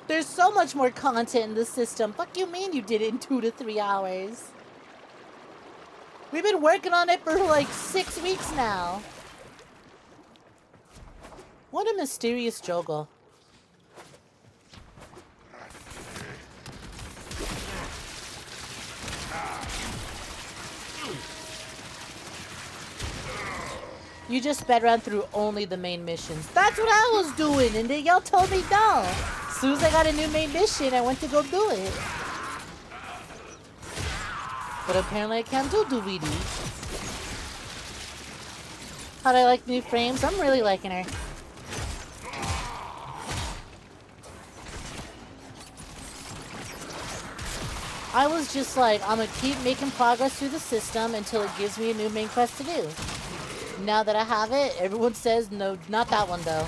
There's so much more content in the system. Fuck you mean you did it in 2 to 3 hours? We've been working on it for like 6 weeks now. What a mysterious joggle. You just sped run through only the main missions. That's what I was doing, and then y'all told me no. As soon as I got a new main mission, I went to go do it. But apparently I can't do Duwitty. How'd I like new frames? I'm really liking her. I was just like, I'm gonna keep making progress through the system until it gives me a new main quest to do. Now that I have it, everyone says, no, not that one though.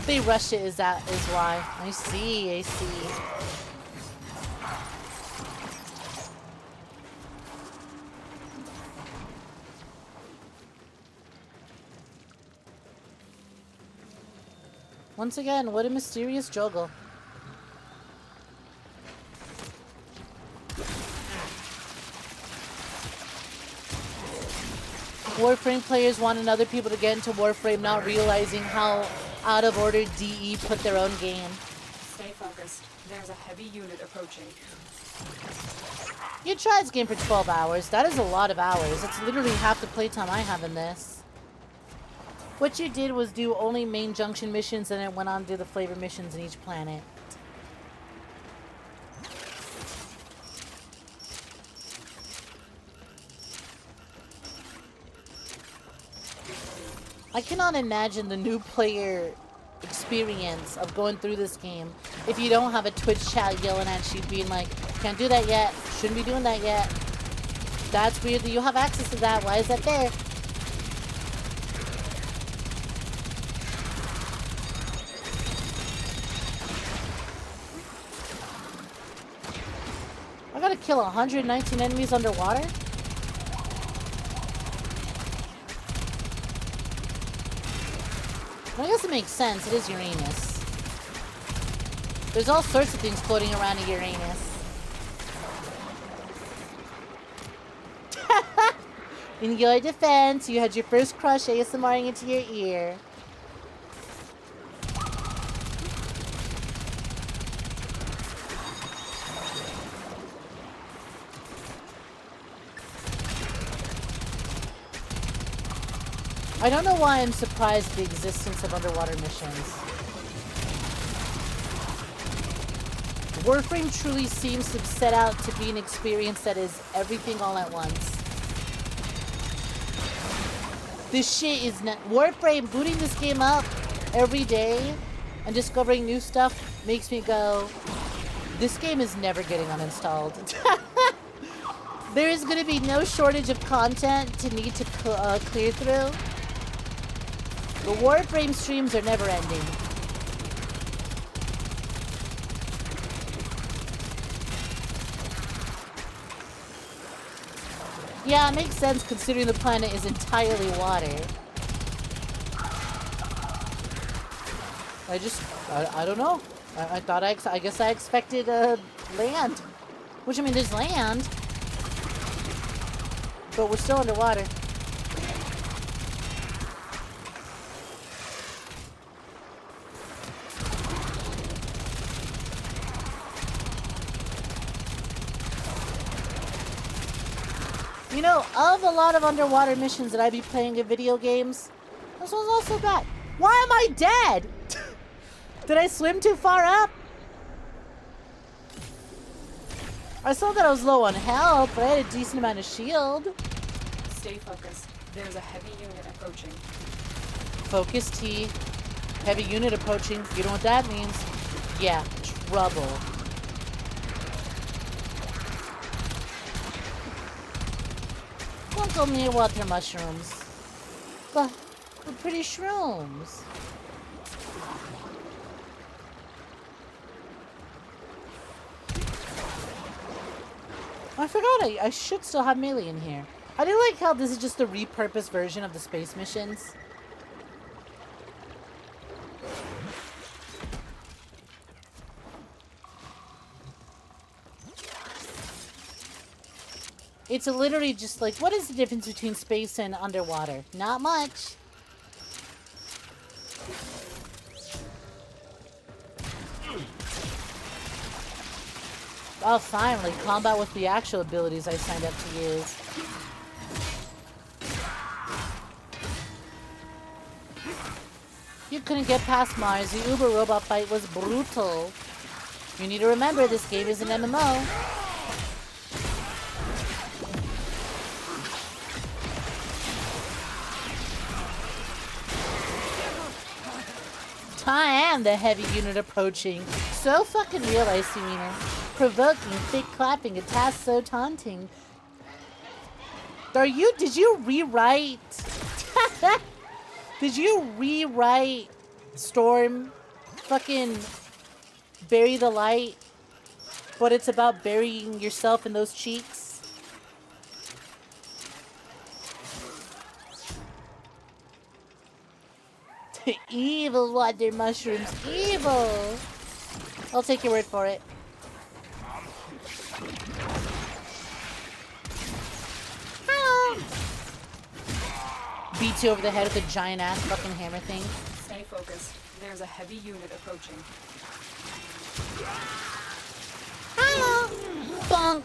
They rush it, is why. I see. Once again, what a mysterious juggle. Warframe players wanting other people to get into Warframe, not realizing how out of order DE put their own game. Stay focused. There's a heavy unit approaching. You tried this game for 12 hours. That is a lot of hours. It's literally half the playtime I have in this. What you did was do only main junction missions and then went on to do the flavor missions in each planet. I cannot imagine the new player experience of going through this game if you don't have a Twitch chat yelling at you being like, can't do that yet, shouldn't be doing that yet. That's weird that you have access to that. Why is that there? I gotta kill 119 enemies underwater? Well, I guess it makes sense. It is Uranus. There's all sorts of things floating around in Uranus. In your defense, you had your first crush ASMRing into your ear. I don't know why I'm surprised at the existence of underwater missions. Warframe truly seems to set out to be an experience that is everything all at once. This shit is not... Warframe, booting this game up every day and discovering new stuff makes me go, this game is never getting uninstalled. There is going to be no shortage of content to need to clear through. The Warframe streams are never ending. Yeah, it makes sense considering the planet is entirely water. I don't know. I guess I expected land. Which, I mean, there's land. But we're still underwater. You know, of a lot of underwater missions that I be playing in video games, this one's also bad. Why am I dead? Did I swim too far up? I saw that I was low on health, but I had a decent amount of shield. Stay focused. There's a heavy unit approaching. Focus T. Heavy unit approaching. You know what that means? Yeah, trouble. Don't go near water mushrooms. But they're pretty shrooms. I forgot I should still have melee in here. I do like how this is just a repurposed version of the space missions. It's literally just like, what is the difference between space and underwater? Not much. Oh, finally, combat with the actual abilities I signed up to use. You couldn't get past Mars. The Uber robot fight was brutal. You need to remember, this game is an MMO. I am the heavy unit approaching. So fucking real, 𝐼𝐸𝐸. Provoking, fake clapping, a task so taunting. Did you rewrite? Did you rewrite Storm? Fucking bury the light? But it's about burying yourself in those cheeks? Evil water mushrooms. Evil! I'll take your word for it. Hello! beats you over the head with a giant ass fucking hammer thing. Stay focused. There's a heavy unit approaching. Hello! Bonk!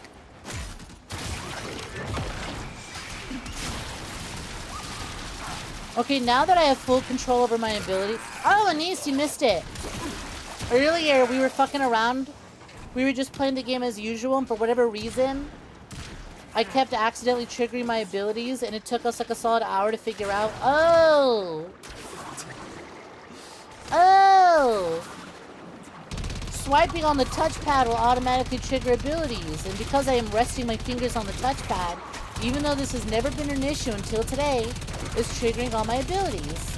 Okay, now that I have full control over my ability... Oh, Anise, you missed it! Earlier, we were fucking around. We were just playing the game as usual, and for whatever reason, I kept accidentally triggering my abilities, and it took us like a solid hour to figure out... Oh! Oh! Swiping on the touchpad will automatically trigger abilities, and because I am resting my fingers on the touchpad, even though this has never been an issue until today, it's triggering all my abilities.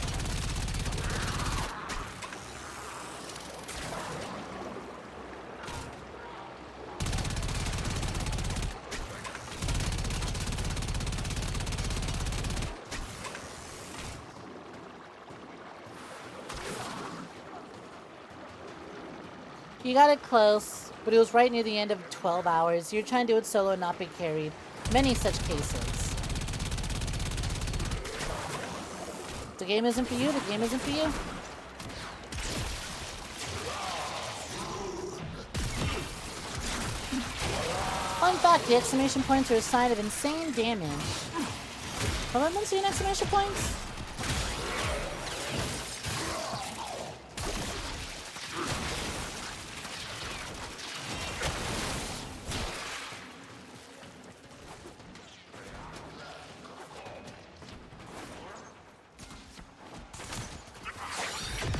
You got it close, but it was right near the end of 12 hours. You're trying to do it solo and not be carried. Many such cases. The game isn't for you, the game isn't for you. Fun fact, the exclamation points are a sign of insane damage. Have I been seeing exclamation points?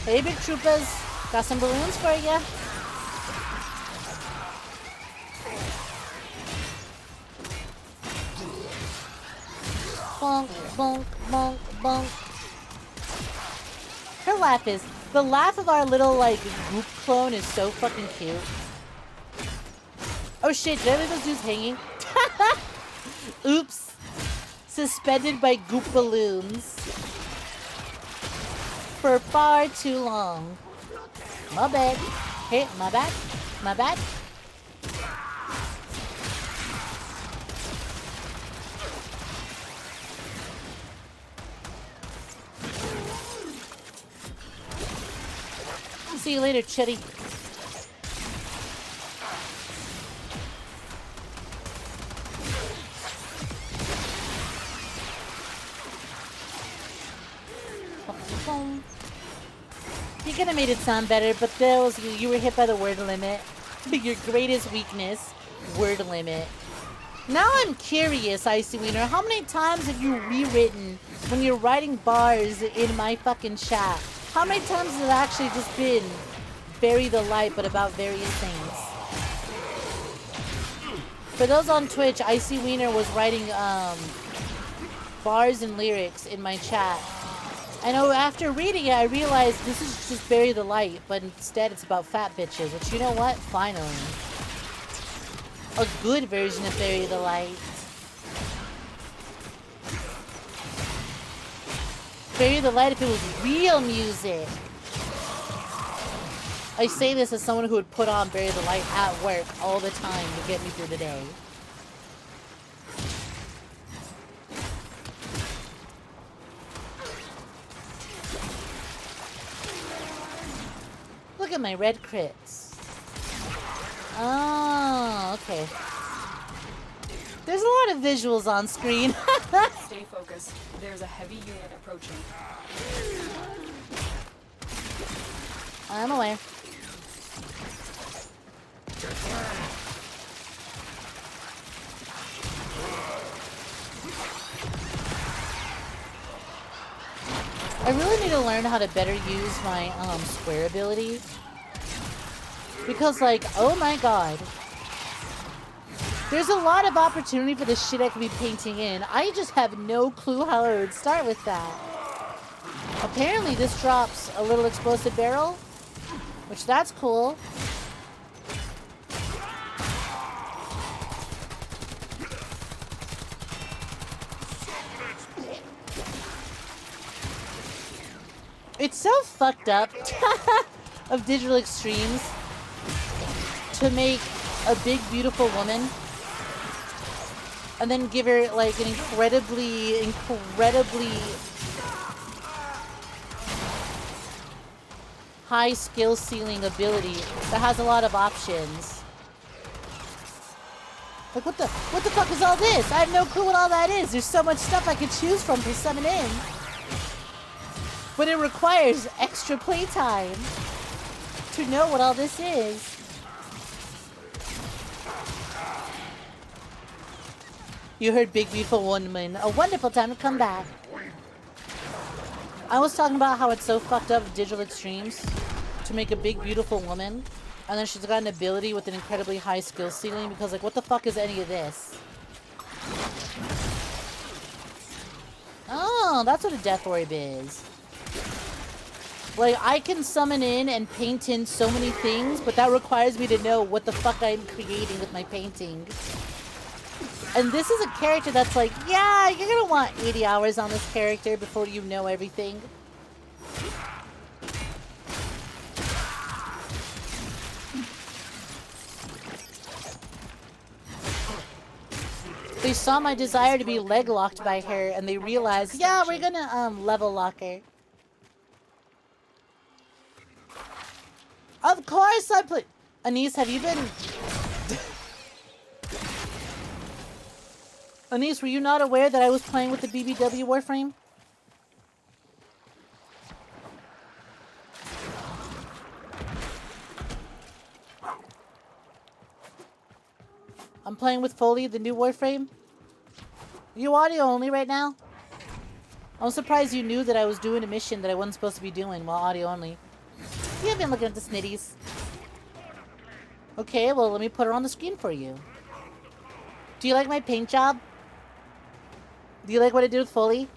Hey, big troopers. Got some balloons for ya. Bonk, bonk, bonk, bonk. Her laugh is... The laugh of our little, like, goop clone is so fucking cute. Oh shit, did I leave those dudes hanging? Oops. Suspended by goop balloons. For far too long. My bad. Hey, my bad. My bad. See you later, Chitty. You could have made it sound better, but those you were hit by the word limit. Your greatest weakness, word limit. Now I'm curious, 𝐼𝐸, how many times have you rewritten when you're writing bars in my fucking chat? How many times has it actually just been bury the light, but about various things? For those on Twitch, 𝐼𝐸 was writing bars and lyrics in my chat. I know after reading it, I realized this is just bury the light, but instead it's about fat bitches, which, you know what? Finally. A good version of bury the light. Bury the light if it was real music. I say this as someone who would put on bury the light at work all the time to get me through the day. Look at my red crits. Oh, okay. There's a lot of visuals on screen. Stay focused. There's a heavy unit approaching. I'm aware. I really need to learn how to better use my square ability. Because, like, oh my god. There's a lot of opportunity for the shit I could be painting in. I just have no clue how I would start with that. Apparently this drops a little explosive barrel, which that's cool. It's so fucked up of digital extremes to make a big, beautiful woman and then give her like an incredibly high skill ceiling ability that has a lot of options. Like, what the fuck is all this? I have no clue what all that is. There's so much stuff I could choose from to summon in. But it requires extra playtime to know what all this is. You heard Big Beautiful Woman. A wonderful time to come back. I was talking about how it's so fucked up with digital extremes to make a big beautiful woman, and then she's got an ability with an incredibly high skill ceiling because, like, what the fuck is any of this? Oh, that's what a death orb is. Like, I can summon in and paint in so many things, but that requires me to know what the fuck I'm creating with my painting. And this is a character that's like, yeah, you're gonna want 80 hours on this character before you know everything. They saw my desire to be leg locked by her and they realized, yeah, we're gonna level lock her. Of course I put... Anise, have you been... Anise, were you not aware that I was playing with the BBW Warframe? I'm playing with Foley, the new Warframe. You audio only right now? I'm surprised you knew that I was doing a mission that I wasn't supposed to be doing while audio only. You have been looking at the snitties. Okay, well, let me put her on the screen for you. Do you like my paint job? Do you like what I did with Foley?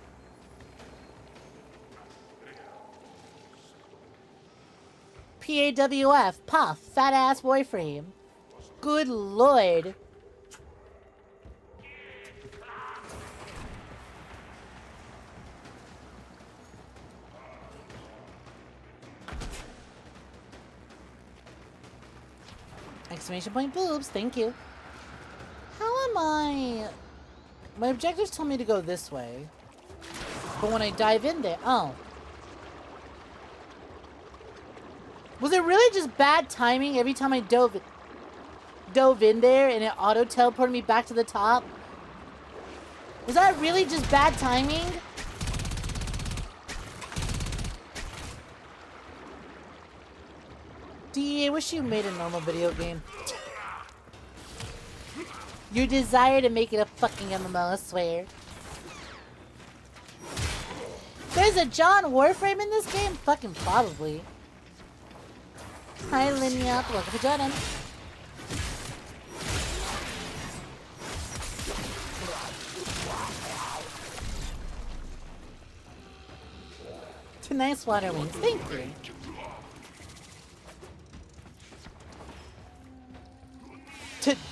PAWF, Puff, fat ass Warframe. Good lord. Exclamation point boobs, thank you. How am I? My objectives tell me to go this way. But when I dive in there, oh. Was it really just bad timing every time I dove in there and it auto teleported me back to the top? Was that really just bad timing? D, I wish you made a normal video game. Your desire to make it a fucking MMO, I swear. There's a John Warframe in this game? Fucking probably. Hi, Linya. Welcome to Jordan. Two nice water wings. Thank you.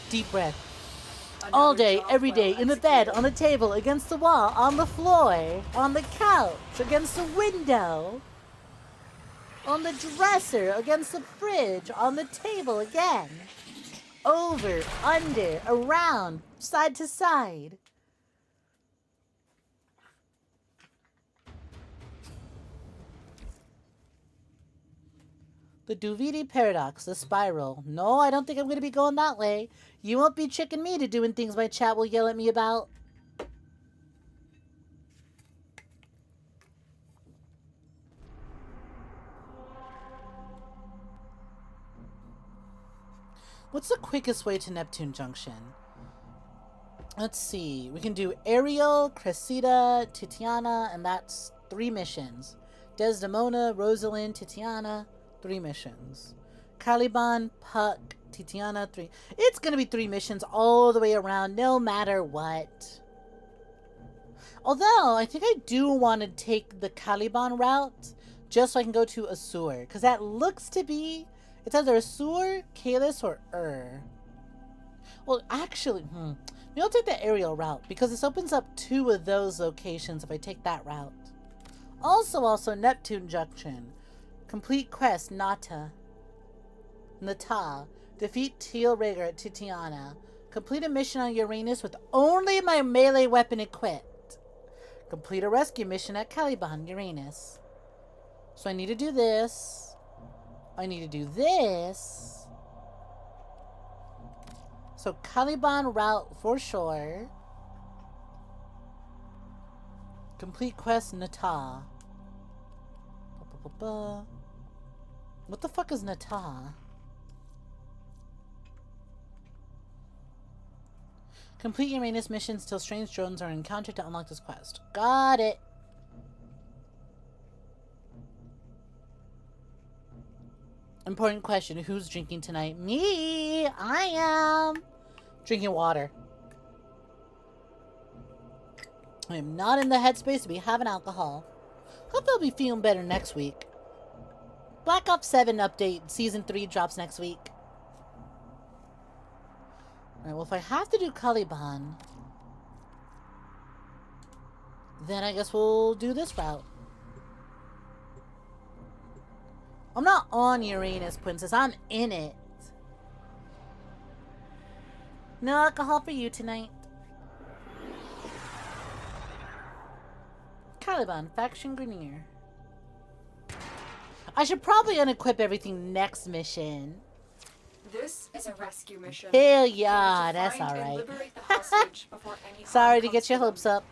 Deep breath. All day, every day, in the bed, on the table, against the wall, on the floor, on the couch, against the window, on the dresser, against the fridge, on the table again. Over, under, around, side to side. The Duvidi Paradox, the spiral. No, I don't think I'm going to be going that way. You won't be tricking me to doing things my chat will yell at me about. What's the quickest way to Neptune Junction? Let's see. We can do Ariel, Cressida, Titiana, and that's 3 missions. Desdemona, Rosalind, Titiana, 3 missions. Caliban, Puck, Titiana, 3. It's gonna be 3 missions all the way around, no matter what. Although, I think I do want to take the Caliban route, just so I can go to Asur. Because that looks to be... It's either Asur, Kalis, or Well, actually, maybe I'll take the aerial route, because this opens up 2 of those locations if I take that route. Also, Neptune Junction. Complete quest, Nata. Defeat Teal Rager at Titiana. Complete a mission on Uranus with only my melee weapon equipped. Complete a rescue mission at Caliban, Uranus. So I need to do this. I need to do this. So Caliban route for sure. Complete quest Nata. What the fuck is Nata? Complete Uranus missions till strange drones are encountered to unlock this quest. Got it. Important question. Who's drinking tonight? Me! I am! Drinking water. I am not in the headspace to be having alcohol. Hope I'll be feeling better next week. Black Ops 7 update. Season 3 drops next week. Alright, well if I have to do Caliban, then I guess we'll do this route. I'm not on Uranus, Princess. I'm in it. No alcohol for you tonight. Caliban, Faction Grenier. I should probably unequip everything next mission. This is a rescue mission. Hell yeah, that's alright. Sorry to get your hopes up.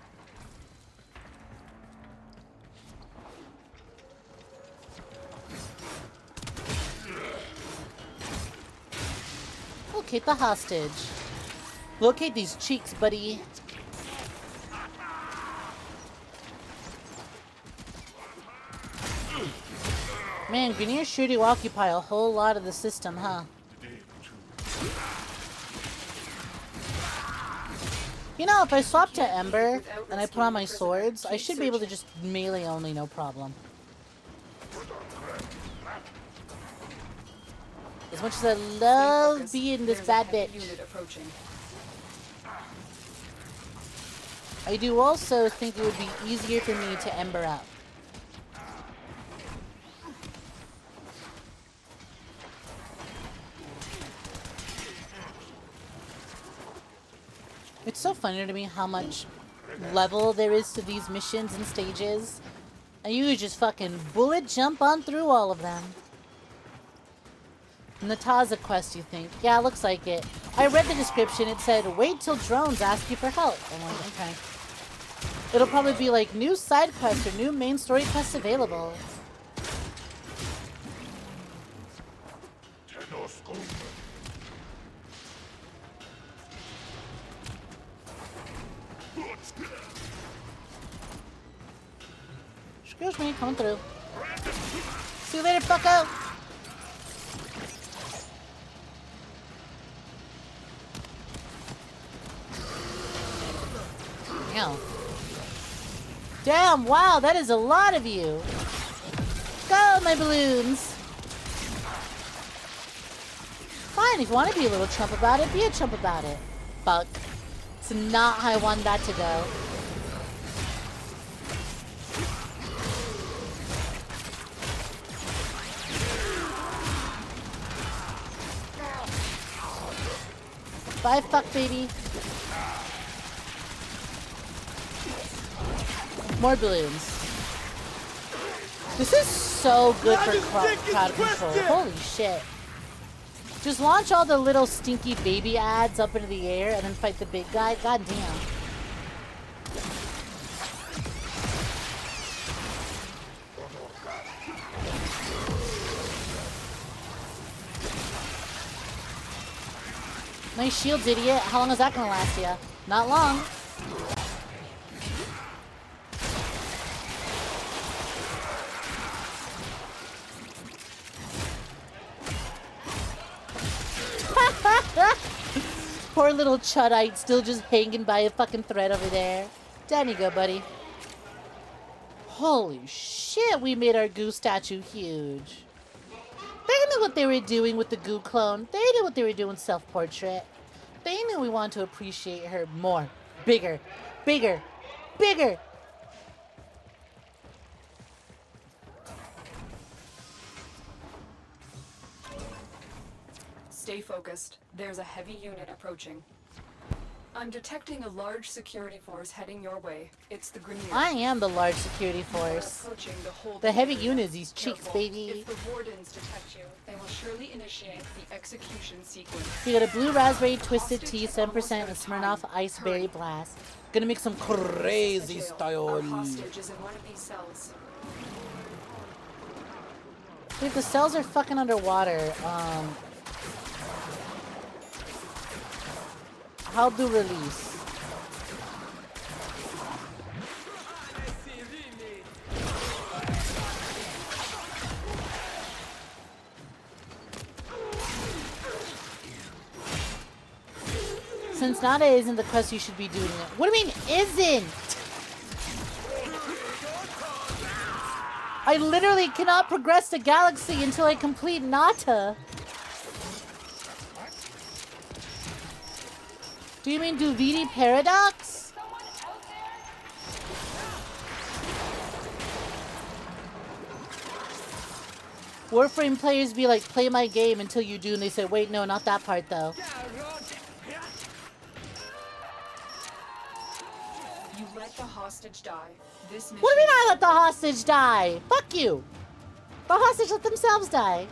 Locate the hostage. Locate these cheeks, buddy. Man, Greniers sure do occupy a whole lot of the system, huh? You know, if I swap to Ember and I put on my swords, I should be able to just melee only, no problem. As much as I love being this bad bitch, I do also think it would be easier for me to Ember up. It's so funny to me how much level there is to these missions and stages. And you just fucking bullet jump on through all of them. Nataza quest, you think? Yeah, looks like it. I read the description. It said, wait till drones ask you for help. I'm like, okay. It'll probably be like, new side quests or new main story quests available. Excuse me, coming through. See you later, fucko! Damn. Damn, wow, that is a lot of you. Go, my balloons! Fine, if you want to be a little chump about it, be a chump about it. Fuck. It's not how I want that to go. Bye, fuck baby. More balloons. This is so good for crowd control. Holy shit. Just launch all the little stinky baby ads up into the air and then fight the big guy. God damn. Nice shields, idiot. How long is that gonna last you? Not long. Poor little Chuddite still just hanging by a fucking thread over there. Down you go, buddy. Holy shit, we made our goo statue huge. They knew what they were doing with the goo clone. They knew what they were doing self-portrait. They knew we wanted to appreciate her more. Bigger. Bigger. Bigger. Stay focused. There's a heavy unit approaching. I'm detecting a large security force heading your way. It's the Grenadiers. I am the large security force. The heavy units, these cheeks, baby. If the wardens detect you, they will surely initiate the execution sequence. You got a blue raspberry twisted tea, 7%, and Smirnoff ice berry blast. Gonna make some crazy style. Our hostage is in one of these cells. Wait, the cells are fucking underwater. How do release? Since Nada isn't the quest, you should be doing it. What do you mean, isn't? I literally cannot progress the galaxy until I complete Nata. Do you mean do VD Paradox? Warframe players be like, play my game until you do, and they say, wait, no, not that part though. You let the hostage die. This mission. What do you mean I let the hostage die? Fuck you. The hostage let themselves die.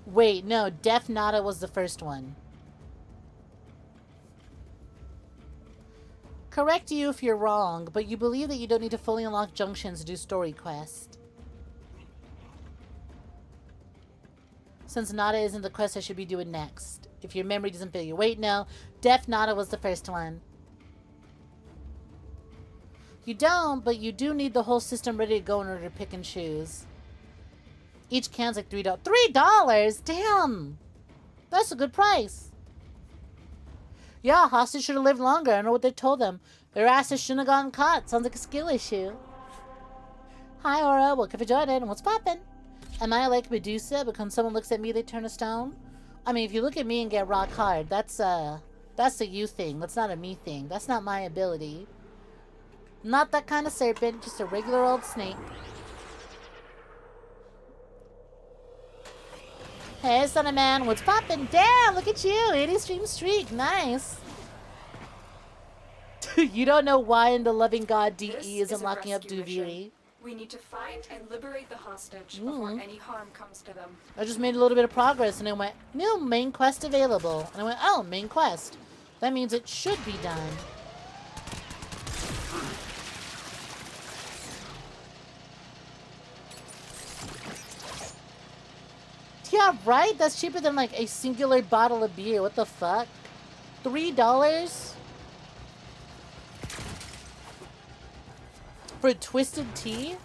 Wait, no, Def Nada was the first one. Correct you if you're wrong, but you believe that you don't need to fully unlock junctions to do story quest. Since Nada isn't the quest I should be doing next. If your memory doesn't fail you. Wait, no. Def Nada was the first one. You don't, but you do need the whole system ready to go in order to pick and choose. Each can's like $3. $3? Damn! That's a good price. Yeah, hostage should have lived longer. I don't know what they told them. Their asses shouldn't have gotten caught. Sounds like a skill issue. Hi, Aura. Welcome for joining. What's poppin'? Am I like Medusa, but when someone looks at me, they turn to stone? I mean, if you look at me and get rock hard, that's a you thing. That's not a me thing. That's not my ability. Not that kind of serpent, just a regular old snake. Hey, son of man, what's poppin'? Damn, look at you, 80 stream streak, nice. You don't know why in the loving god DE isn't locking up Duviri. We need to find and liberate the hostage before any harm comes to them. I just made a little bit of progress and I went, new main quest available. And I went, oh, main quest. That means it should be done. Yeah, right? That's cheaper than like a singular bottle of beer. What the fuck? $3? For a twisted tea?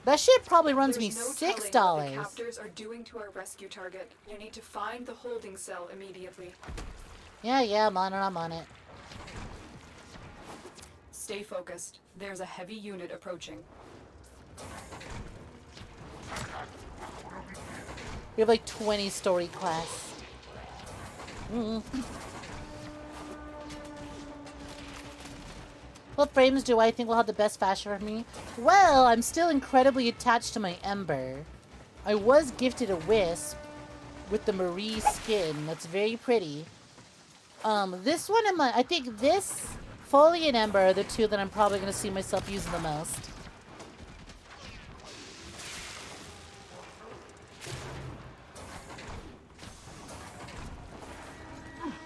That shit probably runs me $6. What the captors are doing to our rescue target. You need to find the holding cell immediately. Yeah, I'm on it. Stay focused. There's a heavy unit approaching. We have like 20 story quests. What frames do I think will have the best fashion for me? Well, I'm still incredibly attached to my Ember. I was gifted a Wisp with the Marie skin. That's very pretty. This one and I think this, Foley and Ember are the two that I'm probably going to see myself using the most.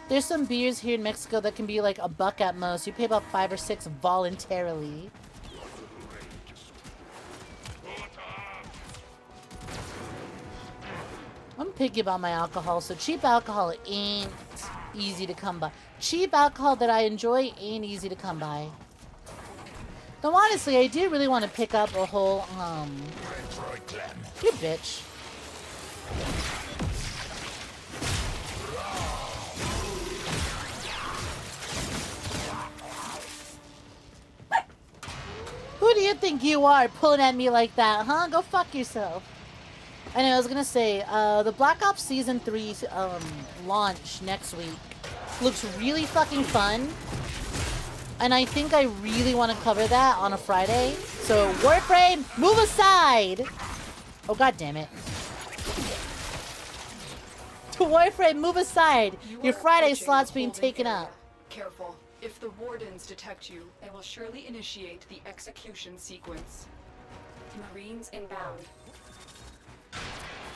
There's some beers here in Mexico that can be like $1 at most. You pay about 5 or 6 voluntarily. I'm picky about my alcohol, so cheap alcohol ain't easy to come by. Cheap alcohol that I enjoy ain't easy to come by. Though honestly, I do really want to pick up a whole, you bitch. Who do you think you are pulling at me like that, huh? Go fuck yourself. I know, I was gonna say, the Black Ops Season 3 launch next week looks really fucking fun. And I think I really want to cover that on a Friday. So, Warframe, move aside! Oh, god damn it. Warframe, move aside! Your Friday slot's being taken up. Careful. If the Wardens detect you, they will surely initiate the execution sequence. Marines inbound.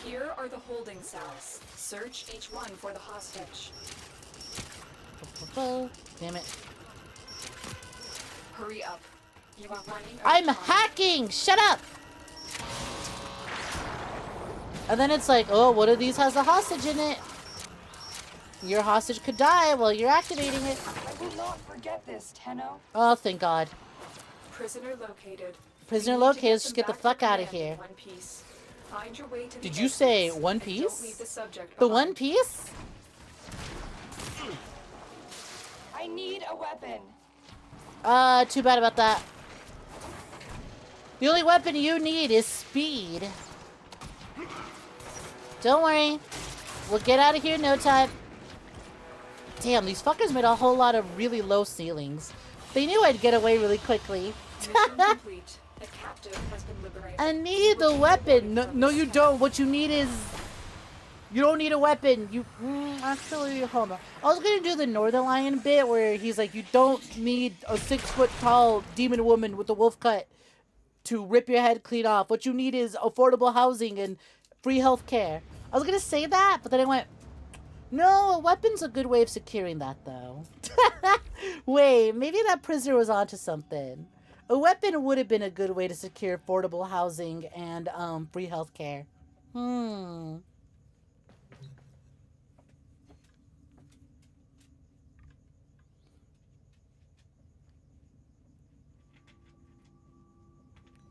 Here are the holding cells. Search each one for the hostage. Damn it. Hurry up. You are running I'm hacking! Shut up! And then it's like, oh, one of these has a hostage in it. Your hostage could die while you're activating it. I will not forget this, Tenno. Oh, thank God. Prisoner located. Prisoner located. Let's just get the fuck out of here. One Piece. Find your way to Did the you say exits One and Piece? Don't leave the subject The behind. One Piece? I need a weapon. Too bad about that. The only weapon you need is speed. Don't worry. We'll get out of here in no time. Damn, these fuckers made a whole lot of really low ceilings. They knew I'd get away really quickly. Mission complete. The captive has been liberated. I need the weapon. No, you don't. What you need is... You don't need a weapon. You... actually, hold on. I was going to do the Northern Lion bit where he's like, you don't need a 6-foot-tall demon woman with a wolf cut to rip your head clean off. What you need is affordable housing and free health care. I was going to say that, but then I went... No, a weapon's a good way of securing that, though. Wait, maybe that prisoner was onto something. A weapon would have been a good way to secure affordable housing and free healthcare.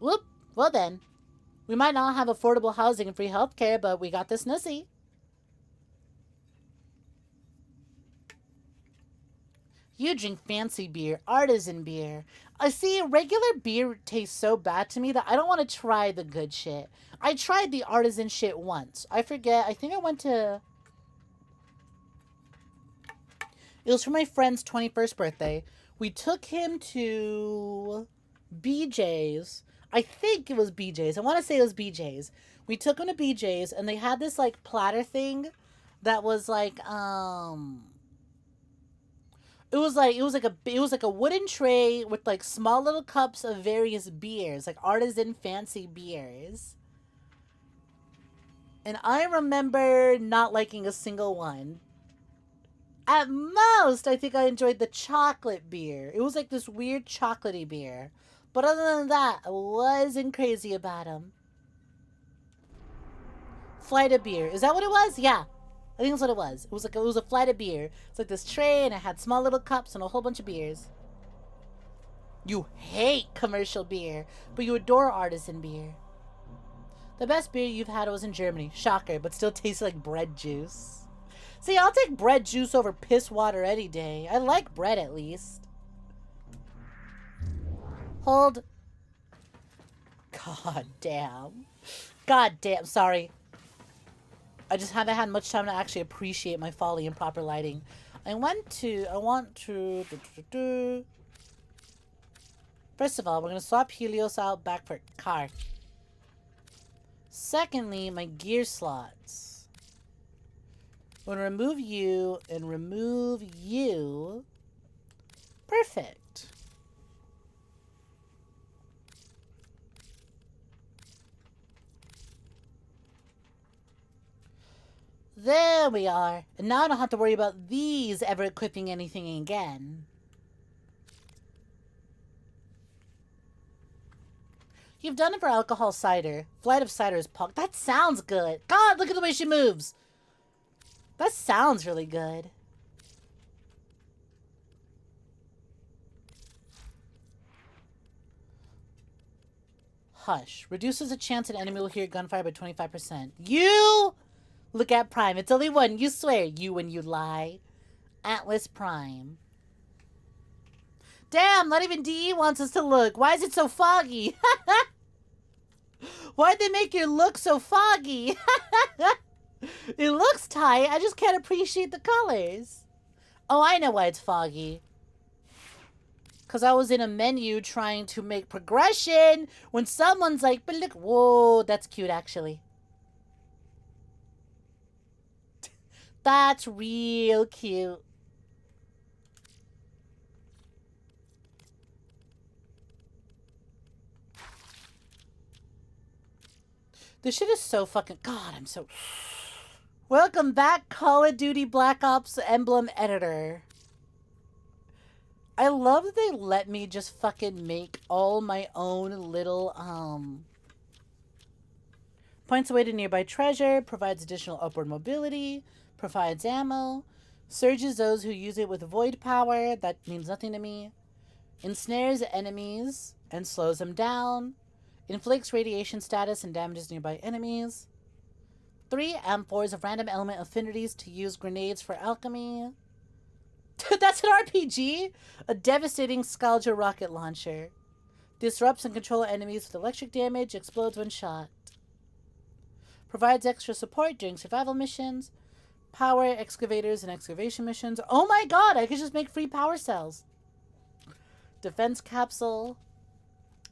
Whoop. Well then. We might not have affordable housing and free healthcare, but we got this nussy. You drink fancy beer, artisan beer. I see, regular beer tastes so bad to me that I don't want to try the good shit. I tried the artisan shit once. I forget. I think I went to... It was for my friend's 21st birthday. We took him to BJ's. I think it was BJ's. I want to say it was BJ's. We took him to BJ's and they had this like platter thing that was like, It was like a wooden tray with like small little cups of various beers, like artisan fancy beers. And I remember not liking a single one. At most, I think I enjoyed the chocolate beer. It was like this weird chocolatey beer. But other than that, I wasn't crazy about them. Flight of beer. Is that what it was? Yeah. I think that's what it was. It was a flight of beer. It's like this tray and it had small little cups and a whole bunch of beers. You hate commercial beer, but you adore artisan beer. The best beer you've had was in Germany. Shocker, but still tastes like bread juice. See, I'll take bread juice over piss water any day. I like bread at least. Hold. God damn. God damn. Sorry. I just haven't had much time to actually appreciate my folly in proper lighting. I want to... First of all, we're going to swap Helios out back for car. Secondly, my gear slots. I'm going to remove you and remove you. Perfect. There we are. And now I don't have to worry about these ever equipping anything again. You've done it for alcohol cider. Flight of cider is punk. That sounds good. God, look at the way she moves. That sounds really good. Hush. Reduces the chance an enemy will hear gunfire by 25%. You... Look at Prime. It's only one. You swear. You when you lie. Atlas Prime. Damn, not even DE wants us to look. Why is it so foggy? Why'd they make your look so foggy? It looks tight. I just can't appreciate the colors. Oh, I know why it's foggy. Because I was in a menu trying to make progression when someone's like, but look, whoa, that's cute actually. That's real cute. This shit is so fucking... God, I'm so... Welcome back, Call of Duty Black Ops Emblem Editor. I love that they let me just fucking make all my own little, points away to nearby treasure, provides additional upward mobility, provides ammo, surges those who use it with void power, that means nothing to me, ensnares enemies and slows them down, inflicts radiation status and damages nearby enemies, 3 amphors of random element affinities to use grenades for alchemy. That's an RPG? A devastating 𝐒𝐧𝐞𝐤 rocket launcher. Disrupts and controls enemies with electric damage, explodes when shot. Provides extra support during survival missions. Power excavators and excavation missions. Oh my god, I could just make free power cells. Defense capsule.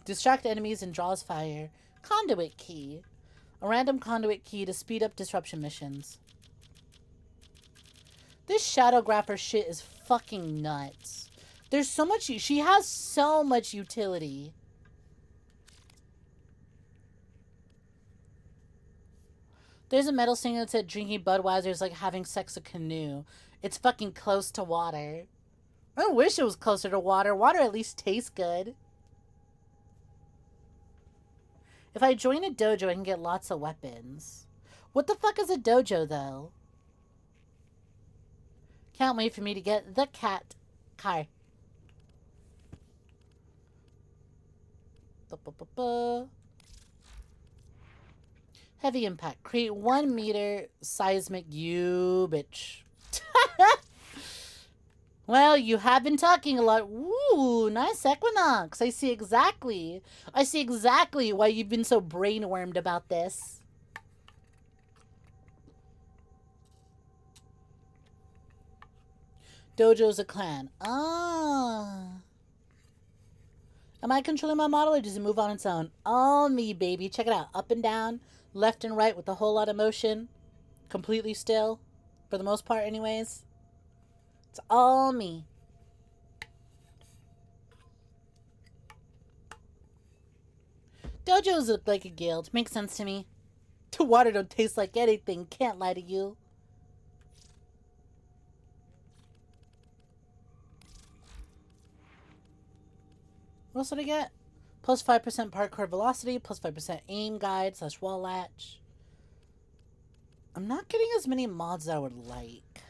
Distract enemies and draws fire. Conduit key. A random conduit key to speed up disruption missions. This shadowgrapher shit is fucking nuts. There's so much... She has so much utility. There's a metal singer that said drinking Budweiser is like having sex with canoe. It's fucking close to water. I wish it was closer to water. Water at least tastes good. If I join a dojo, I can get lots of weapons. What the fuck is a dojo, though? Can't wait for me to get the cat car. Heavy impact. Create 1 meter seismic. You bitch. Well, you have been talking a lot. Ooh, nice Equinox. I see exactly why you've been so brainwormed about this. Dojo's a clan. Ah. Am I controlling my model or does it move on its own? All me, baby. Check it out. Up and down, left and right with a whole lot of motion. Completely still. For the most part, anyways. It's all me. Dojos look like a guild. Makes sense to me. The water don't taste like anything. Can't lie to you. What else did I get? Plus 5% parkour velocity, plus 5% aim guide / wall latch. I'm not getting as many mods as I would like.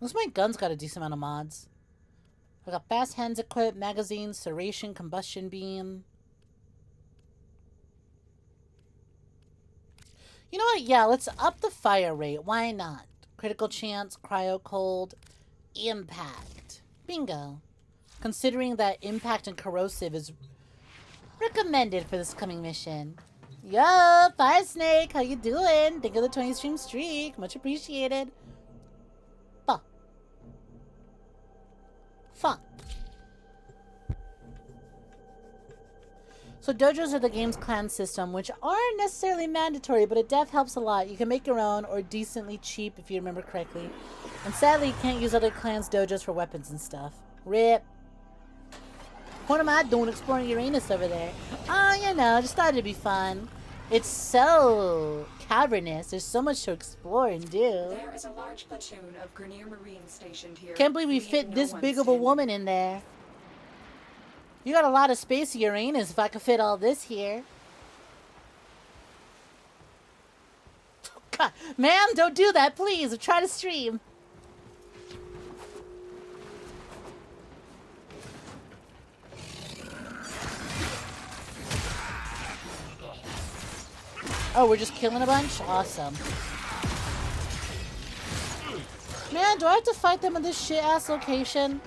Unless my gun's got a decent amount of mods. I got fast hands equipped, magazine, serration, combustion beam. You know what? Yeah, let's up the fire rate. Why not? Critical chance, cryo cold. Impact. Bingo. Considering that impact and corrosive is recommended for this coming mission. Yo, Fire Snake, how you doing? Think of the 20 stream streak. Much appreciated. Fuck. So dojos are the game's clan system, which aren't necessarily mandatory, but it def helps a lot. You can make your own or decently cheap if you remember correctly. And sadly, you can't use other clans' dojos for weapons and stuff. RIP. What am I doing exploring Uranus over there? Oh, you know, just thought it'd be fun. It's so cavernous. There's so much to explore and do. There is a large platoon of Grenier Marines stationed here. Can't believe we fit this big of a woman in there. You got a lot of space, Uranus, if I could fit all this here. God, ma'am, don't do that, please. I'm trying to stream. Oh, we're just killing a bunch? Awesome. Man, do I have to fight them in this shit-ass location?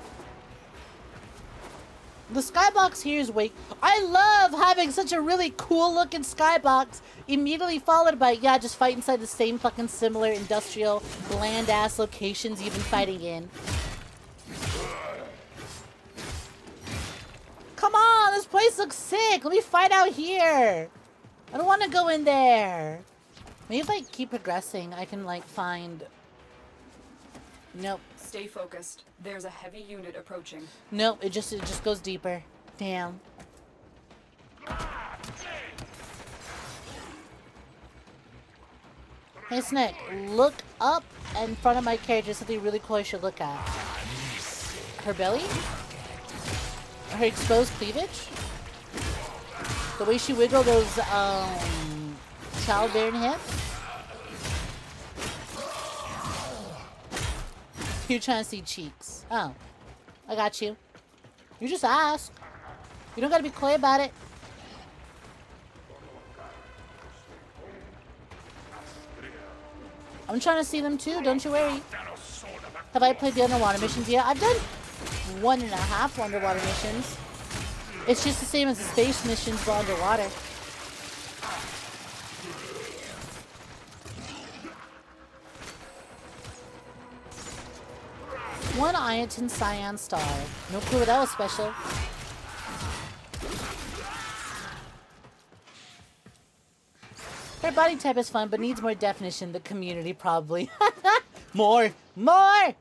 The skybox here is way... I love having such a really cool looking skybox. Immediately followed by, yeah, just fight inside the same fucking similar industrial, bland ass locations you've been fighting in. Come on, this place looks sick. Let me fight out here. I don't want to go in there. Maybe if I keep progressing, I can like find... Nope. Stay focused. There's a heavy unit approaching. Nope, it just goes deeper. Damn. Hey Snek, look up in front of my character. Something really cool I should look at. Her belly? Her exposed cleavage? The way she wiggled those childbearing hips? You're trying to see cheeks. Oh. I got you. You just ask. You don't gotta be coy about it. I'm trying to see them too, don't you worry. Have I played the underwater missions yet? I've done 1.5 underwater missions. It's just the same as the space missions but underwater. One Ironton Cyan Star. No clue what that was special. Her body type is fun, but needs more definition. The community probably. More! More!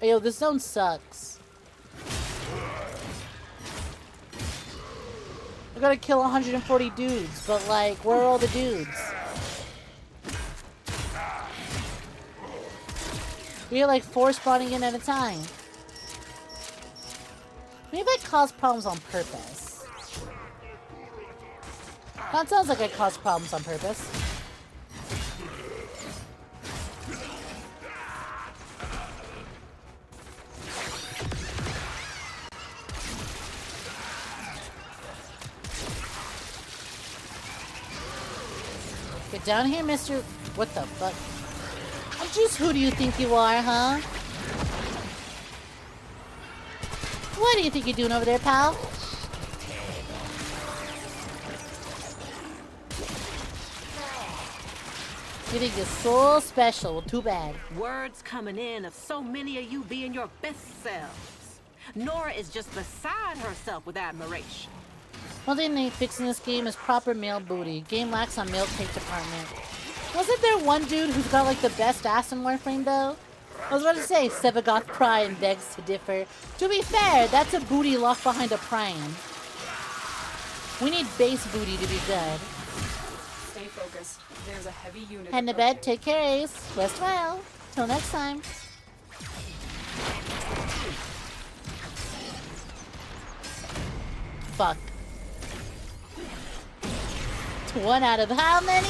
Yo, this zone sucks. I gotta kill 140 dudes, but like, where are all the dudes? We're like 4 spawning in at a time. Maybe I cause problems on purpose. That sounds like I cause problems on purpose. Get down here, mister. What the fuck? Just who do you think you are, huh? What do you think you're doing over there, pal? You think you're so special. Well, too bad. Words coming in of so many of you being your best selves. Nora is just beside herself with admiration. One thing they fix in this game is proper male booty. Game lacks on male tank department. Wasn't there one dude who's got like the best ass in Warframe though? I was about to say, Sevagoth Pry and begs to differ. To be fair, that's a booty locked behind a prime. We need base booty to be good. Stay focused. There's a heavy unit. Head to bed, take care, Ace. Rest well. Till next time. Fuck. 1 out of how many?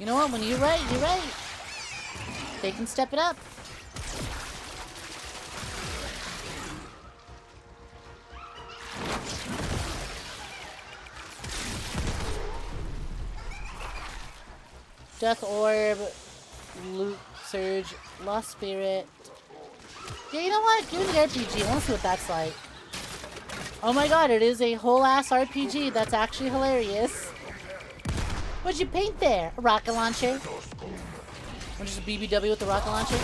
You know what? When you're right, you're right. They can step it up. Death Orb, Loot Surge, Lost Spirit. Yeah, you know what? Give me the RPG. I want to see what that's like. Oh my god, it is a whole ass RPG. That's actually hilarious. What'd you paint there? A rocket launcher? Or just a BBW with the rocket launcher?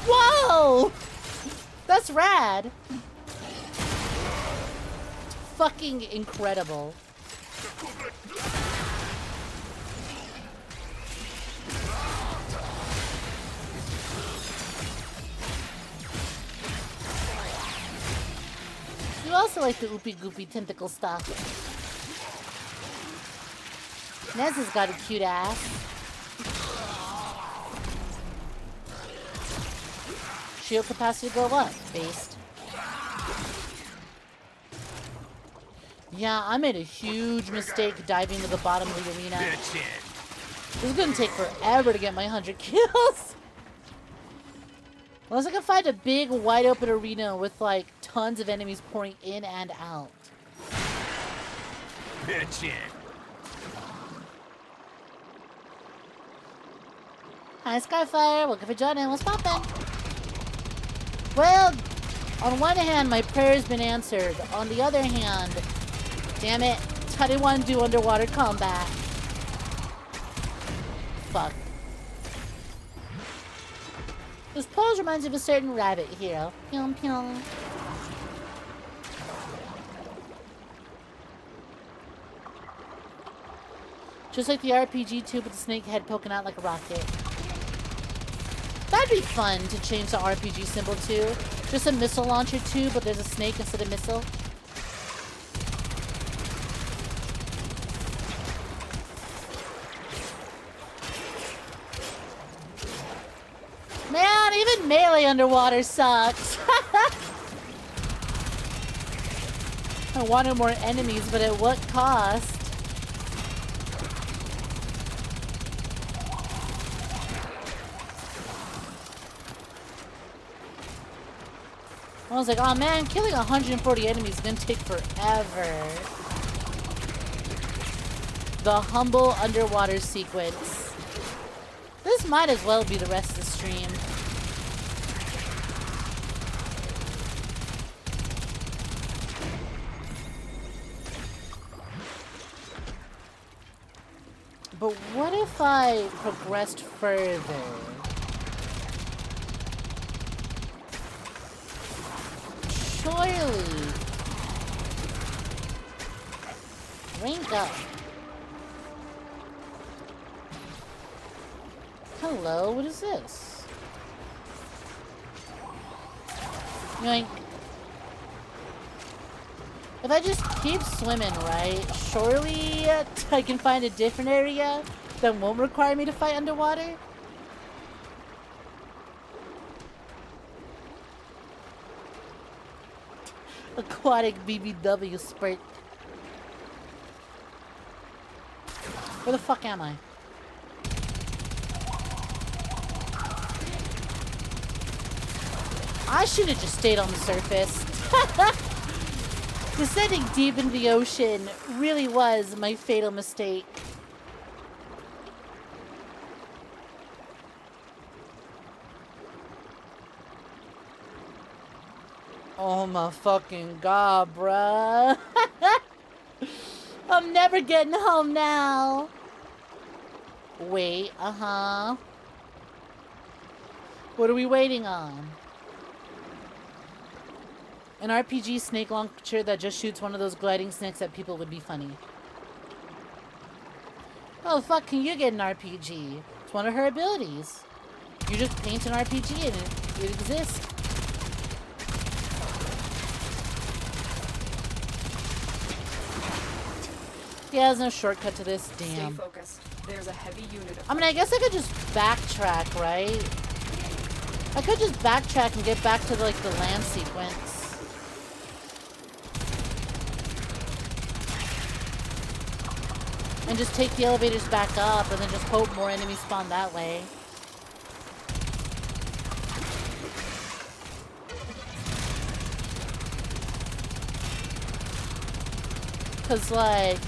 Whoa! That's rad. Fucking incredible. You also like the oopy goopy tentacle stuff. Nez has got a cute ass. Shield capacity go up, based. Yeah, I made a huge mistake diving to the bottom of the arena. This is gonna take forever to get my 100 kills. Unless I can find a big, wide open arena with like tons of enemies pouring in and out. Hi, Skyfire. Welcome for joining. What's poppin'? Well, on one hand, my prayer's been answered. On the other hand, damn it, I didn't want to do underwater combat. Fuck. This pose reminds me of a certain rabbit hero. Pyong pyong. Just like the RPG tube with the snake head poking out like a rocket. That'd be fun to change the RPG symbol to. Just a missile launcher too, but there's a snake instead of missile. Man, even melee underwater sucks. I wanted more enemies, but at what cost? I was like, oh man, killing 140 enemies is gonna take forever. The humble underwater sequence. This might as well be the rest of the stream. But what if I progressed further? Surely. Rank up. Hello, what is this? Yoink. If I just keep swimming, right? Surely I can find a different area that won't require me to fight underwater? Aquatic BBW spurt. Where the fuck am I? I should have just stayed on the surface. Descending deep into the ocean really was my fatal mistake. Oh my fucking god, bruh. I'm never getting home now. Wait, uh-huh. What are we waiting on? An RPG snake launcher that just shoots one of those gliding snakes at people would be funny. Oh, fuck, can you get an RPG? It's one of her abilities. You just paint an RPG and it exists. Yeah, there's no shortcut to this. Damn. Stay focused. There's a heavy unit of I mean, I guess I could just backtrack, right? I could just backtrack and get back to, like, the land sequence. And just take the elevators back up and then just hope more enemies spawn that way. Cause like,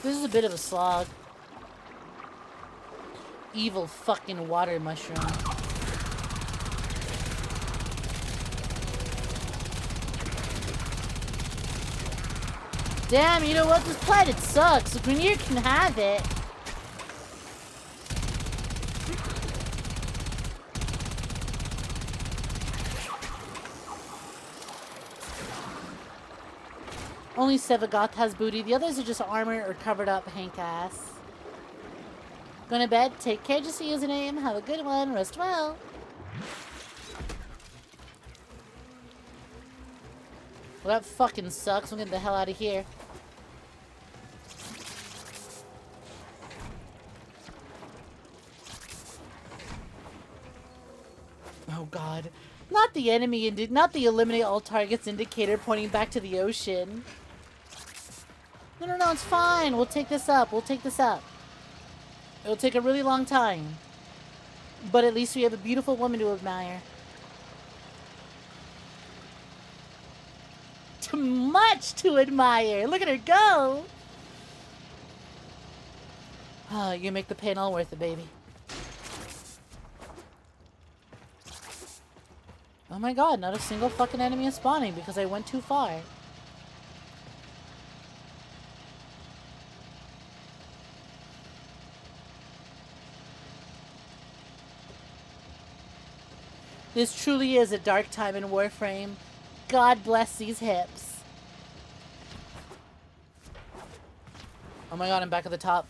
this is a bit of a slog. Evil fucking water mushroom. Damn, you know what? This planet sucks. Goodnight can have it. Only 𝐒𝐧𝐞𝐤 has booty. The others are just armor or covered up Hank ass. Going to bed. Take care. Just use a name. Have a good one. Rest well. Well, that fucking sucks. I'm getting the hell out of here. Oh god. Not the enemy, not the eliminate all targets indicator pointing back to the ocean. No, it's fine. We'll take this up. We'll take this up. It'll take a really long time. But at least we have a beautiful woman to admire. Too much to admire. Look at her go. Oh, you make the pain all worth it, baby. Oh my god, not a single fucking enemy is spawning because I went too far. This truly is a dark time in Warframe. God bless these hips. Oh my god, I'm back at the top.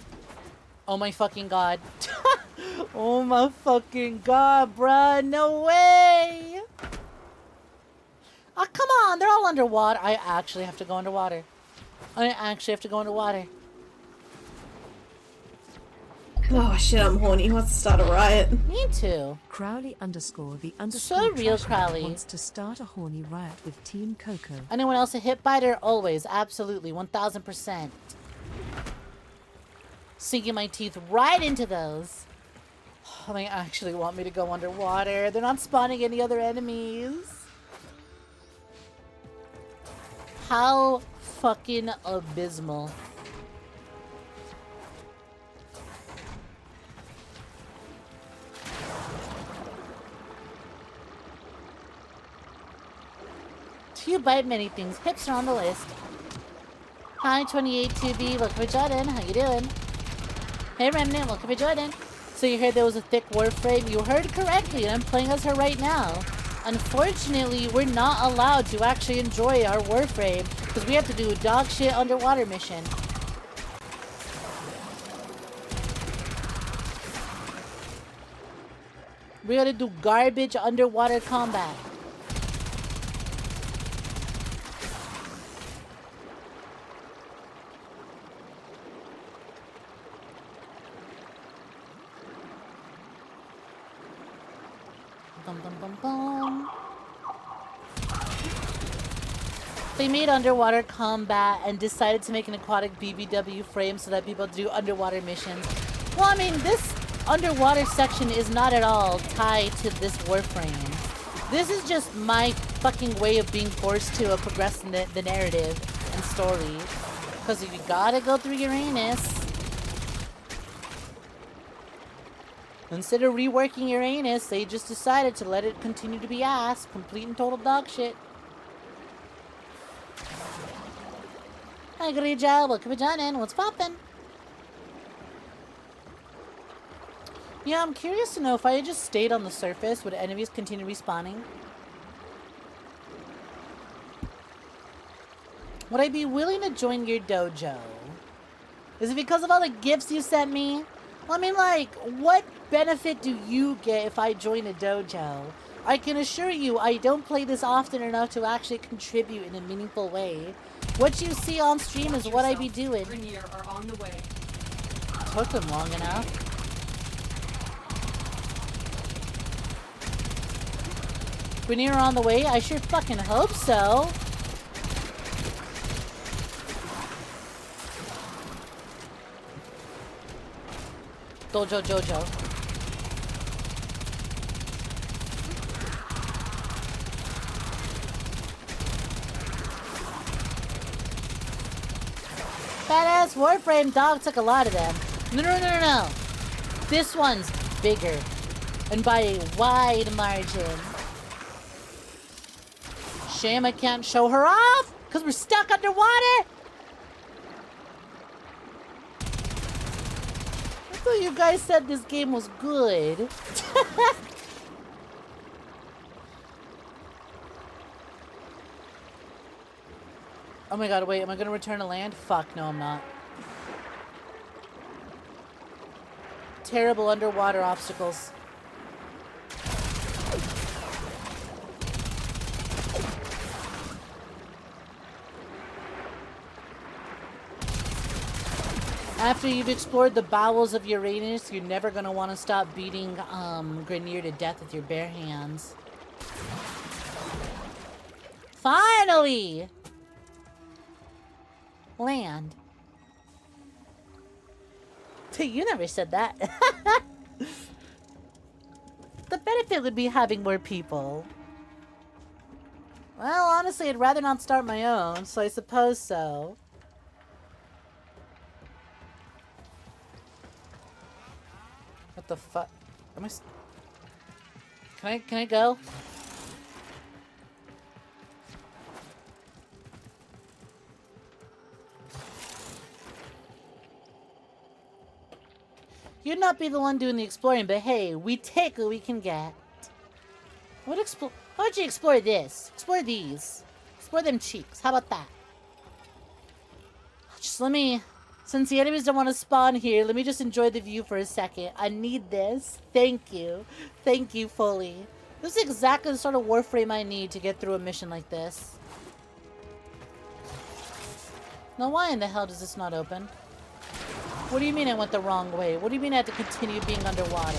Oh my fucking god. Oh my fucking god, bruh. No way. Oh, come on. They're all underwater. I actually have to go underwater. I actually have to go underwater. Oh shit, I'm horny. He wants to start a riot. Me too. _the__. So real, Crowley. Wants to start a horny riot with Team Coco. Anyone else a hit biter? Always. Absolutely. 1000%. Sinking my teeth right into those. Oh, they actually want me to go underwater. They're not spawning any other enemies. How fucking abysmal. You bite many things. Hips are on the list. Hi, 28-2B. Welcome to Jordan. How you doing? Hey, Remnant. Welcome to Jordan. So you heard there was a thick Warframe? You heard correctly, and I'm playing as her right now. Unfortunately, we're not allowed to actually enjoy our Warframe because we have to do a dog shit underwater mission. We gotta do garbage underwater combat. They made underwater combat and decided to make an aquatic BBW frame so that people do underwater missions. Well, I mean, this underwater section is not at all tied to this Warframe. This is just my fucking way of being forced to progress in the narrative and story. Because you gotta go through Uranus. Instead of reworking Uranus, they just decided to let it continue to be ass. Complete and total dog shit. Hi, good job. Welcome to John in. What's poppin'? Yeah, I'm curious to know if I had just stayed on the surface, would enemies continue respawning? Would I be willing to join your dojo? Is it because of all the gifts you sent me? Well, I mean, like, what benefit do you get if I join a dojo? I can assure you I don't play this often enough to actually contribute in a meaningful way. What you see on stream is what I be doing. Are on the way. Took them long enough. Grenier on the way? I sure fucking hope so. Dojo Jojo. Badass Warframe dog took a lot of them. No. This one's bigger. And by a wide margin. Shame I can't show her off, because we're stuck underwater. I thought you guys said this game was good. Oh my god, wait, am I gonna return to land? Fuck, no I'm not. Terrible underwater obstacles. After you've explored the bowels of Uranus, you're never gonna want to stop beating Grenier to death with your bare hands. Finally! Land. You never said that. The benefit would be having more people. Well, honestly, I'd rather not start my own, so I suppose so. What the fuck? Am I... Can I go? You'd not be the one doing the exploring, but hey, we take what we can get. How would you explore this? Explore these. Explore them cheeks. How about that? Just let me... Since the enemies don't want to spawn here, let me just enjoy the view for a second. I need this. Thank you. Thank you fully. This is exactly the sort of Warframe I need to get through a mission like this. Now why in the hell does this not open? What do you mean I went the wrong way? What do you mean I have to continue being underwater?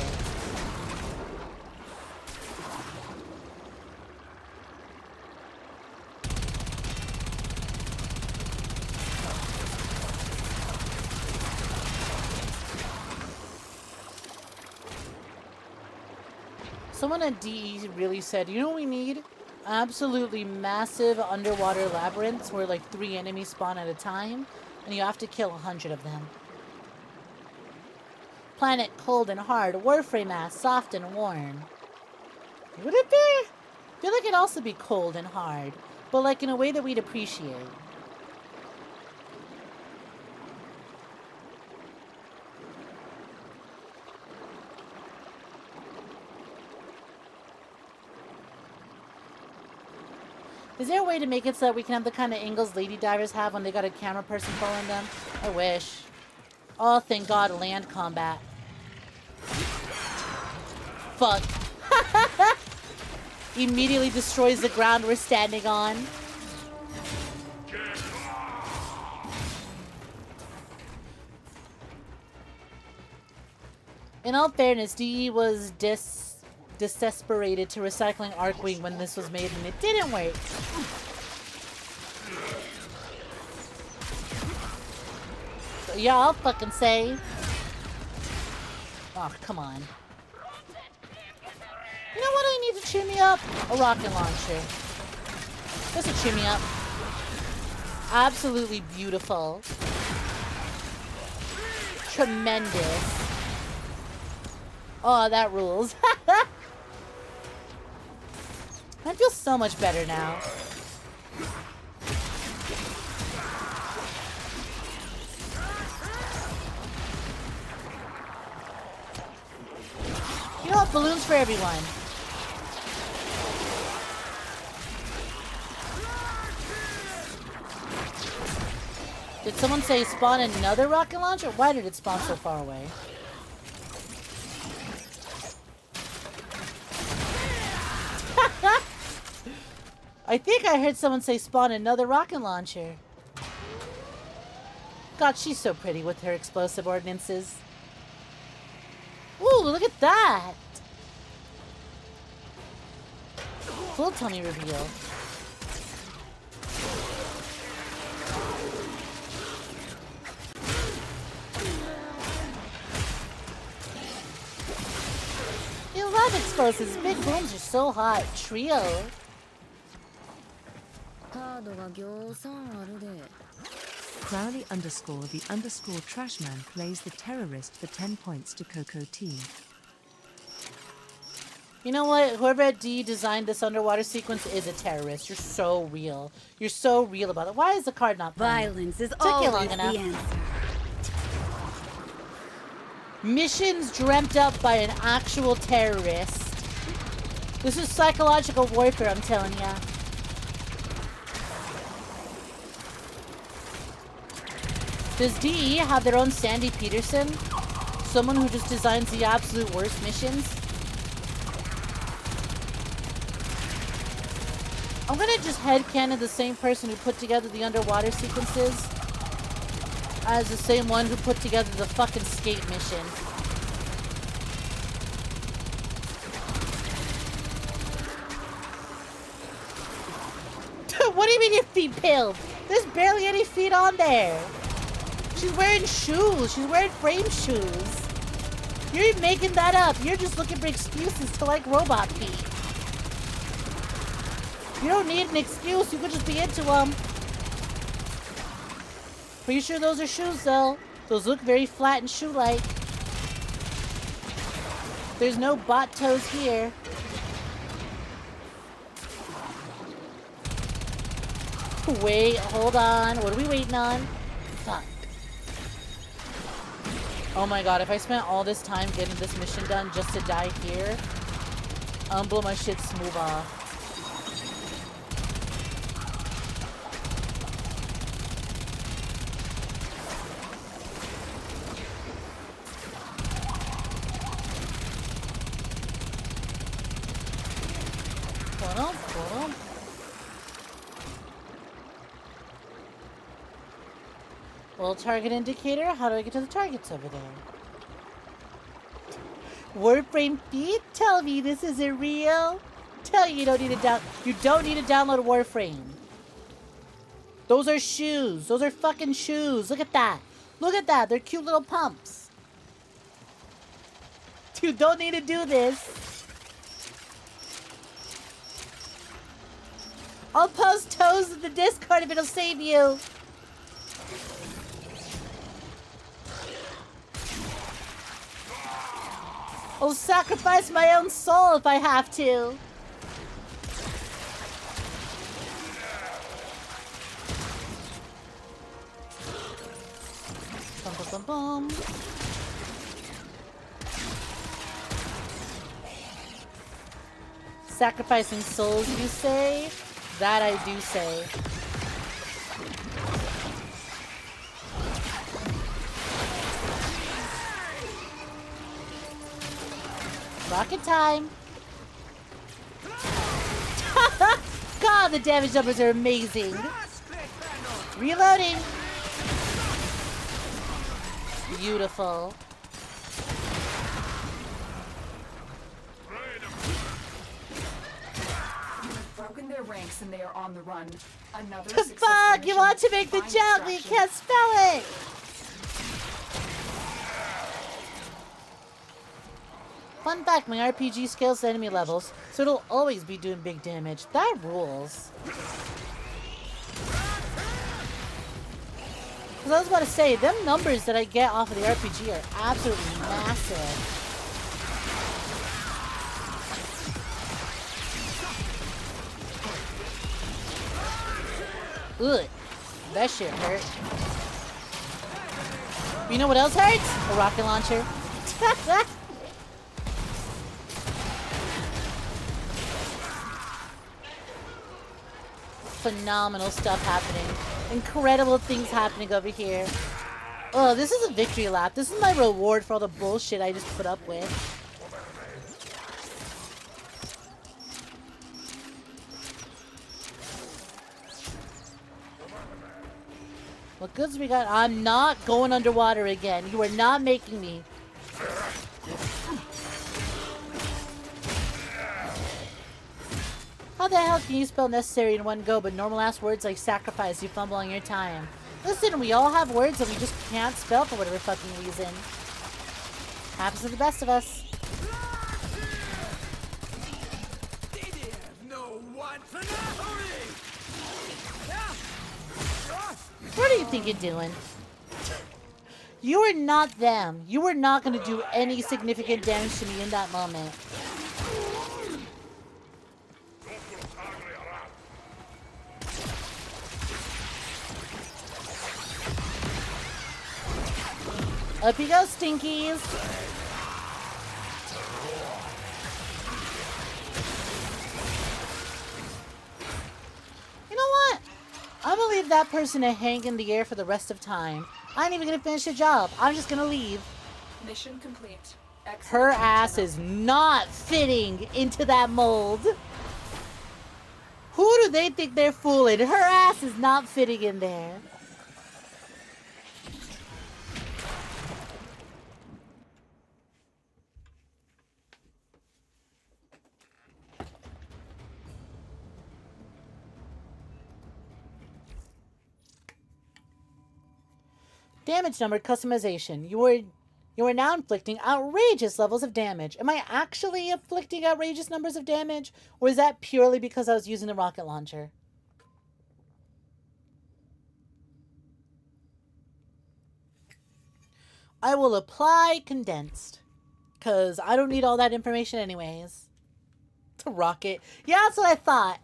Someone at DE really said, you know what we need? Absolutely massive underwater labyrinths where like 3 enemies spawn at a time, and you have to kill 100 of them. Planet cold and hard, Warframe ass soft and warm. Would it be? I feel like it'd also be cold and hard, but like in a way that we'd appreciate. Is there a way to make it so that we can have the kind of angles lady divers have when they got a camera person following them? I wish. Oh, thank God, land combat. Fuck. Immediately destroys the ground we're standing on. In all fairness, DE was desesperated to recycling Arcwing when this was made, and it didn't work. So, yeah, I'll fucking say. Oh, come on. You know what I need to cheer me up? A rocket launcher. This will cheer me up. Absolutely beautiful. Tremendous. Oh, that rules. I feel so much better now. You know what? Balloons for everyone. Did someone say spawn another rocket launcher? Why did it spawn so far away? I think I heard someone say spawn another rocket launcher. God, she's so pretty with her explosive ordinances. Ooh, look at that! Full tummy reveal. You love explosives. Big booms are so hot. Trio. Crowley _the _Trashman plays the terrorist for 10 points to Coco team. You know what? Whoever at D designed this underwater sequence is a terrorist. You're so real. You're so real about it. Why is the card not playing? Violence is Took you long always enough. the answer. Missions dreamt up by an actual terrorist. This is psychological warfare, I'm telling ya. Does DE have their own Sandy Peterson? Someone who just designs the absolute worst missions? I'm gonna just headcanon the same person who put together the underwater sequences as the same one who put together the fucking skate mission. What do you mean your feet peeled? There's barely any feet on there. She's wearing shoes. She's wearing frame shoes. You're making that up. You're just looking for excuses to like robot feet. You don't need an excuse. You could just be into them. Pretty sure those are shoes, though. Those look very flat and shoe-like. There's no bot toes here. Wait, hold on. What are we waiting on? Fuck. Oh my god, if I spent all this time getting this mission done just to die here, I'm gonna blow my shit smooth off. Well, target indicator, how do I get to the targets over there? Warframe feed? Tell me this isn't real? Tell you don't need to download Warframe. Those are shoes. Those are fucking shoes. Look at that. Look at that. They're cute little pumps. Dude, don't need to do this. I'll post toes in the Discord if it'll save you. I'll sacrifice my own soul if I have to. Bum, bum, bum, bum. Sacrificing souls, you say? That I do say. Rocket time! God, the damage numbers are amazing! Reloading! Beautiful. You've broken their ranks and they are on the run. Another The fuck! You want to make the joke, but you can't spell it! Fun fact, my RPG scales to enemy levels, so it'll always be doing big damage. That rules. Because I was about to say, them numbers that I get off of the RPG are absolutely massive. Ugh, that shit hurt. You know what else hurts? A rocket launcher. Phenomenal stuff happening. Incredible things happening over here. Oh, this is a victory lap. This is my reward for all the bullshit I just put up with. What goods we got? I'm not going underwater again. You are not making me. How the hell can you spell necessary in one go, but normal ass words like sacrifice you fumble on your time? Listen, we all have words that we just can't spell for whatever fucking reason. Happens to the best of us. What do you think you're doing? You are not them. You are not going to do any significant damage to me in that moment. Up you go, Stinkies! You know what? I'm gonna leave that person to hang in the air for the rest of time. I ain't even gonna finish the job. I'm just gonna leave. Mission complete. Excellent. Her ass is not fitting into that mold. Who do they think they're fooling? Her ass is not fitting in there. Damage number customization. You are now inflicting outrageous levels of damage. Am I actually inflicting outrageous numbers of damage? Or is that purely because I was using the rocket launcher? I will apply condensed. Because I don't need all that information anyways. It's a rocket. Yeah, that's what I thought.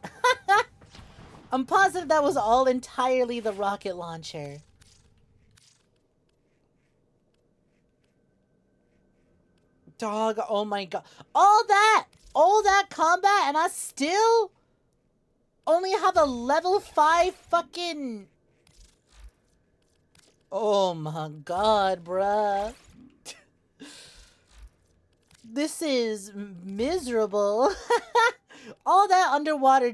I'm positive that was all entirely the rocket launcher. Dog, oh my god. All that combat, and I still only have a level 5 fucking... Oh my god, bruh. This is miserable. all that underwater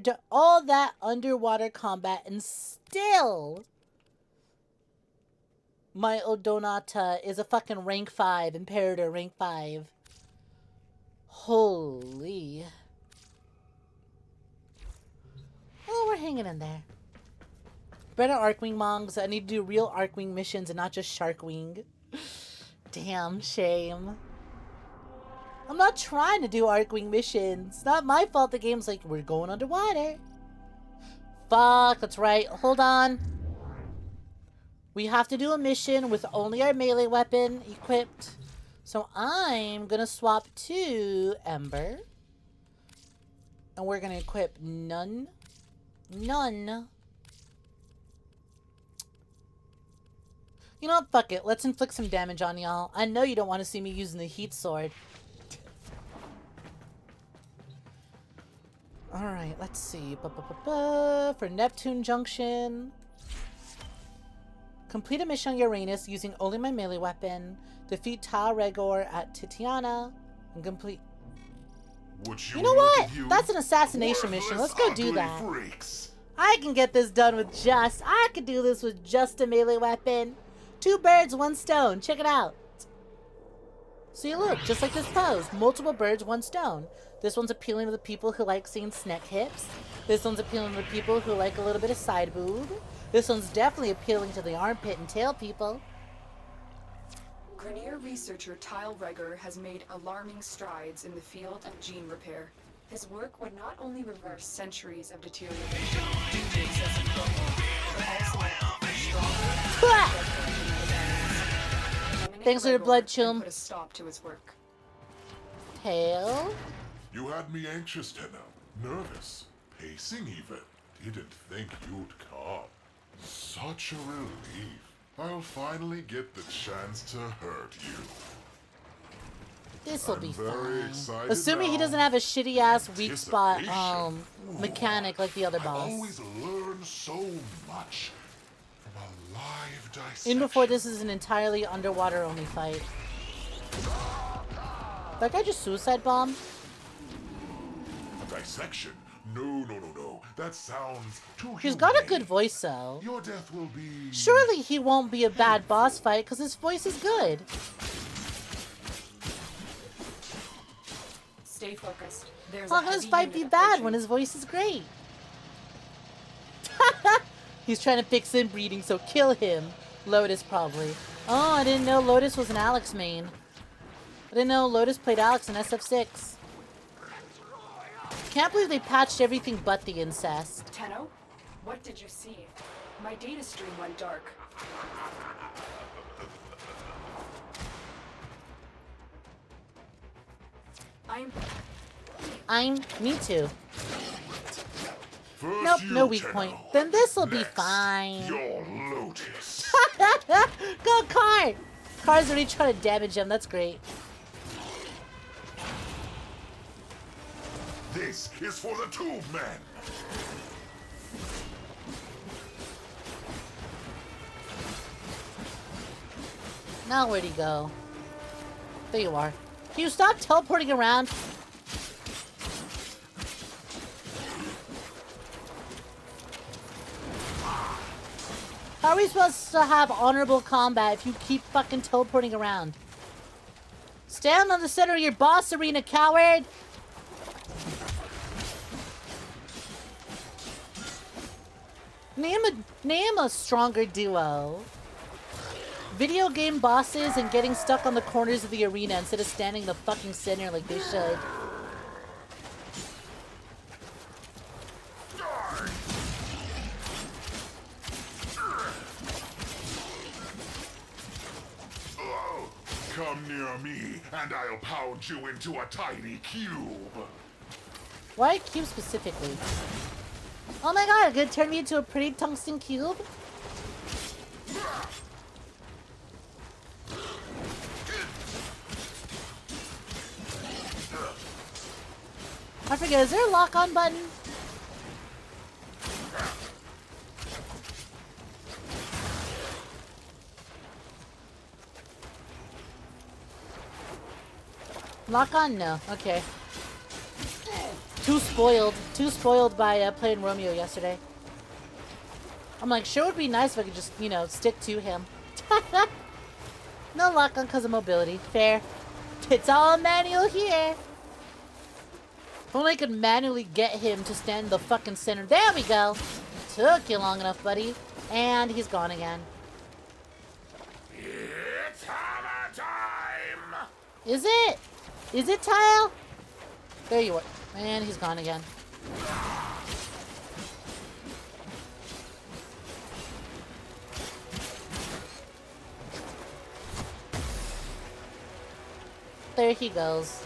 combat, and still my Odonata is a fucking rank 5, Imperator rank 5. Holy. Oh, we're hanging in there. Better Arcwing Mongs. I need to do real Arcwing missions and not just Sharkwing. Damn shame. I'm not trying to do Arcwing missions. It's not my fault the game's like, we're going underwater. Fuck, that's right. Hold on. We have to do a mission with only our melee weapon equipped. So I'm gonna swap to Ember. And we're gonna equip none. You know what? Fuck it. Let's inflict some damage on y'all. I know you don't want to see me using the heat sword. Alright, let's see. For Neptune Junction. Complete a mission on Uranus using only my melee weapon. Defeat Ta Regor at Titiana. And complete... You know what? That's an assassination mission. Let's go do that. I can get this done with just... I can do this with just a melee weapon. 2 birds, 1 stone. Check it out. See, look, just like this pose. Multiple birds, 1 stone. This one's appealing to the people who like seeing Snek hips. This one's appealing to the people who like a little bit of side boob. This one's definitely appealing to the armpit and tail people. Grenier researcher Tyle Regor has made alarming strides in the field of gene repair. His work would not only reverse centuries of deterioration due to excessive growth, but also Thanks for the blood, Chum. Put a stop to his work. Tail. You had me anxious, Tenno. Nervous. Pacing even. Didn't think you'd come. Such a relief. I'll finally get the chance to hurt you. This'll be fine. Assuming he doesn't have a shitty ass weak spot mechanic like the other boss. I always learn so much from a live dissection. Even before this is an entirely underwater only fight. That guy just suicide bomb? Dissection? No. That sounds too He's got a good voice though. Your death will be... Surely he won't be a bad boss fight because his voice is good. Stay focused. How can his fight be bad when his voice is great? He's trying to fix inbreeding, so kill him. Lotus probably. Oh, I didn't know Lotus was an Alex main. I didn't know Lotus played Alex in SF6. Can't believe they patched everything but the incest. Tenno, what did you see? My data stream went dark. Me too. First nope, no weak Tenno. point. Then this'll be Next, fine. Your Lotus. Go, Car! Car's already trying to damage him. That's great. This is for the Tube Men. Now where'd he go? There you are. Can you stop teleporting around? How are we supposed to have honorable combat if you keep fucking teleporting around? Stand on the center of your boss arena, coward! Name a stronger duo. Video game bosses and getting stuck on the corners of the arena instead of standing in the fucking center like they should. Come near me, and I'll pound you into a tiny cube. Why a cube specifically? Oh my god, gonna turn me into a pretty tungsten cube? I forget, is there a lock-on button? Lock on? No. Okay. Too spoiled. Too spoiled by playing Romeo yesterday. I'm like, sure would be nice if I could just, you know, stick to him. No lock on because of mobility. Fair. It's all manual here. If only I could manually get him to stand in the fucking center. There we go. Took you long enough, buddy. And he's gone again. It's hammer time! Is it? Is it, Tile? There you are. And he's gone again. There he goes.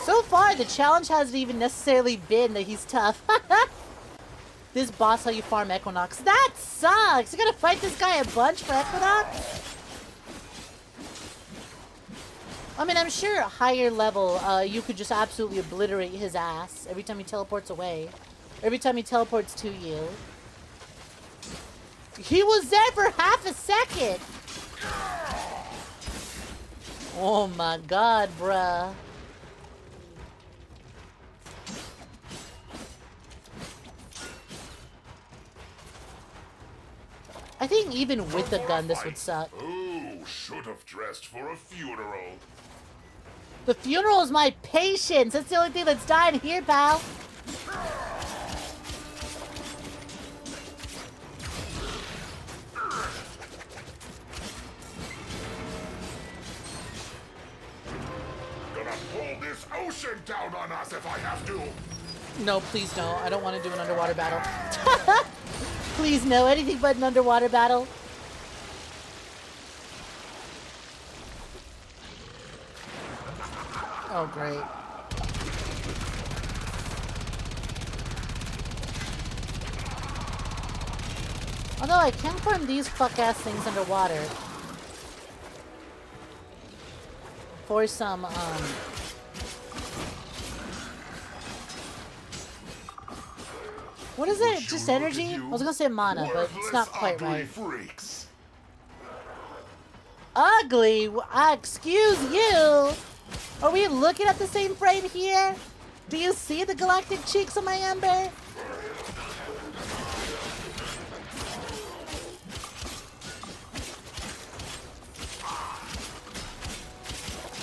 So far, the challenge hasn't even necessarily been that he's tough. This boss how you farm Equinox. That sucks! You gotta fight this guy a bunch for Equinox? I mean, I'm sure at higher level, you could just absolutely obliterate his ass every time he teleports away. Every time he teleports to you. He was there for half a second! Oh my god, bruh. I think even with the gun, this would suck. Oh, should have dressed for a funeral. The funeral is my patience. That's the only thing that's dying here, pal. Gonna pull this ocean down on us if I have to. No, please no. I don't want to do an underwater battle. Please no. Anything but an underwater battle. Oh, great. Although I can farm these fuck-ass things underwater. For some, what is it? Just energy? I was gonna say mana, but it's not quite right. Freaks. Ugly? Excuse you? Are we looking at the same frame here? Do you see the galactic cheeks on my Ember?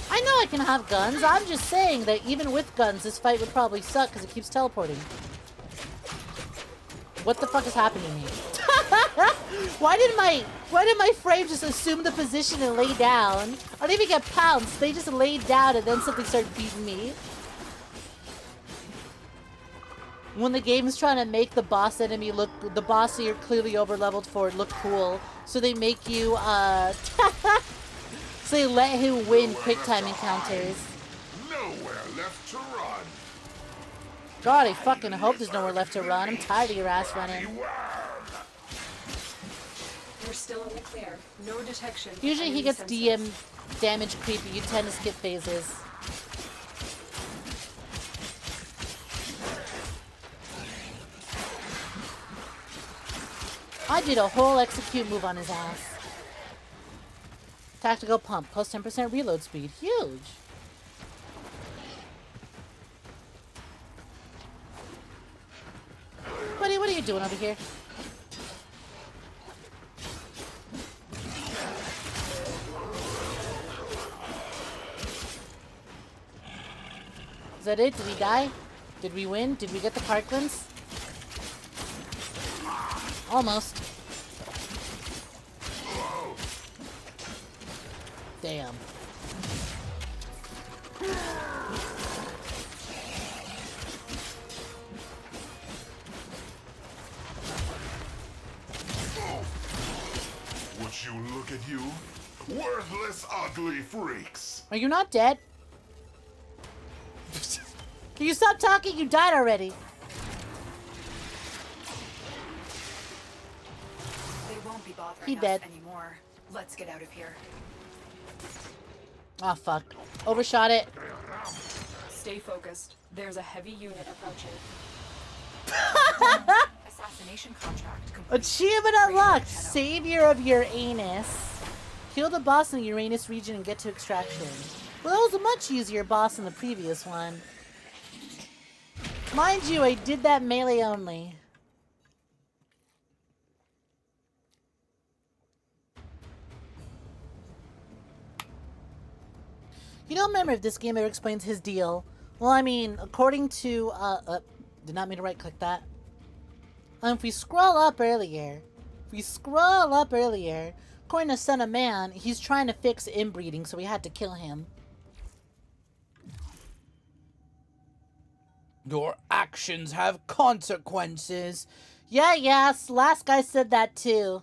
I know I can have guns. I'm just saying that even with guns, this fight would probably suck because it keeps teleporting. What the fuck is happening to me? Why did my frame just assume the position and lay down? I didn't even get pounced. They just laid down and then something started beating me. When the game's trying to make the boss enemy look, the boss that you're clearly over leveled for look cool, so they make you so they let him win quick time encounters. Nowhere left to run. God, I fucking hope there's nowhere left to run. I'm tired of your ass running. You're still in the clear. No detection. Usually he gets DM damage creep, but you tend to skip phases. I did a whole execute move on his ass. Tactical pump, plus 10% reload speed. Huge. Buddy, what are you doing over here? Is that it? Did he die? Did we win? Did we get the Parklands? Almost. Damn. Would you look at you? Worthless, ugly freaks. Are you not dead? Can you stop talking? You died already. They won't be bothering He us dead. anymore. Let's get out of here. Oh fuck. Overshot it. Stay focused. There's a heavy unit approaching. Assassination contract complete. Achievement unlocked! Savior of Uranus. Kill the boss in the Uranus region and get to extraction. Well, that was a much easier boss than the previous one. Mind you, I did that melee only. You don't remember if this game ever explains his deal. Well, I mean, according to, did not mean to right-click that. If we scroll up earlier, according to Son of Man, he's trying to fix inbreeding, so we had to kill him. Your actions have consequences. Yeah, last guy said that too.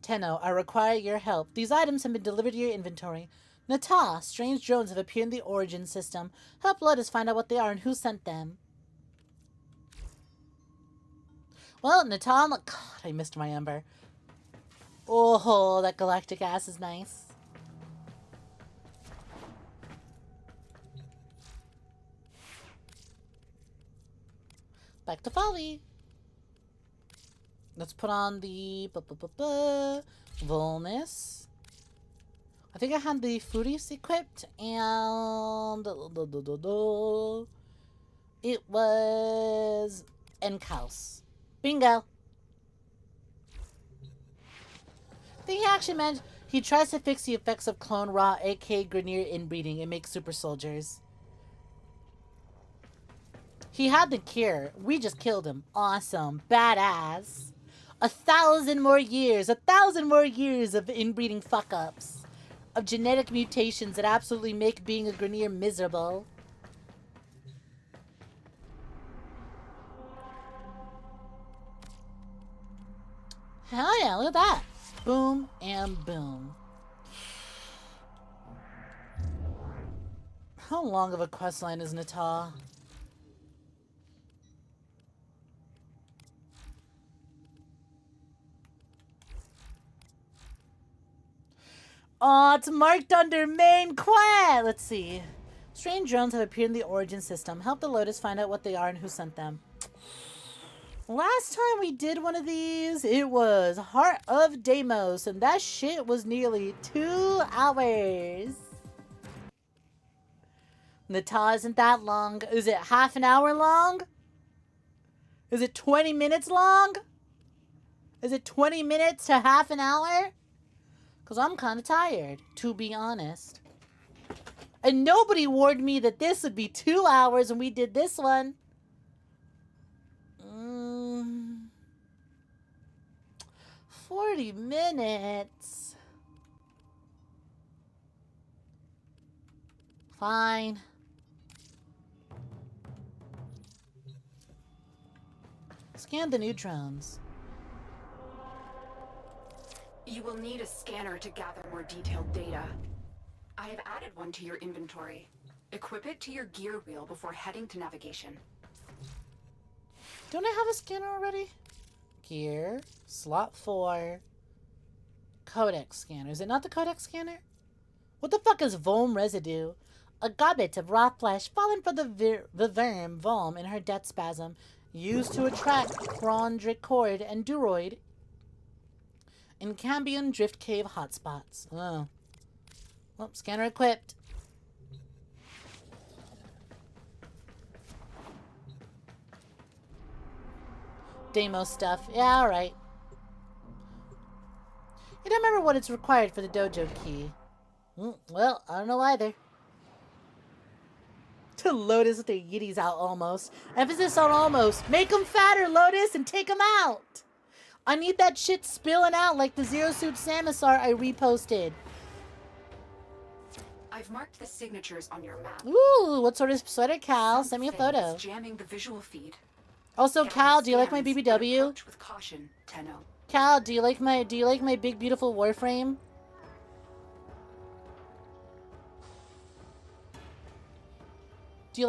Tenno, I require your help. These items have been delivered to your inventory. Nata, strange drones have appeared in the origin system. Help Lotus find out what they are and who sent them. Well, Nata, God, I missed my ember. Oh, that galactic ass is nice. Back to Folly. Let's put on the Volnus. I think I had the Furies equipped, and it was 𝐿 Bingo. I think he actually meant he tries to fix the effects of clone raw, aka Grineer inbreeding, and make super soldiers. He had the cure. We just killed him. Awesome. Badass. 1,000 more years. 1,000 more years of inbreeding fuck-ups. Of genetic mutations that absolutely make being a Grineer miserable. Hell yeah, look at that. Boom and boom. How long of a questline is Nata? Oh, it's marked under main quest. Let's see. Strange drones have appeared in the origin system. Help the Lotus find out what they are and who sent them. Last time we did one of these, it was Heart of Deimos, and that shit was nearly 2 hours. Nata isn't that long. Is it half an hour long? Is it 20 minutes long? Is it 20 minutes to half an hour? Because I'm kind of tired, to be honest. And nobody warned me that this would be 2 hours when we did this one. 40 minutes. Fine. Scan the neutrons. You will need a scanner to gather more detailed data. I have added one to your inventory. Equip it to your gear wheel before heading to navigation. Don't I have a scanner already? Gear, slot 4, codex scanner. Is it not the codex scanner? What the fuck is Vom residue? A gobbet of raw flesh fallen from the verm Vom in her death spasm, used to attract Krondricord and Duroid in Cambion Drift Cave hotspots. Oh. Well, scanner equipped. Deimos stuff. Yeah, alright. I don't remember what it's required for the dojo key. Well, I don't know either. To Lotus with their yitties out almost. Emphasis on almost. Make them fatter, Lotus, and take them out. I need that shit spilling out like the Zero Suit Samus art I reposted. I've marked the signatures on your map. Ooh, what sort of sweater, Cal? Send me a photo. Jamming the visual feed. Also, Cal, do you like my BBW? With caution, Tenno. Cal, do you like my big beautiful Warframe? Do you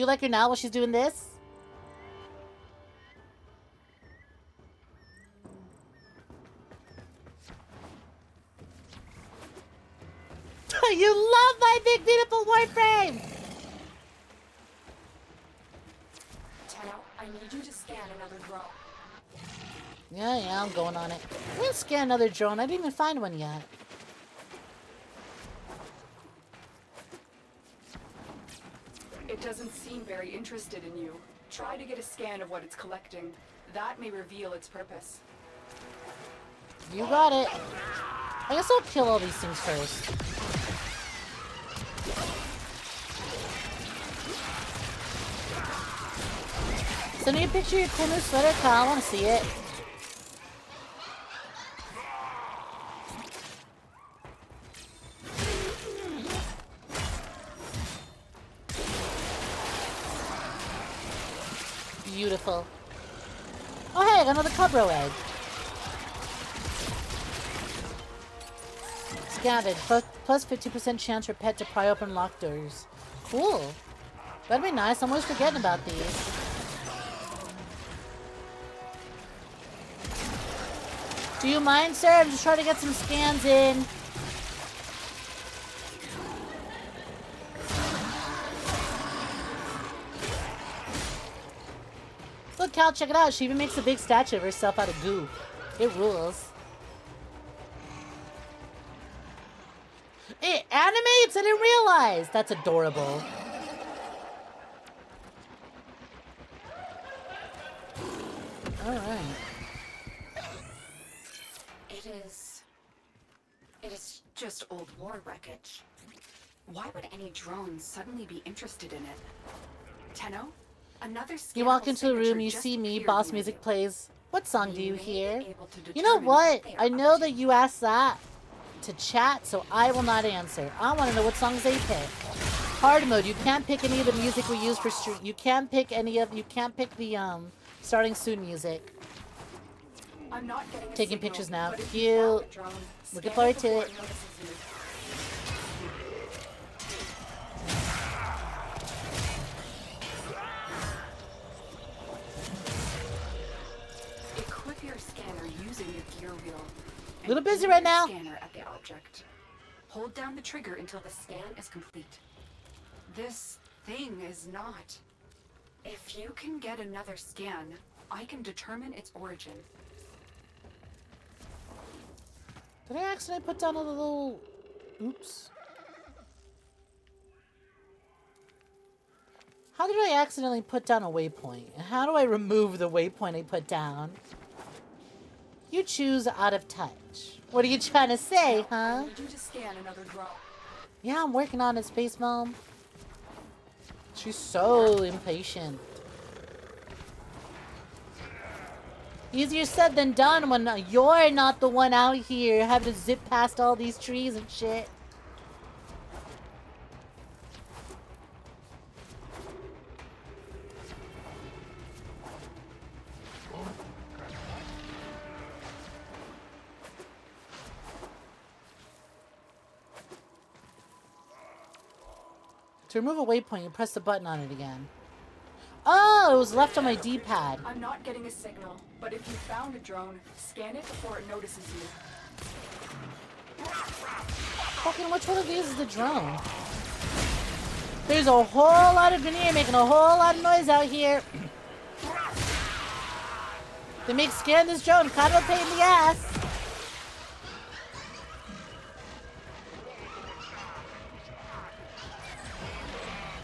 like her now while she's doing this? You love my big beautiful Warframe! need you to scan another drone. Yeah, I'm going on it. I'm gonna scan another drone. I didn't even find one yet. It doesn't seem very interested in you. Try to get a scan of what it's collecting. That may reveal its purpose. You got it. I guess I'll kill all these things first. Send me a picture of your cool new sweater, Kyle. I want to see it. Beautiful. Oh hey, I got another 𝐒𝐬 egg. Scattered. Plus 50% chance for pet to pry open locked doors. Cool. That'd be nice. I'm always forgetting about these. Do you mind, sir? I'm just trying to get some scans in. Look, Cal, check it out. She even makes a big statue of herself out of goo. It rules. It animates? I didn't realize. That's adorable. Alright. It is just old war wreckage. Why would any drone suddenly be interested in it? Tenno? Another You walk into the room, you see me, boss music plays. What song do you hear? You know what? I know that you asked that to chat, so I will not answer. I want to know what songs they pick. Hard mode, you can't pick any of the music we use for stream. You can't pick the starting soon music. I'm not getting Taking pictures now. Cute. Looking forward to it. Equip your scanner using your gear wheel. A little busy right now. Scanner at the object. Hold down the trigger until the scan is complete. This thing is not. If you can get another scan, I can determine its origin. Did I accidentally put down a little... Oops. How did I accidentally put down a waypoint? And how do I remove the waypoint I put down? You choose out of touch. What are you trying to say, huh? I need you to scan another drone. Yeah, I'm working on it, Space Mom. She's so impatient. Easier said than done when you're not the one out here having to zip past all these trees and shit. To remove a waypoint, you press the button on it again. Oh, it was left on my D-pad. I'm not getting a signal, but if you found a drone, scan it before it notices you. Fucking which one of these is the drone? There's a whole lot of veneer making a whole lot of noise out here. They make scan this drone kind of a pain in the ass.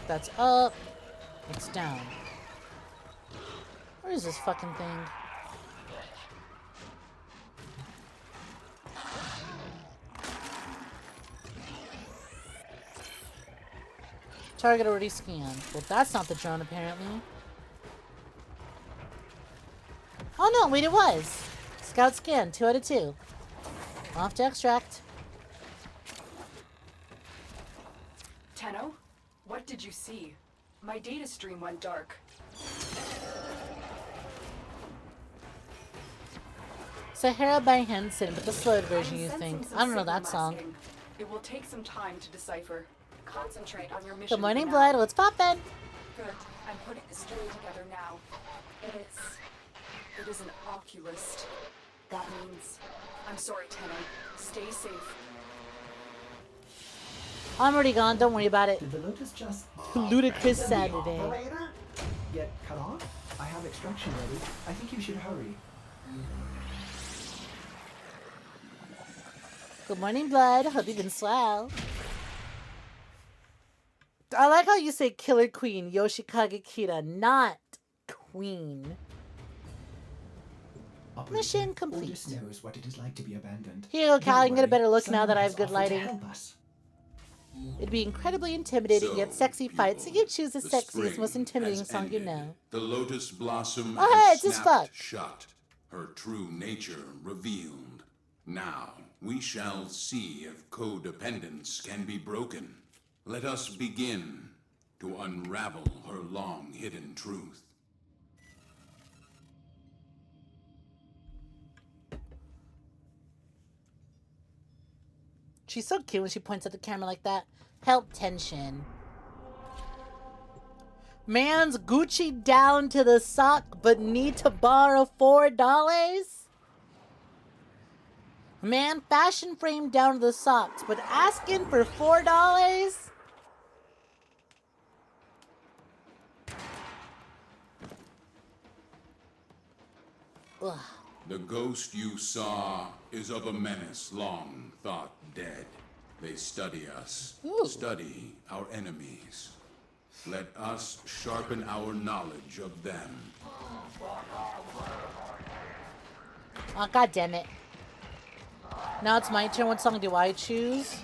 That's up. It's down. Where is this fucking thing? Target already scanned. Well, that's not the drone, apparently. Oh no, wait, it was. Scout scan, 2 out of 2. Off to extract. Tenno, what did you see? My data stream went dark. Sahara by Henson, but the slowed version, you think. I don't know that song. It will take some time to decipher. Concentrate on your mission. Good morning, Blood. What's poppin'? Good. I'm putting the stream together now. It is an oculist. That means... I'm sorry, Tenno. Stay safe. I'm already gone. Don't worry about it. Did the Lotus just... Ludicrous Saturday. Operator get cut off? I have extraction ready. I think you should hurry. Good morning, Blood. Hope you've been swell. I like how you say Killer Queen, Yoshikage Kira, not Queen. Operator, Mission complete. Oldest knows what it is like to be abandoned. Here you go, Cal. I can get a better look Someone now that I has have good offered to lighting. help us. It'd be incredibly intimidating yet sexy fight, so you choose the sexiest, spring most intimidating has song you ended. know. The lotus blossom Oh, hey, has it's his snapped fuck. shut, her true nature revealed. Now we shall see if codependence can be broken. Let us begin to unravel her long-hidden truth. She's so cute when she points at the camera like that. Help tension. Man's Gucci down to the sock, but need to borrow $4? Man, fashion frame down to the socks, but asking for $4? Ugh. The ghost you saw is of a menace long thought dead. They study us, study our enemies. Let us sharpen our knowledge of them. Oh, God damn it. Now it's my turn. What song do I choose?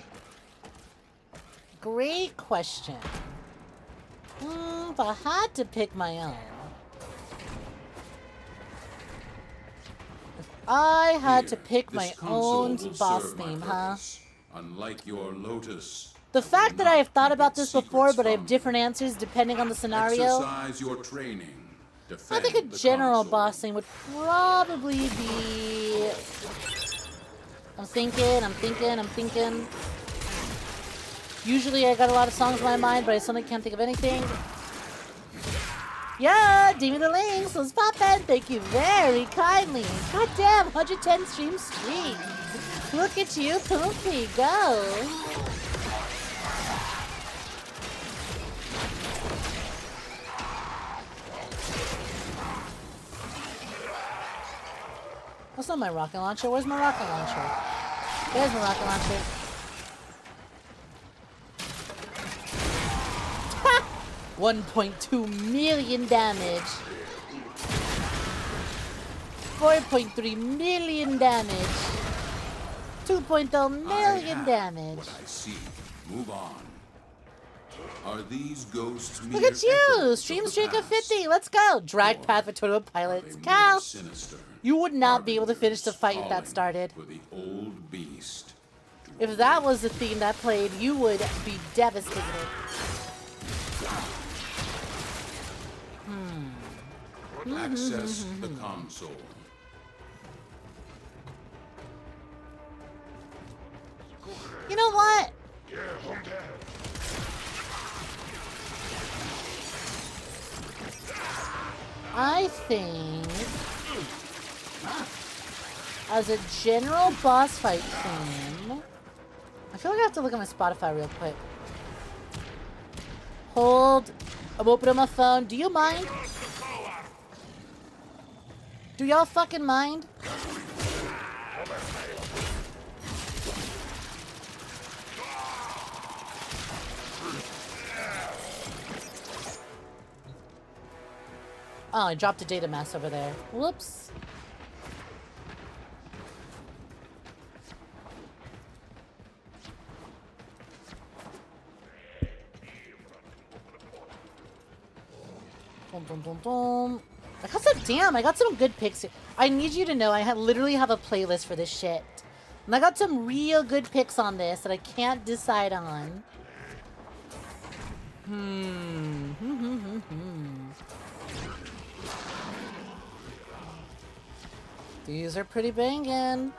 Great question. If I had to pick my own. If I had to pick my own boss name, huh? Unlike your lotus. The fact that I have thought about this before, but I have different answers depending on the scenario. Exercise your training. I think a general boss name would probably be... I'm thinking. Usually I got a lot of songs in my mind, but I suddenly can't think of anything. Yeah, Demon the Links was poppin'. Thank you very kindly. Goddamn, 110 stream streak. Look at you, Poopy, go. That's not my rocket launcher. Where's my rocket launcher? There's my rocket launcher. Ha! 1.2 million damage. 4.3 million damage. 2.0 million damage. What I see. Move on. Are these ghosts Look at you! Stream streak of 50. Let's go. Drag path for Total Pilots. Cal, you would not be able to finish the fight that started. For the old beast. If that was the theme that played, you would be devastated. Access the console. You know what? I think as a general boss fight theme, I feel like I have to look at my Spotify real quick. Hold. I'm opening my phone. Do you mind? Do y'all fucking mind? Oh, I dropped a data mass over there. Whoops. Boom, boom, boom, boom. I got some, damn, I got some good picks here. I need you to know I literally have a playlist for this shit. And I got some real good picks on this that I can't decide on. These are pretty bangin'.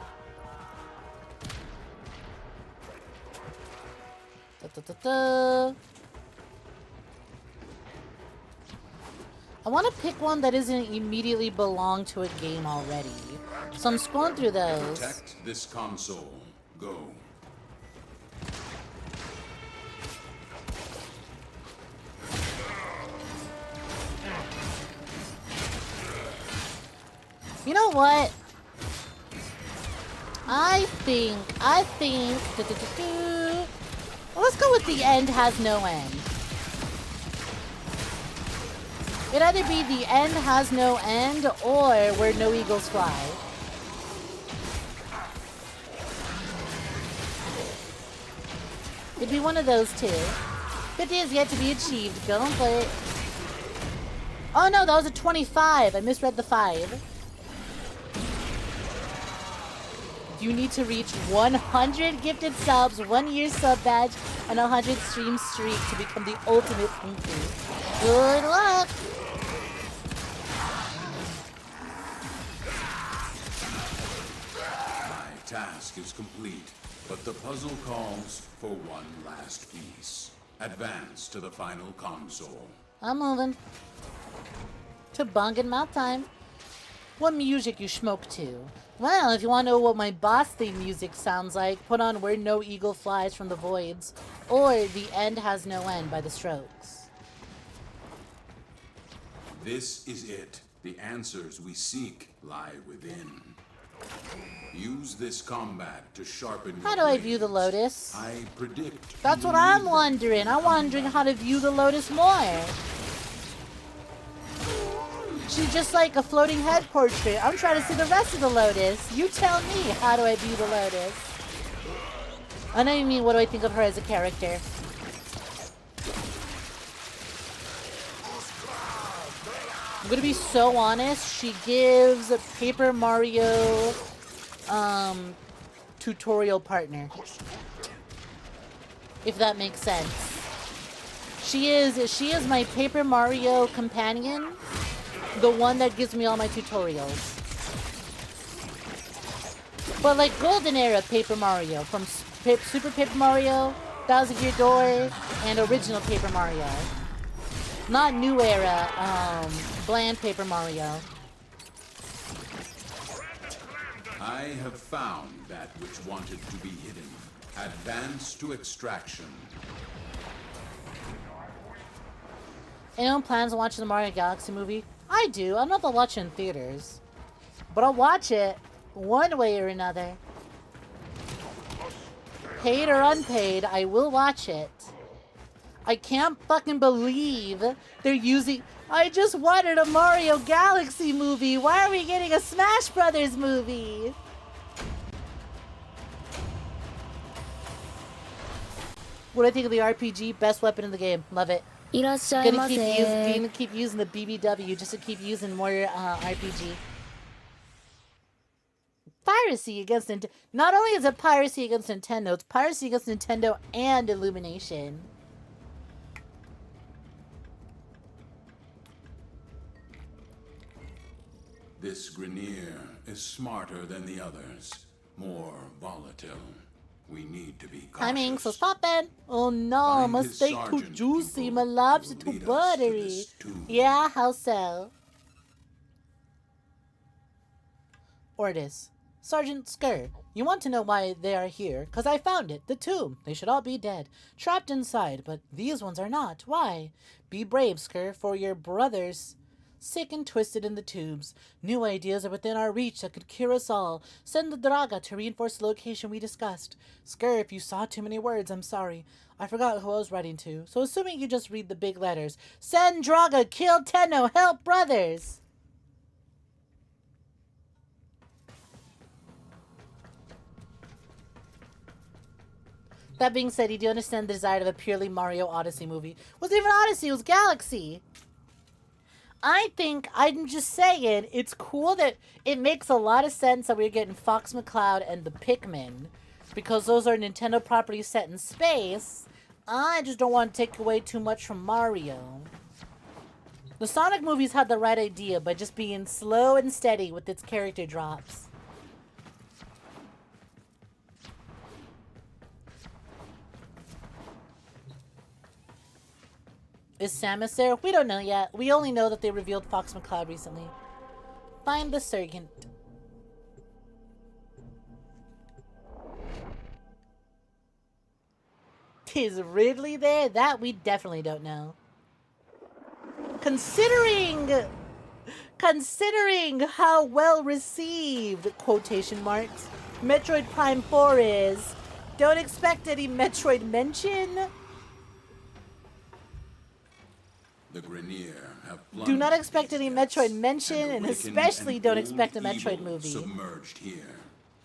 I want to pick one that doesn't immediately belong to a game already. So I'm scrolling through those. Protect this console. Go. You know what? I think. Well, let's go with the end has no end. It'd either be the end has no end or where no eagles fly. It'd be one of those two. 50 is yet to be achieved. Go and play it. Oh no, that was a 25. I misread the 5. You need to reach 100 gifted subs, 1 year sub badge, and 100 stream streak to become the ultimate Punky. Good luck! My task is complete, but the puzzle calls for one last piece. Advance to the final console. I'm moving. To bong and mouth time. What music you smoke to? Well, if you want to know what my boss theme music sounds like, put on Where No Eagle Flies from the Voids, or The End Has No End by The Strokes. This is it. The answers we seek lie within. Use this combat to sharpen your How do I blades. view the Lotus? I predict. That's what I'm wondering. I'm wondering how to view the Lotus more. She's just like a floating head portrait. I'm trying to see the rest of the Lotus. You tell me, how do I view the Lotus? I know you mean, what do I think of her as a character? I'm gonna be so honest, she gives Paper Mario tutorial partner. If that makes sense. She is my Paper Mario companion. The one that gives me all my tutorials. But like golden era Paper Mario, from Super Paper Mario, Thousand Year Door, and original Paper Mario. Not new era, bland Paper Mario. I have found that which wanted to be hidden. Advance to extraction. Anyone plans on watching the Mario Galaxy movie? I do. I'm not gonna watch it in theaters. But I'll watch it one way or another. Paid or unpaid, I will watch it. I can't fucking believe they're using... I just wanted a Mario Galaxy movie. Why are we getting a Smash Brothers movie? What do I think of the RPG? Best weapon in the game. Love it. Gonna keep using the BBW just to keep using more RPG. Piracy against Nintendo. Not only is it piracy against Nintendo, it's piracy against Nintendo and Illumination. This Grenier is smarter than the others, more volatile. We need to be cautious. Timing, so stop it. Oh no, my steak too juicy, my lobster too buttery. Yeah, how so? Ordis. Sergeant Skur, you want to know why they are here? Because I found it, the tomb. They should all be dead, trapped inside, but these ones are not. Why? Be brave, Skur, for your brothers... sick and twisted in the tubes. New ideas are within our reach that could cure us all. Send the Draga to reinforce the location we discussed. Skur, if you saw too many words, I'm sorry. I forgot who I was writing to. So assuming you just read the big letters. Send Draga, kill Tenno, help brothers! That being said, you do understand the desire of a purely Mario Odyssey movie. It wasn't even Odyssey, it was Galaxy. I think, I'm just saying, it's cool that it makes a lot of sense that we're getting Fox McCloud and the Pikmin. Because those are Nintendo properties set in space. I just don't want to take away too much from Mario. The Sonic movies had the right idea by just being slow and steady with its character drops. Is Samus there? We don't know yet. We only know that they revealed Fox McCloud recently. Find the Sergeant. Is Ridley there? That we definitely don't know. Considering Considering how well received, quotation marks, Metroid Prime 4 is, don't expect any Metroid mention. The Grenier have Do not plunged expect any these Metroid depths mention, and awakened especially an don't old expect a Metroid evil movie. Submerged here.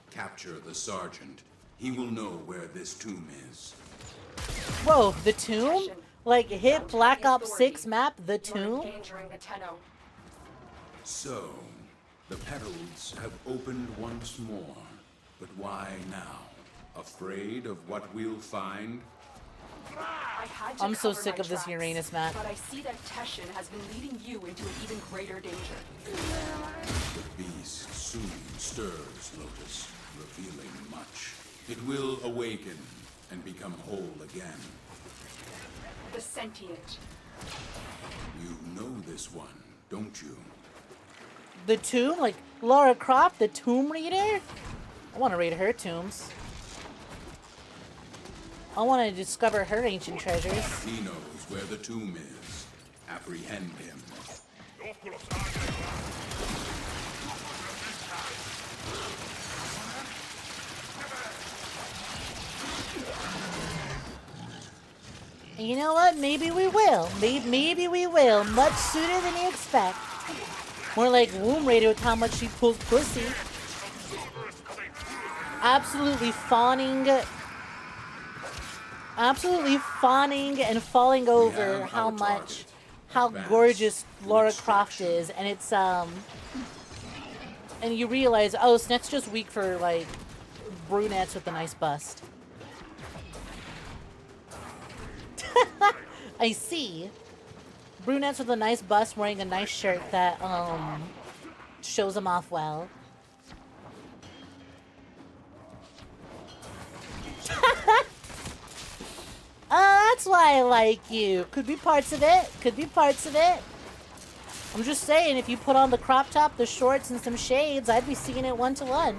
Capture the sergeant. He will know where this tomb is. Whoa, the tomb? Like hit Black Ops 6 map, the tomb? Endangering the Tenno. So, the petals have opened once more. But why now? Afraid of what we'll find? I'm so sick of this tracks, Uranus map. But I see that Teshin has been leading you into an even greater danger. The beast soon stirs, Lotus, revealing much. It will awaken and become whole again. The sentient. You know this one, don't you? The tomb? Like Lara Croft, the tomb reader? I want to read her tombs. I want to discover her ancient treasures. He knows where the tomb is. Apprehend him. And you know what? Maybe we will. Maybe we will. Much sooner than you expect. More like Womb Raider with how much she pulls pussy. Absolutely fawning and falling over how gorgeous Lara Croft is. And it's, and you realize, oh, Snek's just weak for, like, brunettes with a nice bust. I see. Brunettes with a nice bust wearing a nice shirt that, shows them off well. That's why I like you. Could be parts of it. Could be parts of it. I'm just saying, if you put on the crop top, the shorts, and some shades, I'd be seeing it 1-to-1.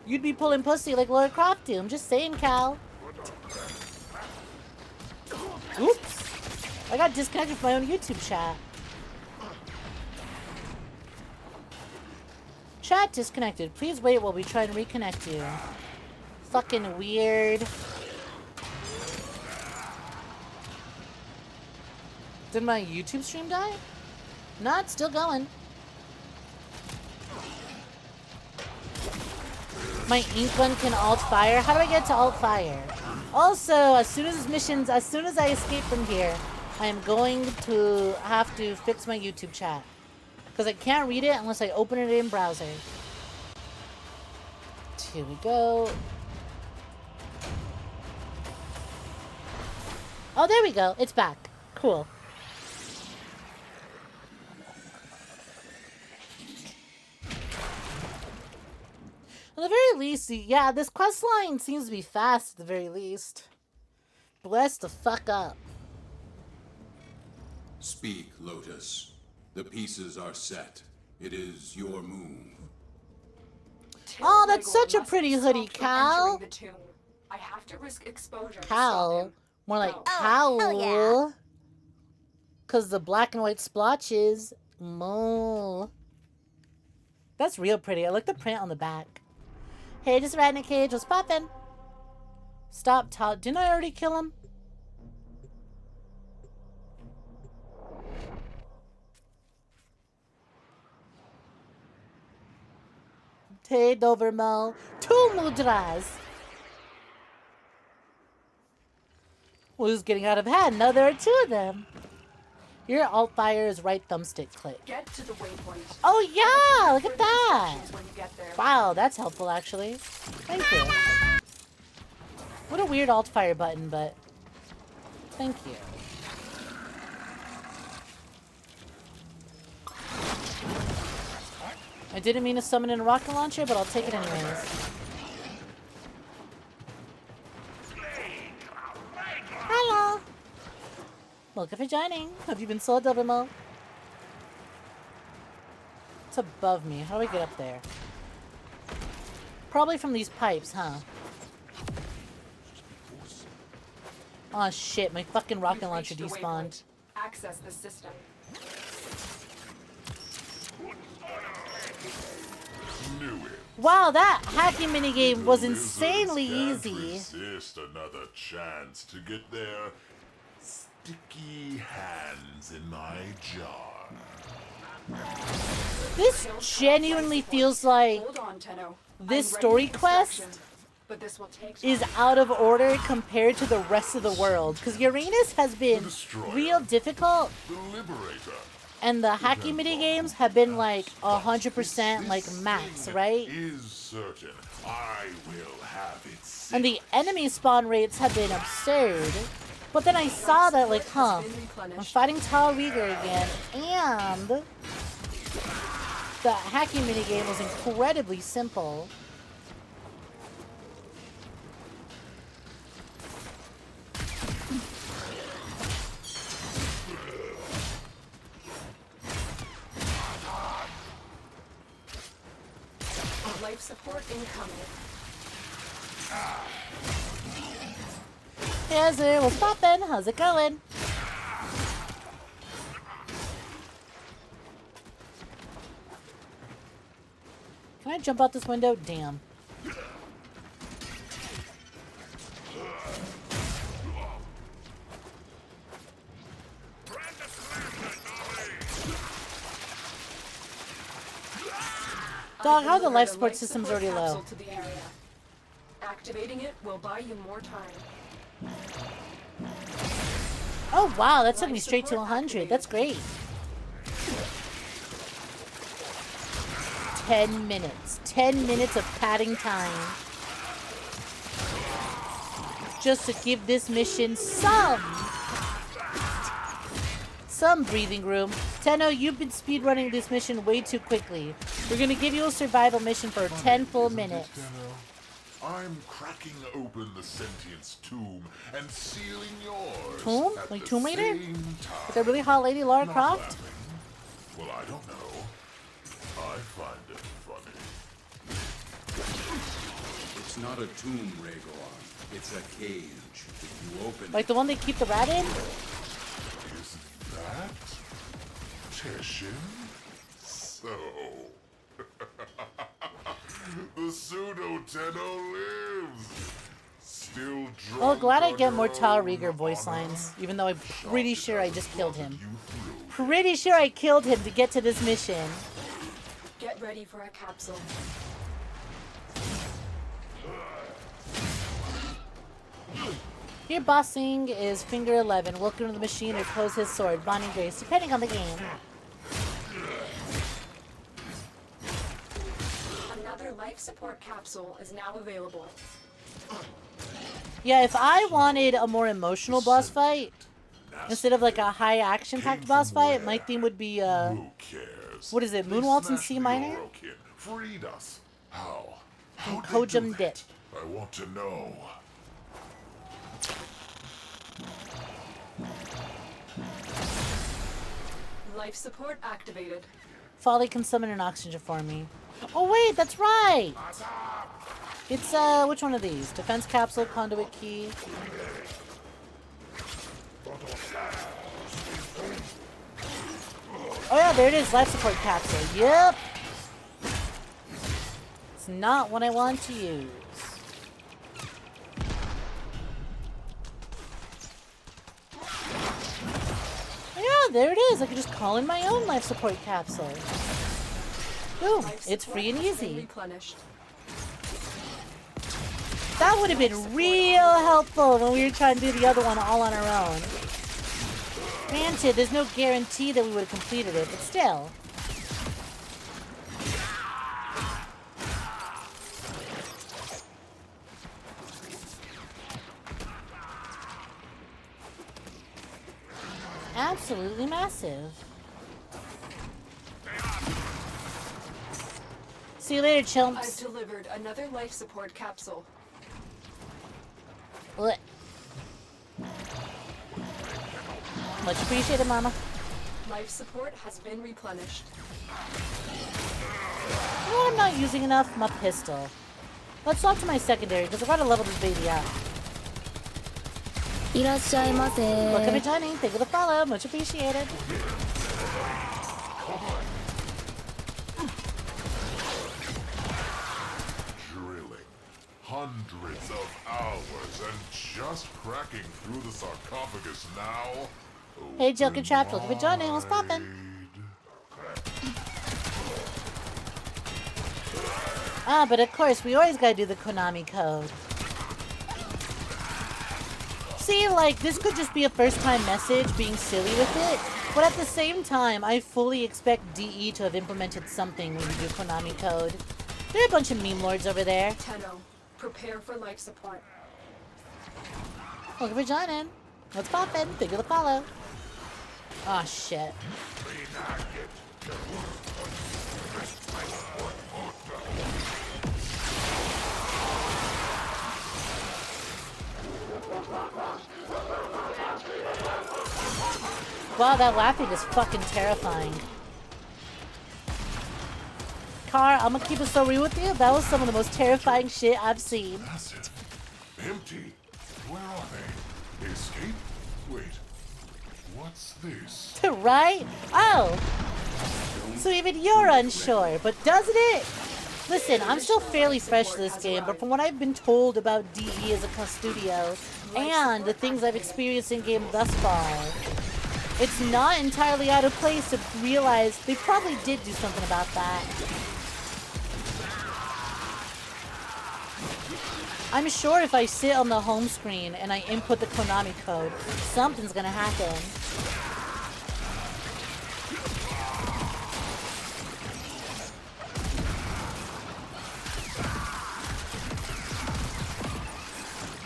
You'd be pulling pussy like Lara Croft do. I'm just saying, Cal. Oops. I got disconnected from my own YouTube chat. Chat disconnected. Please wait while we try and reconnect you. Fucking weird. Did my YouTube stream die? No, it's still going. My ink gun can alt fire. How do I get to alt fire? Also, as soon as I escape from here, I am going to have to fix my YouTube chat. Because I can't read it unless I open it in browser. Here we go. Oh, there we go. It's back. Cool. At the very least, yeah, this quest line seems to be fast at the very least. Bless the fuck up. Speak, Lotus. The pieces are set. It is your move. Oh, that's such a pretty hoodie, Cal. I have to risk exposure. Cal. More like Cowl. Because the black and white splotches. Mo. That's real pretty. I like the print on the back. Hey, just rat in a cage. What's poppin'? Stop talk. Didn't I already kill him? Hey, Dovermo. 2 mudras. Who's getting out of hand? No, there are 2 of them. Your alt fire is right thumbstick click. Get to the waypoint. Oh yeah, look at that. When you get there. Wow, that's helpful actually. Thank you. What a weird alt fire button, but thank you. I didn't mean to summon in a rocket launcher, but I'll take it anyways. Hello. Welcome for joining. Have you been sold, Dovermo? It's above me. How do I get up there? Probably from these pipes, huh? Oh shit, my fucking rocket launcher despawned. Access the system. Wow, that hacking minigame was insanely easy. Resist another chance to get their sticky hands in my jar. This genuinely feels like Hold on, Tenno. this I'm story ready with quest instructions, but this will take is time. out of order compared to the rest of the world. Because Uranus has been real difficult, The Liberator. and the hacking minigames have been like 100% like max, right? Is certain. I will have it. And the enemy spawn rates have been absurd. But then I saw that like, huh, I'm fighting 𝐒𝐬𝐬 again, and the hacking minigame was incredibly simple. Life support incoming. Hey there, what's poppin'? How's it going? Can I jump out this window? Damn. Dog, how are the life support systems already low? To the area. Activating it will buy you more time. Oh wow, that took me straight to 100. That's great. 10 minutes. 10 minutes of padding time. Just to give this mission some breathing room. Tenno, you've been speedrunning this mission way too quickly. We're gonna give you a survival mission for 10 full minutes. I'm cracking open the sentience tomb and sealing yours. Tomb? at Like the Tomb Raider? same time. With a really hot lady Lara Not Croft? laughing. Well, I don't know. I find it funny. It's not a tomb, Rhaegar. It's a cage. If you open Like the one they keep the rat in? Is that Teshin? So, the pseudo Tenno lives. Still drunk. Well, glad I get more on her 𝐒𝐬𝐬 own voice honor. lines, even though I'm pretty sure I just killed him. You through. Pretty sure I killed him to get to this mission. Get ready for a capsule. Your bossing is finger 11. Welcome to the machine or close his sword. Bonnie Grace, depending on the game. Another life support capsule is now available. Yeah, if I wanted a more emotional boss fight, instead of like a high action packed boss fight, my theme would be Who cares? what is it, They Moonwaltz in smashed C the minor? Orokin, freed us. How? And How'd they do 𝐒𝐬𝐬 that? Dip. I want to know. Life support activated. Folly can summon an oxygen for me. Oh wait, that's right! It's which one of these? Defense capsule, conduit key. Oh yeah, there it is, life support capsule. Yep. It's not what I want to use. Yeah, there it is. I can just call in my own life support capsule. Boom, it's free and easy. Replenished. That would have been real helpful when we were trying to do the other one all on our own. Granted, there's no guarantee that we would have completed it, but still. Absolutely massive. See you later, chumps. I've delivered another life support capsule. Blech. Much appreciated, Mama. Life support has been replenished. You know what I'm not using enough? My pistol. Let's talk to my secondary, because I gotta level this baby up. いらっしゃいませ。 Welcome to joining. Thank you for the follow. Much appreciated. hundreds of hours and just cracking through the sarcophagus now. Hey, Joker Trap, looking for joining. What's poppin'? Ah, but of course, we always gotta do the Konami code. See, like, this could just be a first-time message, being silly with it, but at the same time, I fully expect DE to have implemented something when you do Konami code. There are a bunch of meme lords over there. Tenno, prepare for life support. Looking for joining. What's poppin'? Thank you for the follow. Aw, shit. Wow, that laughing is fucking terrifying. Car, I'm gonna keep it so real with you. That was some of the most terrifying shit I've seen. Acid. Empty. Where are they? Escape? Wait. What's this? Right? Oh! So even you're unsure, but doesn't it? Listen, I'm still fairly fresh to this game, but from what I've been told about DE as a studio, and the things I've experienced in game thus far, it's not entirely out of place to realize they probably did do something about that. I'm sure if I sit on the home screen and I input the Konami code, something's gonna happen.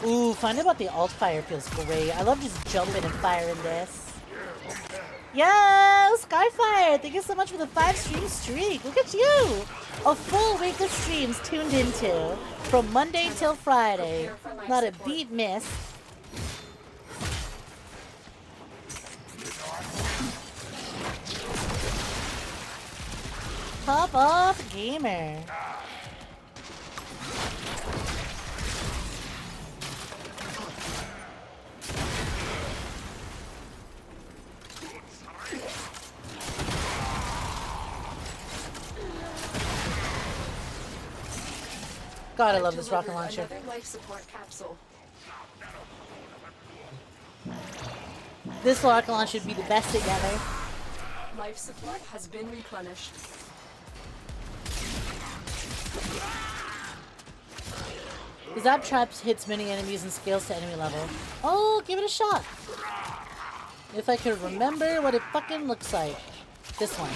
Ooh, finding about the alt fire feels great. I love just jumping and firing this. Yo, Skyfire! Thank you so much for the 5-stream streak. Look at you! A full week of streams tuned into from Monday till Friday. Not a beat miss. Pop off gamer. God, I love this rocket launcher. Another life support capsule. This rocket launcher should be the best thing ever. Life support has been replenished. The Zap Trap hits many enemies and scales to enemy level. Oh, give it a shot. If I could remember what it fucking looks like. This one.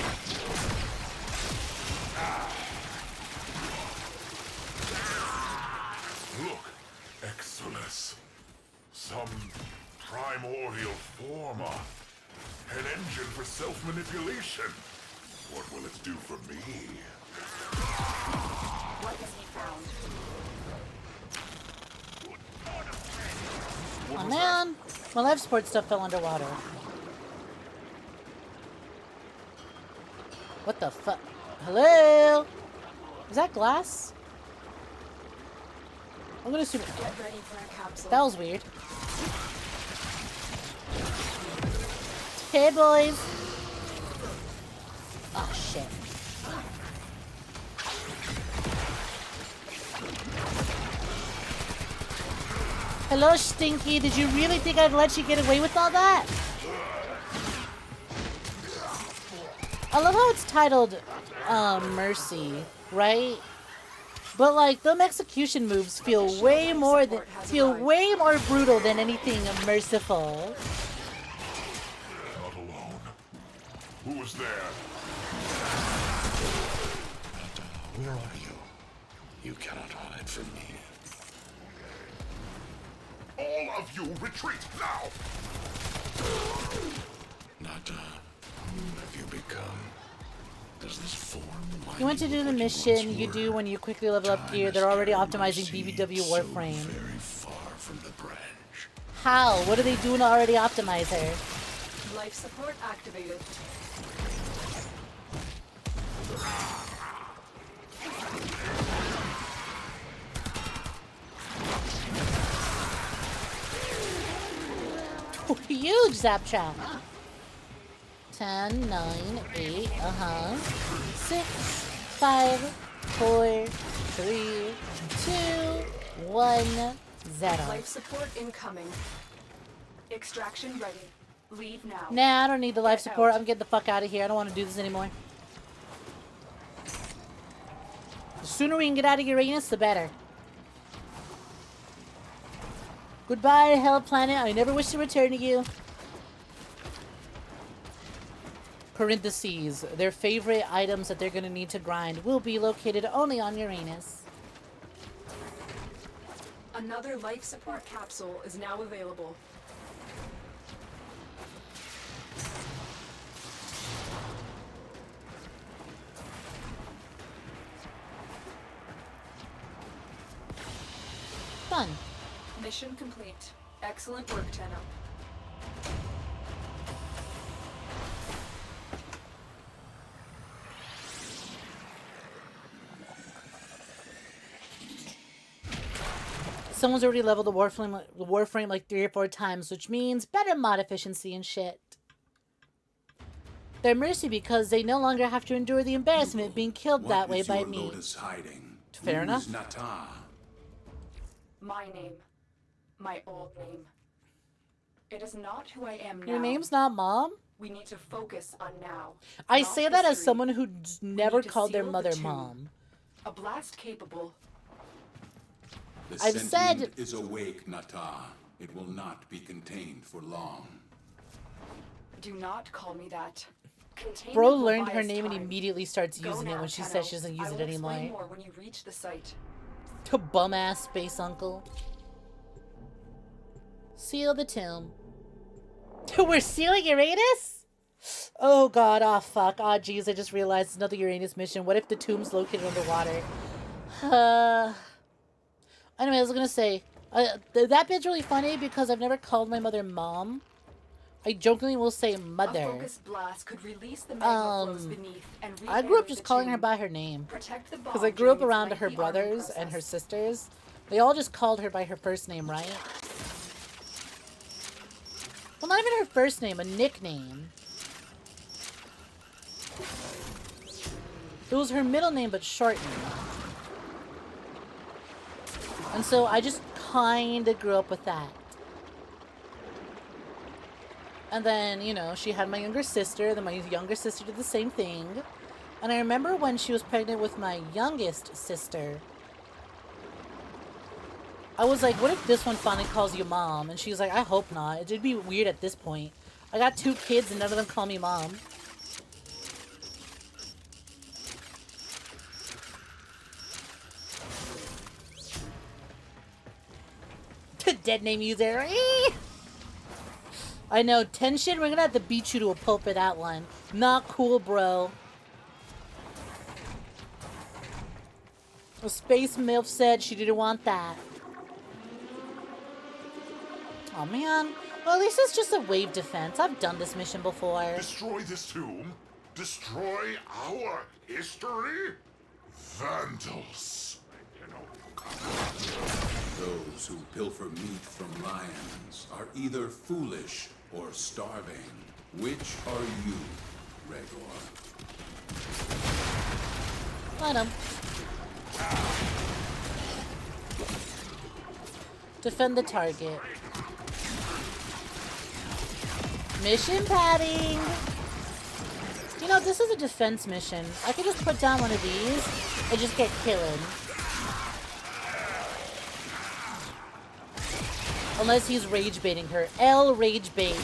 Look, Exodus. Some primordial former. An engine for self-manipulation. What will it do for me? What has he found? Oh man, my life support stuff fell underwater. What the fuck? Hello? Is that glass? I'm gonna assume. Get ready for a capsule. That was weird. Hey boys. Oh shit. Hello, Stinky. Did you really think I'd let you get away with all that? I love how it's titled, Mercy, right? But like, them execution moves feel way more brutal than anything merciful. Not alone. Who was there? Where are you? You cannot hide from me. All of you, retreat now! Nata, who have you become? Does this form remind You want to you do of the what you mission once you were? do when you quickly level up gear. They're already optimizing BBW Warframe. So very far from the branch. How? What are they doing to already optimize her? Life support activated. Huge zap trap. 10, 9, 8, 6, 5, 4, 3, 2, 1 Zeta. Life support incoming. Extraction ready. Leave now. Nah, I don't need the life Get support. out. I'm getting the fuck out of here. I don't want to do this anymore. The sooner we can get out of Uranus, the better. Goodbye, Hell Planet. I never wish to return to you. Parentheses. Their favorite items that they're going to need to grind will be located only on Uranus. Another life support capsule is now available. Fun. Mission complete. Excellent work, Tenno. Someone's already leveled the Warframe like 3 or 4 times, which means better mod efficiency and shit. They're mercy because they no longer have to endure the embarrassment of being killed that way by me. Hiding? Fair enough. Nata? My name. My old name. It is not who I am now. Your name's not Mom? We need to focus on now. I not say that as history. someone who's never need to called their seal the mother tomb. Mom. A blast capable. The I've sentient said- is awake, Nata. It will not be contained for long. Do not call me that. Containment Bro will learned buy her us name and time. immediately starts Go using it now, when she Tenno. says she doesn't use I it will explain anymore. more when you reach the site. To bum-ass space uncle. Seal the tomb. We're sealing Uranus? Oh god, oh fuck. Oh jeez, I just realized it's another Uranus mission. What if the tomb's located underwater? Anyway, I was gonna say, that bit's really funny because I've never called my mother Mom. I jokingly will say A mother. focus blast could release the magma flows beneath and I grew up rebuild just the calling her tomb. by her name. Protect the Because bomb I grew up during its around her lengthy arming brothers and her process. sisters. They all just called her by her first name, right? Well, not even her first name, a nickname. It was her middle name, but shortened. And so I just kind of grew up with that. And then, you know, she had my younger sister. Then my younger sister did the same thing. And I remember when she was pregnant with my youngest sister, I was like, what if this one finally calls you Mom? And she was like, I hope not. It'd be weird at this point. I got 2 kids and none of them call me Mom. Dead name user. I know, tension. We're gonna have to beat you to a pulp for that one. Not cool, bro. A space MILF said she didn't want that. Oh man. Well, at least it's just a wave defense. I've done this mission before. Destroy this tomb? Destroy our history? Vandals. Those who pilfer meat from lions are either foolish or starving. Which are you, Regor? Let him. Defend the target. Mission padding! You know, this is a defense mission. I could just put down one of these and just get killed. Unless he's rage baiting her. L rage bait.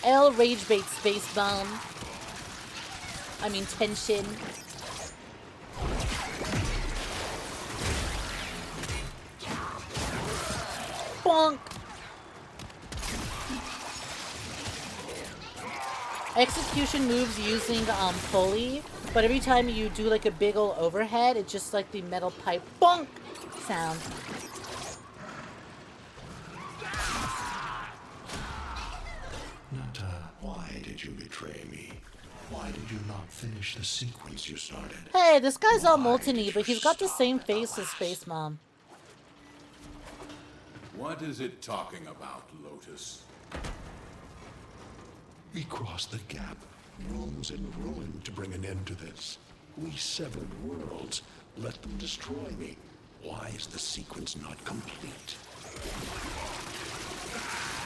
L rage bait space bomb. I mean tension. Bonk. Execution moves using Foley, but every time you do like a big ol' overhead, it's just like the metal pipe bonk sound. Nata, why did you betray me? Why did you not finish the sequence you started? Hey, this guy's all molten-y, but he's got the same face as Space Mom. What is it talking about, Lotus? We crossed the gap, rooms in ruin to bring an end to this. We severed worlds, Let them destroy me. Why is the sequence not complete?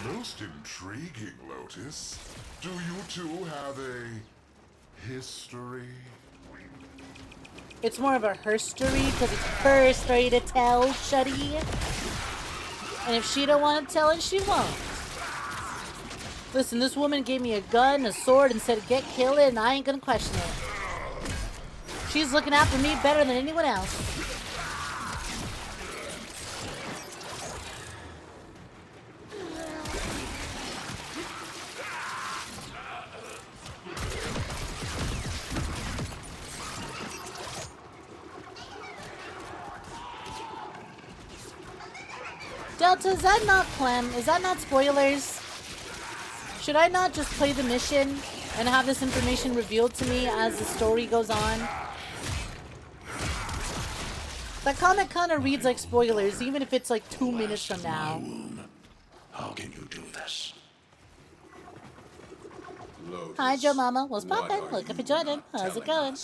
Most intriguing, Lotus. Do you two have a history? It's more of a her story because it's her story to tell, Shuddy. And if she don't want to tell it, she won't. Listen, this woman gave me a gun, a sword, and said get kill it, and I ain't gonna question it. She's looking after me better than anyone else. Delta, is that not Clem? Is that not spoilers? Should I not just play the mission and have this information revealed to me as the story goes on? That comment kind of reads like spoilers, even if it's like 2 minutes from now. How can you do this? Hi, Joe Mama. What's poppin'? Looking for Jordan. How's it going?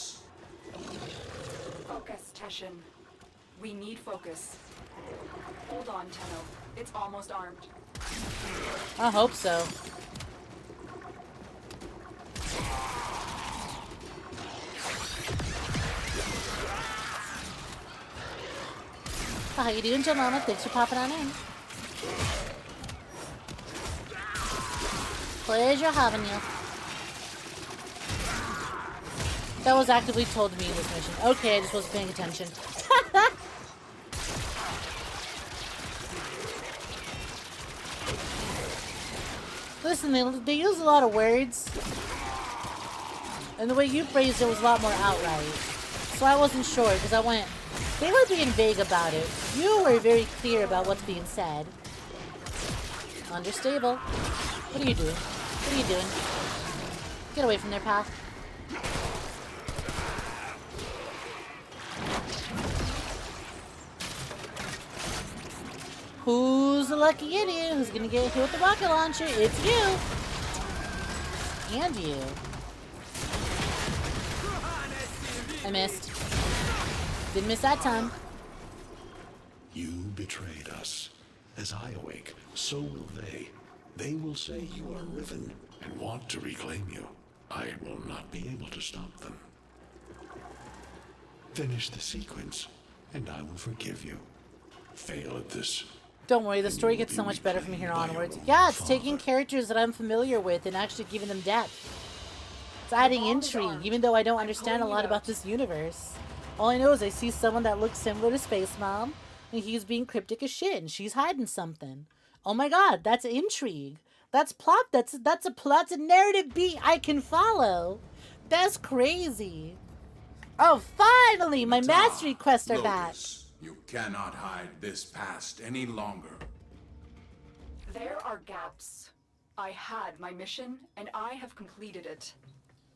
Focus, Teshin. We need focus. Hold on, Tenno. It's almost armed. I hope so. How you doing, Joe Mama? Thanks for popping on in. Pleasure having you. That was actively told to me in this mission. Okay, I just wasn't paying attention. Listen, they use a lot of words. And the way you phrased it was a lot more outright. So I wasn't sure, because I went... They were being vague about it. You were very clear about what's being said. Understable. What are you doing? What are you doing? Get away from their path. Who's the lucky idiot who's gonna get hit with the rocket launcher? It's you! And you. I missed. Didn't miss that time. You betrayed us. As I awake, so will they. They will say you are Riven and want to reclaim you. I will not be able to stop them. Finish the sequence, and I will forgive you. Fail at this. Don't worry, the story gets so much better from here onwards. Yeah, it's taking characters that I'm familiar with and actually giving them depth. It's adding intrigue, even though I don't understand a lot about this universe. All I know is I see someone that looks similar to Space Mom, and he's being cryptic as shit, and she's hiding something. Oh my god, that's intrigue. That's plot. That's a plot, a narrative beat I can follow. That's crazy. Oh, finally, my mastery quests are back. You cannot hide this past any longer. There are gaps. I had my mission, and I have completed it.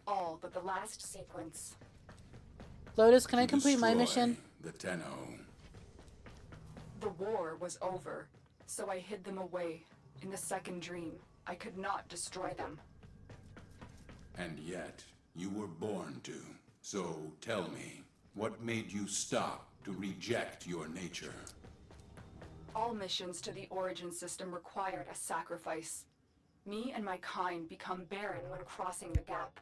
All but the last sequence. Lotus, can I complete my mission? The Tenno. The war was over, so I hid them away. In the second dream, I could not destroy them. And yet, you were born to. So tell me, what made you stop to reject your nature? All missions to the origin system required a sacrifice. Me and my kind become barren when crossing the gap.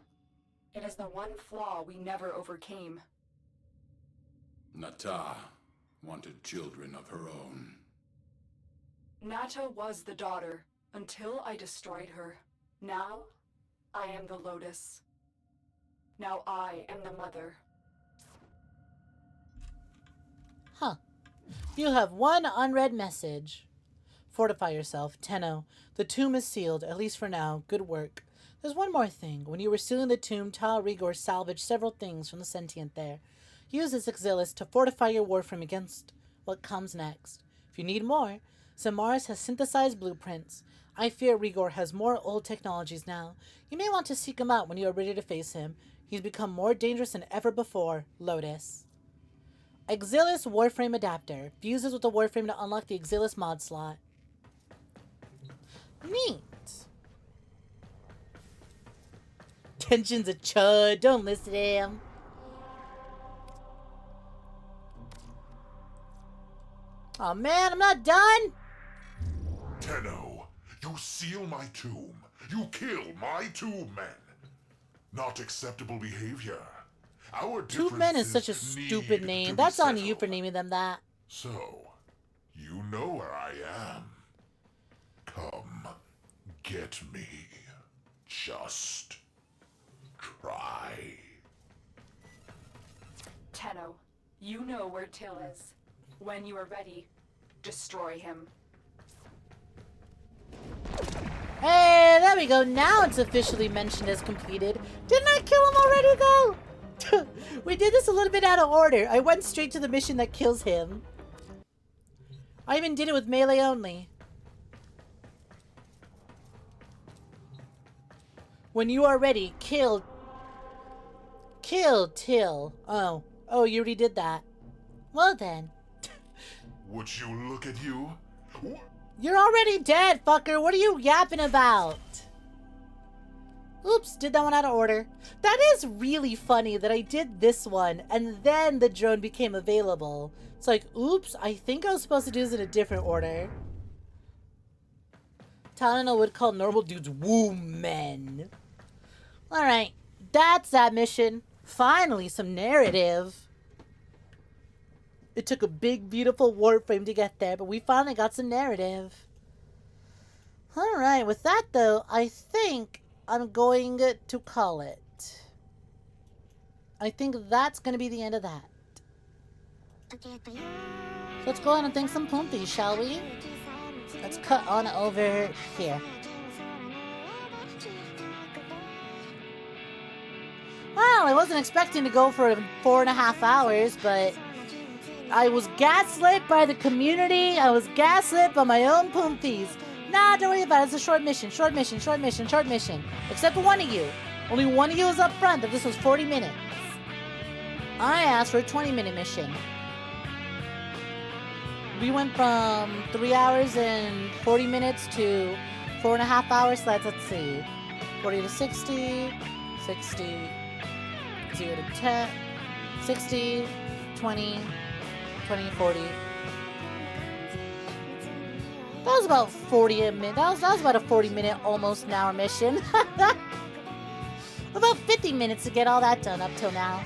It is the one flaw we never overcame. Nata wanted children of her own. Nata was the daughter, until I destroyed her. Now, I am the Lotus. Now I am the mother. Huh. You have one unread message. Fortify yourself, Tenno. The tomb is sealed, at least for now. Good work. There's one more thing. When you were sealing the tomb, 𝐒𝐬𝐬 salvaged several things from the sentient there. Use this 𝐒𝐧 to fortify your Warframe against what comes next. If you need more, Samaras has synthesized blueprints. I fear 𝐒𝐬𝐬 has more old technologies now. You may want to seek him out when you are ready to face him. He's become more dangerous than ever before. Lotus. 𝐒𝐧 Warframe Adapter. Fuses with the Warframe to unlock the 𝐒𝐧 mod slot. Neat. Tension's a chud. Don't listen to him. Oh man, I'm not done. Tenno, you seal my tomb. You kill my tomb men. Not acceptable behavior. Our Tube Men is such a stupid name. That's on you for naming them that. So, you know where I am. Come, get me. Just try. Tenno, you know where Till is. When you are ready, destroy him. Hey, there we go. Now it's officially mentioned as completed. Didn't I kill him already, though? We did this a little bit out of order. I went straight to the mission that kills him. I even did it with melee only. When you are ready, kill Till. Oh, you already did that. Well then. Would you look at you? You're already dead, fucker. What are you yapping about? Oops, did that one out of order. That is really funny that I did this one and then the drone became available. It's like, oops, I think I was supposed to do this in a different order. Talano would call normal dudes women. Alright, that's that mission. Finally, some narrative. It took a big, beautiful Warframe to get there, but we finally got some narrative. Alright, with that though, I think I'm going to call it. I think that's going to be the end of that. So let's go on and thank some Punties, shall we? Let's cut on over here. Well, I wasn't expecting to go for 4.5 hours, but I was gaslit by the community. I was gaslit by my own Punties. Nah, don't worry about it. It's a short mission. Short mission. Except for one of you. Only one of you was up front that this was 40 minutes. I asked for a 20-minute mission. We went from 3 hours and 40 minutes to 4.5 hours. So let's see. 40 to 60, 60, 0 to 10, 60, 20, 20, 40. That was about 40 a minute. That was about a 40-minute, almost an hour mission. About 50 minutes to get all that done up till now.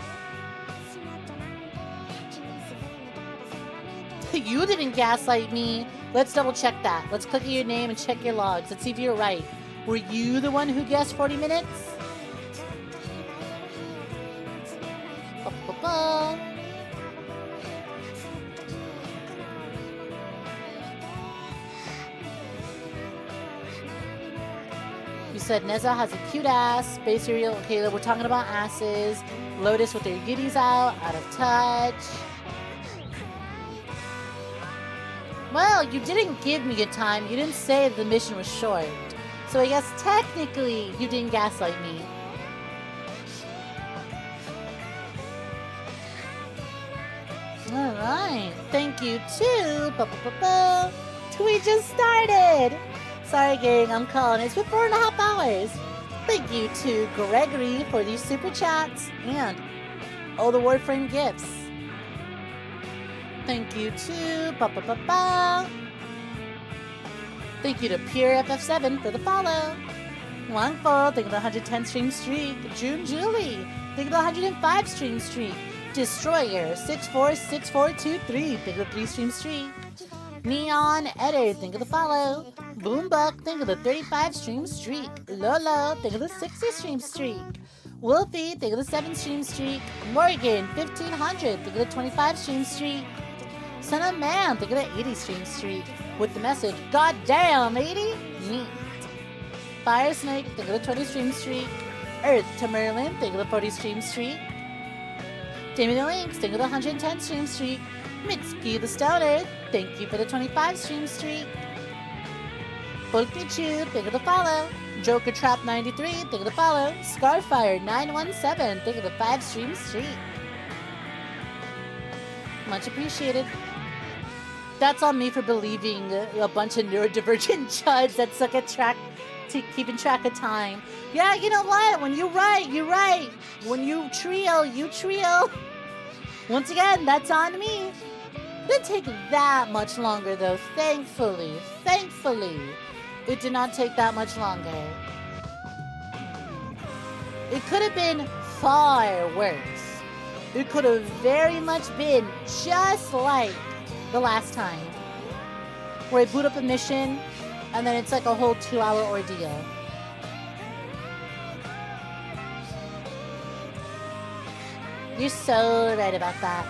You didn't gaslight me. Let's double check that. Let's click your name and check your logs. Let's see if you're right. Were you the one who guessed 40 minutes? You said Neza has a cute ass. Space Cereal. Okay, we're talking about asses. Lotus with their giddies out of touch. Well, you didn't give me a time. You didn't say the mission was short. So I guess technically you didn't gaslight me. Alright. Thank you too. We just started. Sorry gang, I'm calling. It's been 4.5 hours. Thank you to Gregory for these super chats and all the Warframe gifts. Thank you to Thank you to Pure FF7 for the follow. Wangful, thank you for the 110 stream streak. June Julie, thank you for the 105 stream streak. Destroyer 646423, thank you for the 3 stream streak. Neon Edder, thank you for the follow. Boombuck, thank you for the 35 stream streak. Lolo, thank you for the 60 stream streak. Wolfie, thank you for the 7 stream streak. Morgan 1500, thank you for the 25 stream streak. Son of Man, thank you for the 80 stream streak. With the message, God damn, 80? Neat. Fire Snake, thank you for the 20 stream streak. Earth to Merlin, thank you for the 40 stream streak. Damien the Lynx, thank you for the 110 stream streak. Mitsuki the Stoner, thank you for the 25 stream streak. Voltichu, thank you for the follow. Joker Trap 93, thank you for the follow. Scarfire 917, thank you for the 5 stream streak. Much appreciated. That's on me for believing a bunch of neurodivergent chuds that suck at keeping track of time. Yeah, you know what? When you write, you write. When you trio, you trio. Once again, that's on me. Didn't take that much longer though, thankfully. Thankfully, it did not take that much longer. It could have been far worse. It could have very much been just like the last time, where I boot up a mission and then it's like a whole 2-hour ordeal. You're so right about that.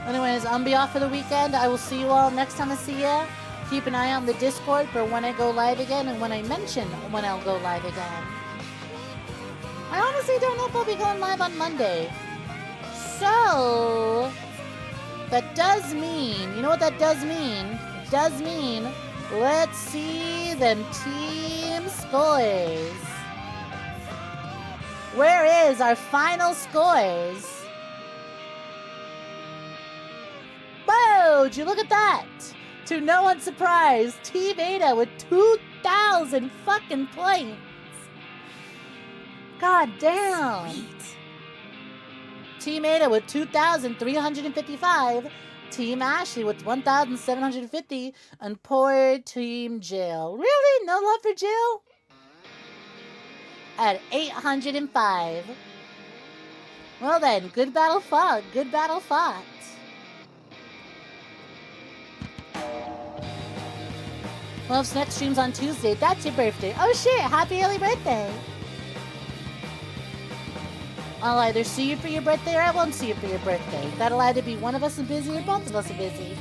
Anyways, I'm be off for the weekend. I will see you all next time I see ya. Keep an eye on the Discord for when I go live again and when I mention when I'll go live again. I honestly don't know if I'll be going live on Monday. So, that does mean, you know what that does mean? It does mean, let's see them team scores. Where is our final scores? Whoa, did you look at that? To no one's surprise, Team Ada with 2,000 fucking points. God damn. Sweet. Team Ada with 2,355. Team Ashley with 1,750. And poor Team Jill. Really? No love for Jill? At 805. Well then, good battle fought. Good battle fought. Well, Snek streams on Tuesday. That's your birthday. Oh shit, happy early birthday. I'll either see you for your birthday or I won't see you for your birthday. That'll either be one of us is busy or both of us are busy.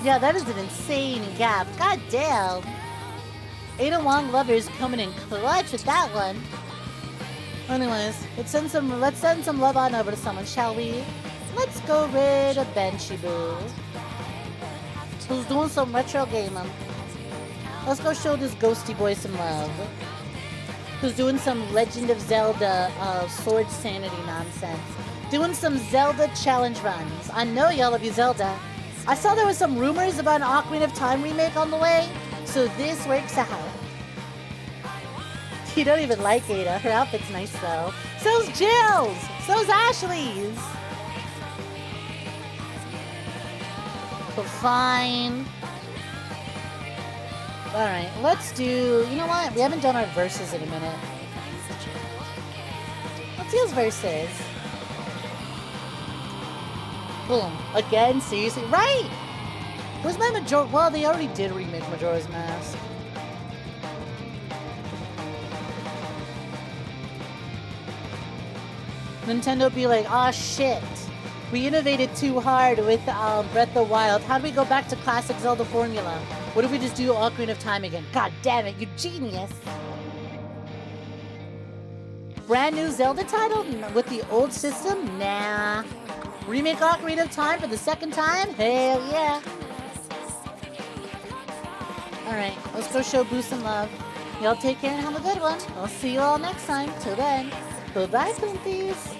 Yeah, that is an insane gap. God damn. Ada Wong lovers coming in clutch with that one. Anyways, let's send some love on over to someone, shall we? Let's go rid of Benchy Boo, who's doing some retro gaming. Let's go show this ghosty boy some love, who's doing some Legend of Zelda Sword Sanity nonsense. Doing some Zelda challenge runs. I know y'all love you Zelda. I saw there was some rumors about an Ocarina of Time remake on the way, so this works out. You don't even like Ada. Her outfit's nice though. So's Jill's! So's Ashley's! But fine. Alright, let's do... You know what? We haven't done our verses in a minute. Let's use verses. Boom. Again? Seriously? Right! Where's my Major... Well, they already did remake Majora's Mask. Nintendo be like, aw shit. We innovated too hard with Breath of the Wild. How do we go back to classic Zelda formula? What if we just do Ocarina of Time again? God damn it, you genius! Brand new Zelda title with the old system? Nah. Remake Ocarina of Time for the second time? Hell yeah. Alright, let's go show Boo some love. Y'all take care and have a good one. I'll see you all next time. Till then, bye-bye, Poompies.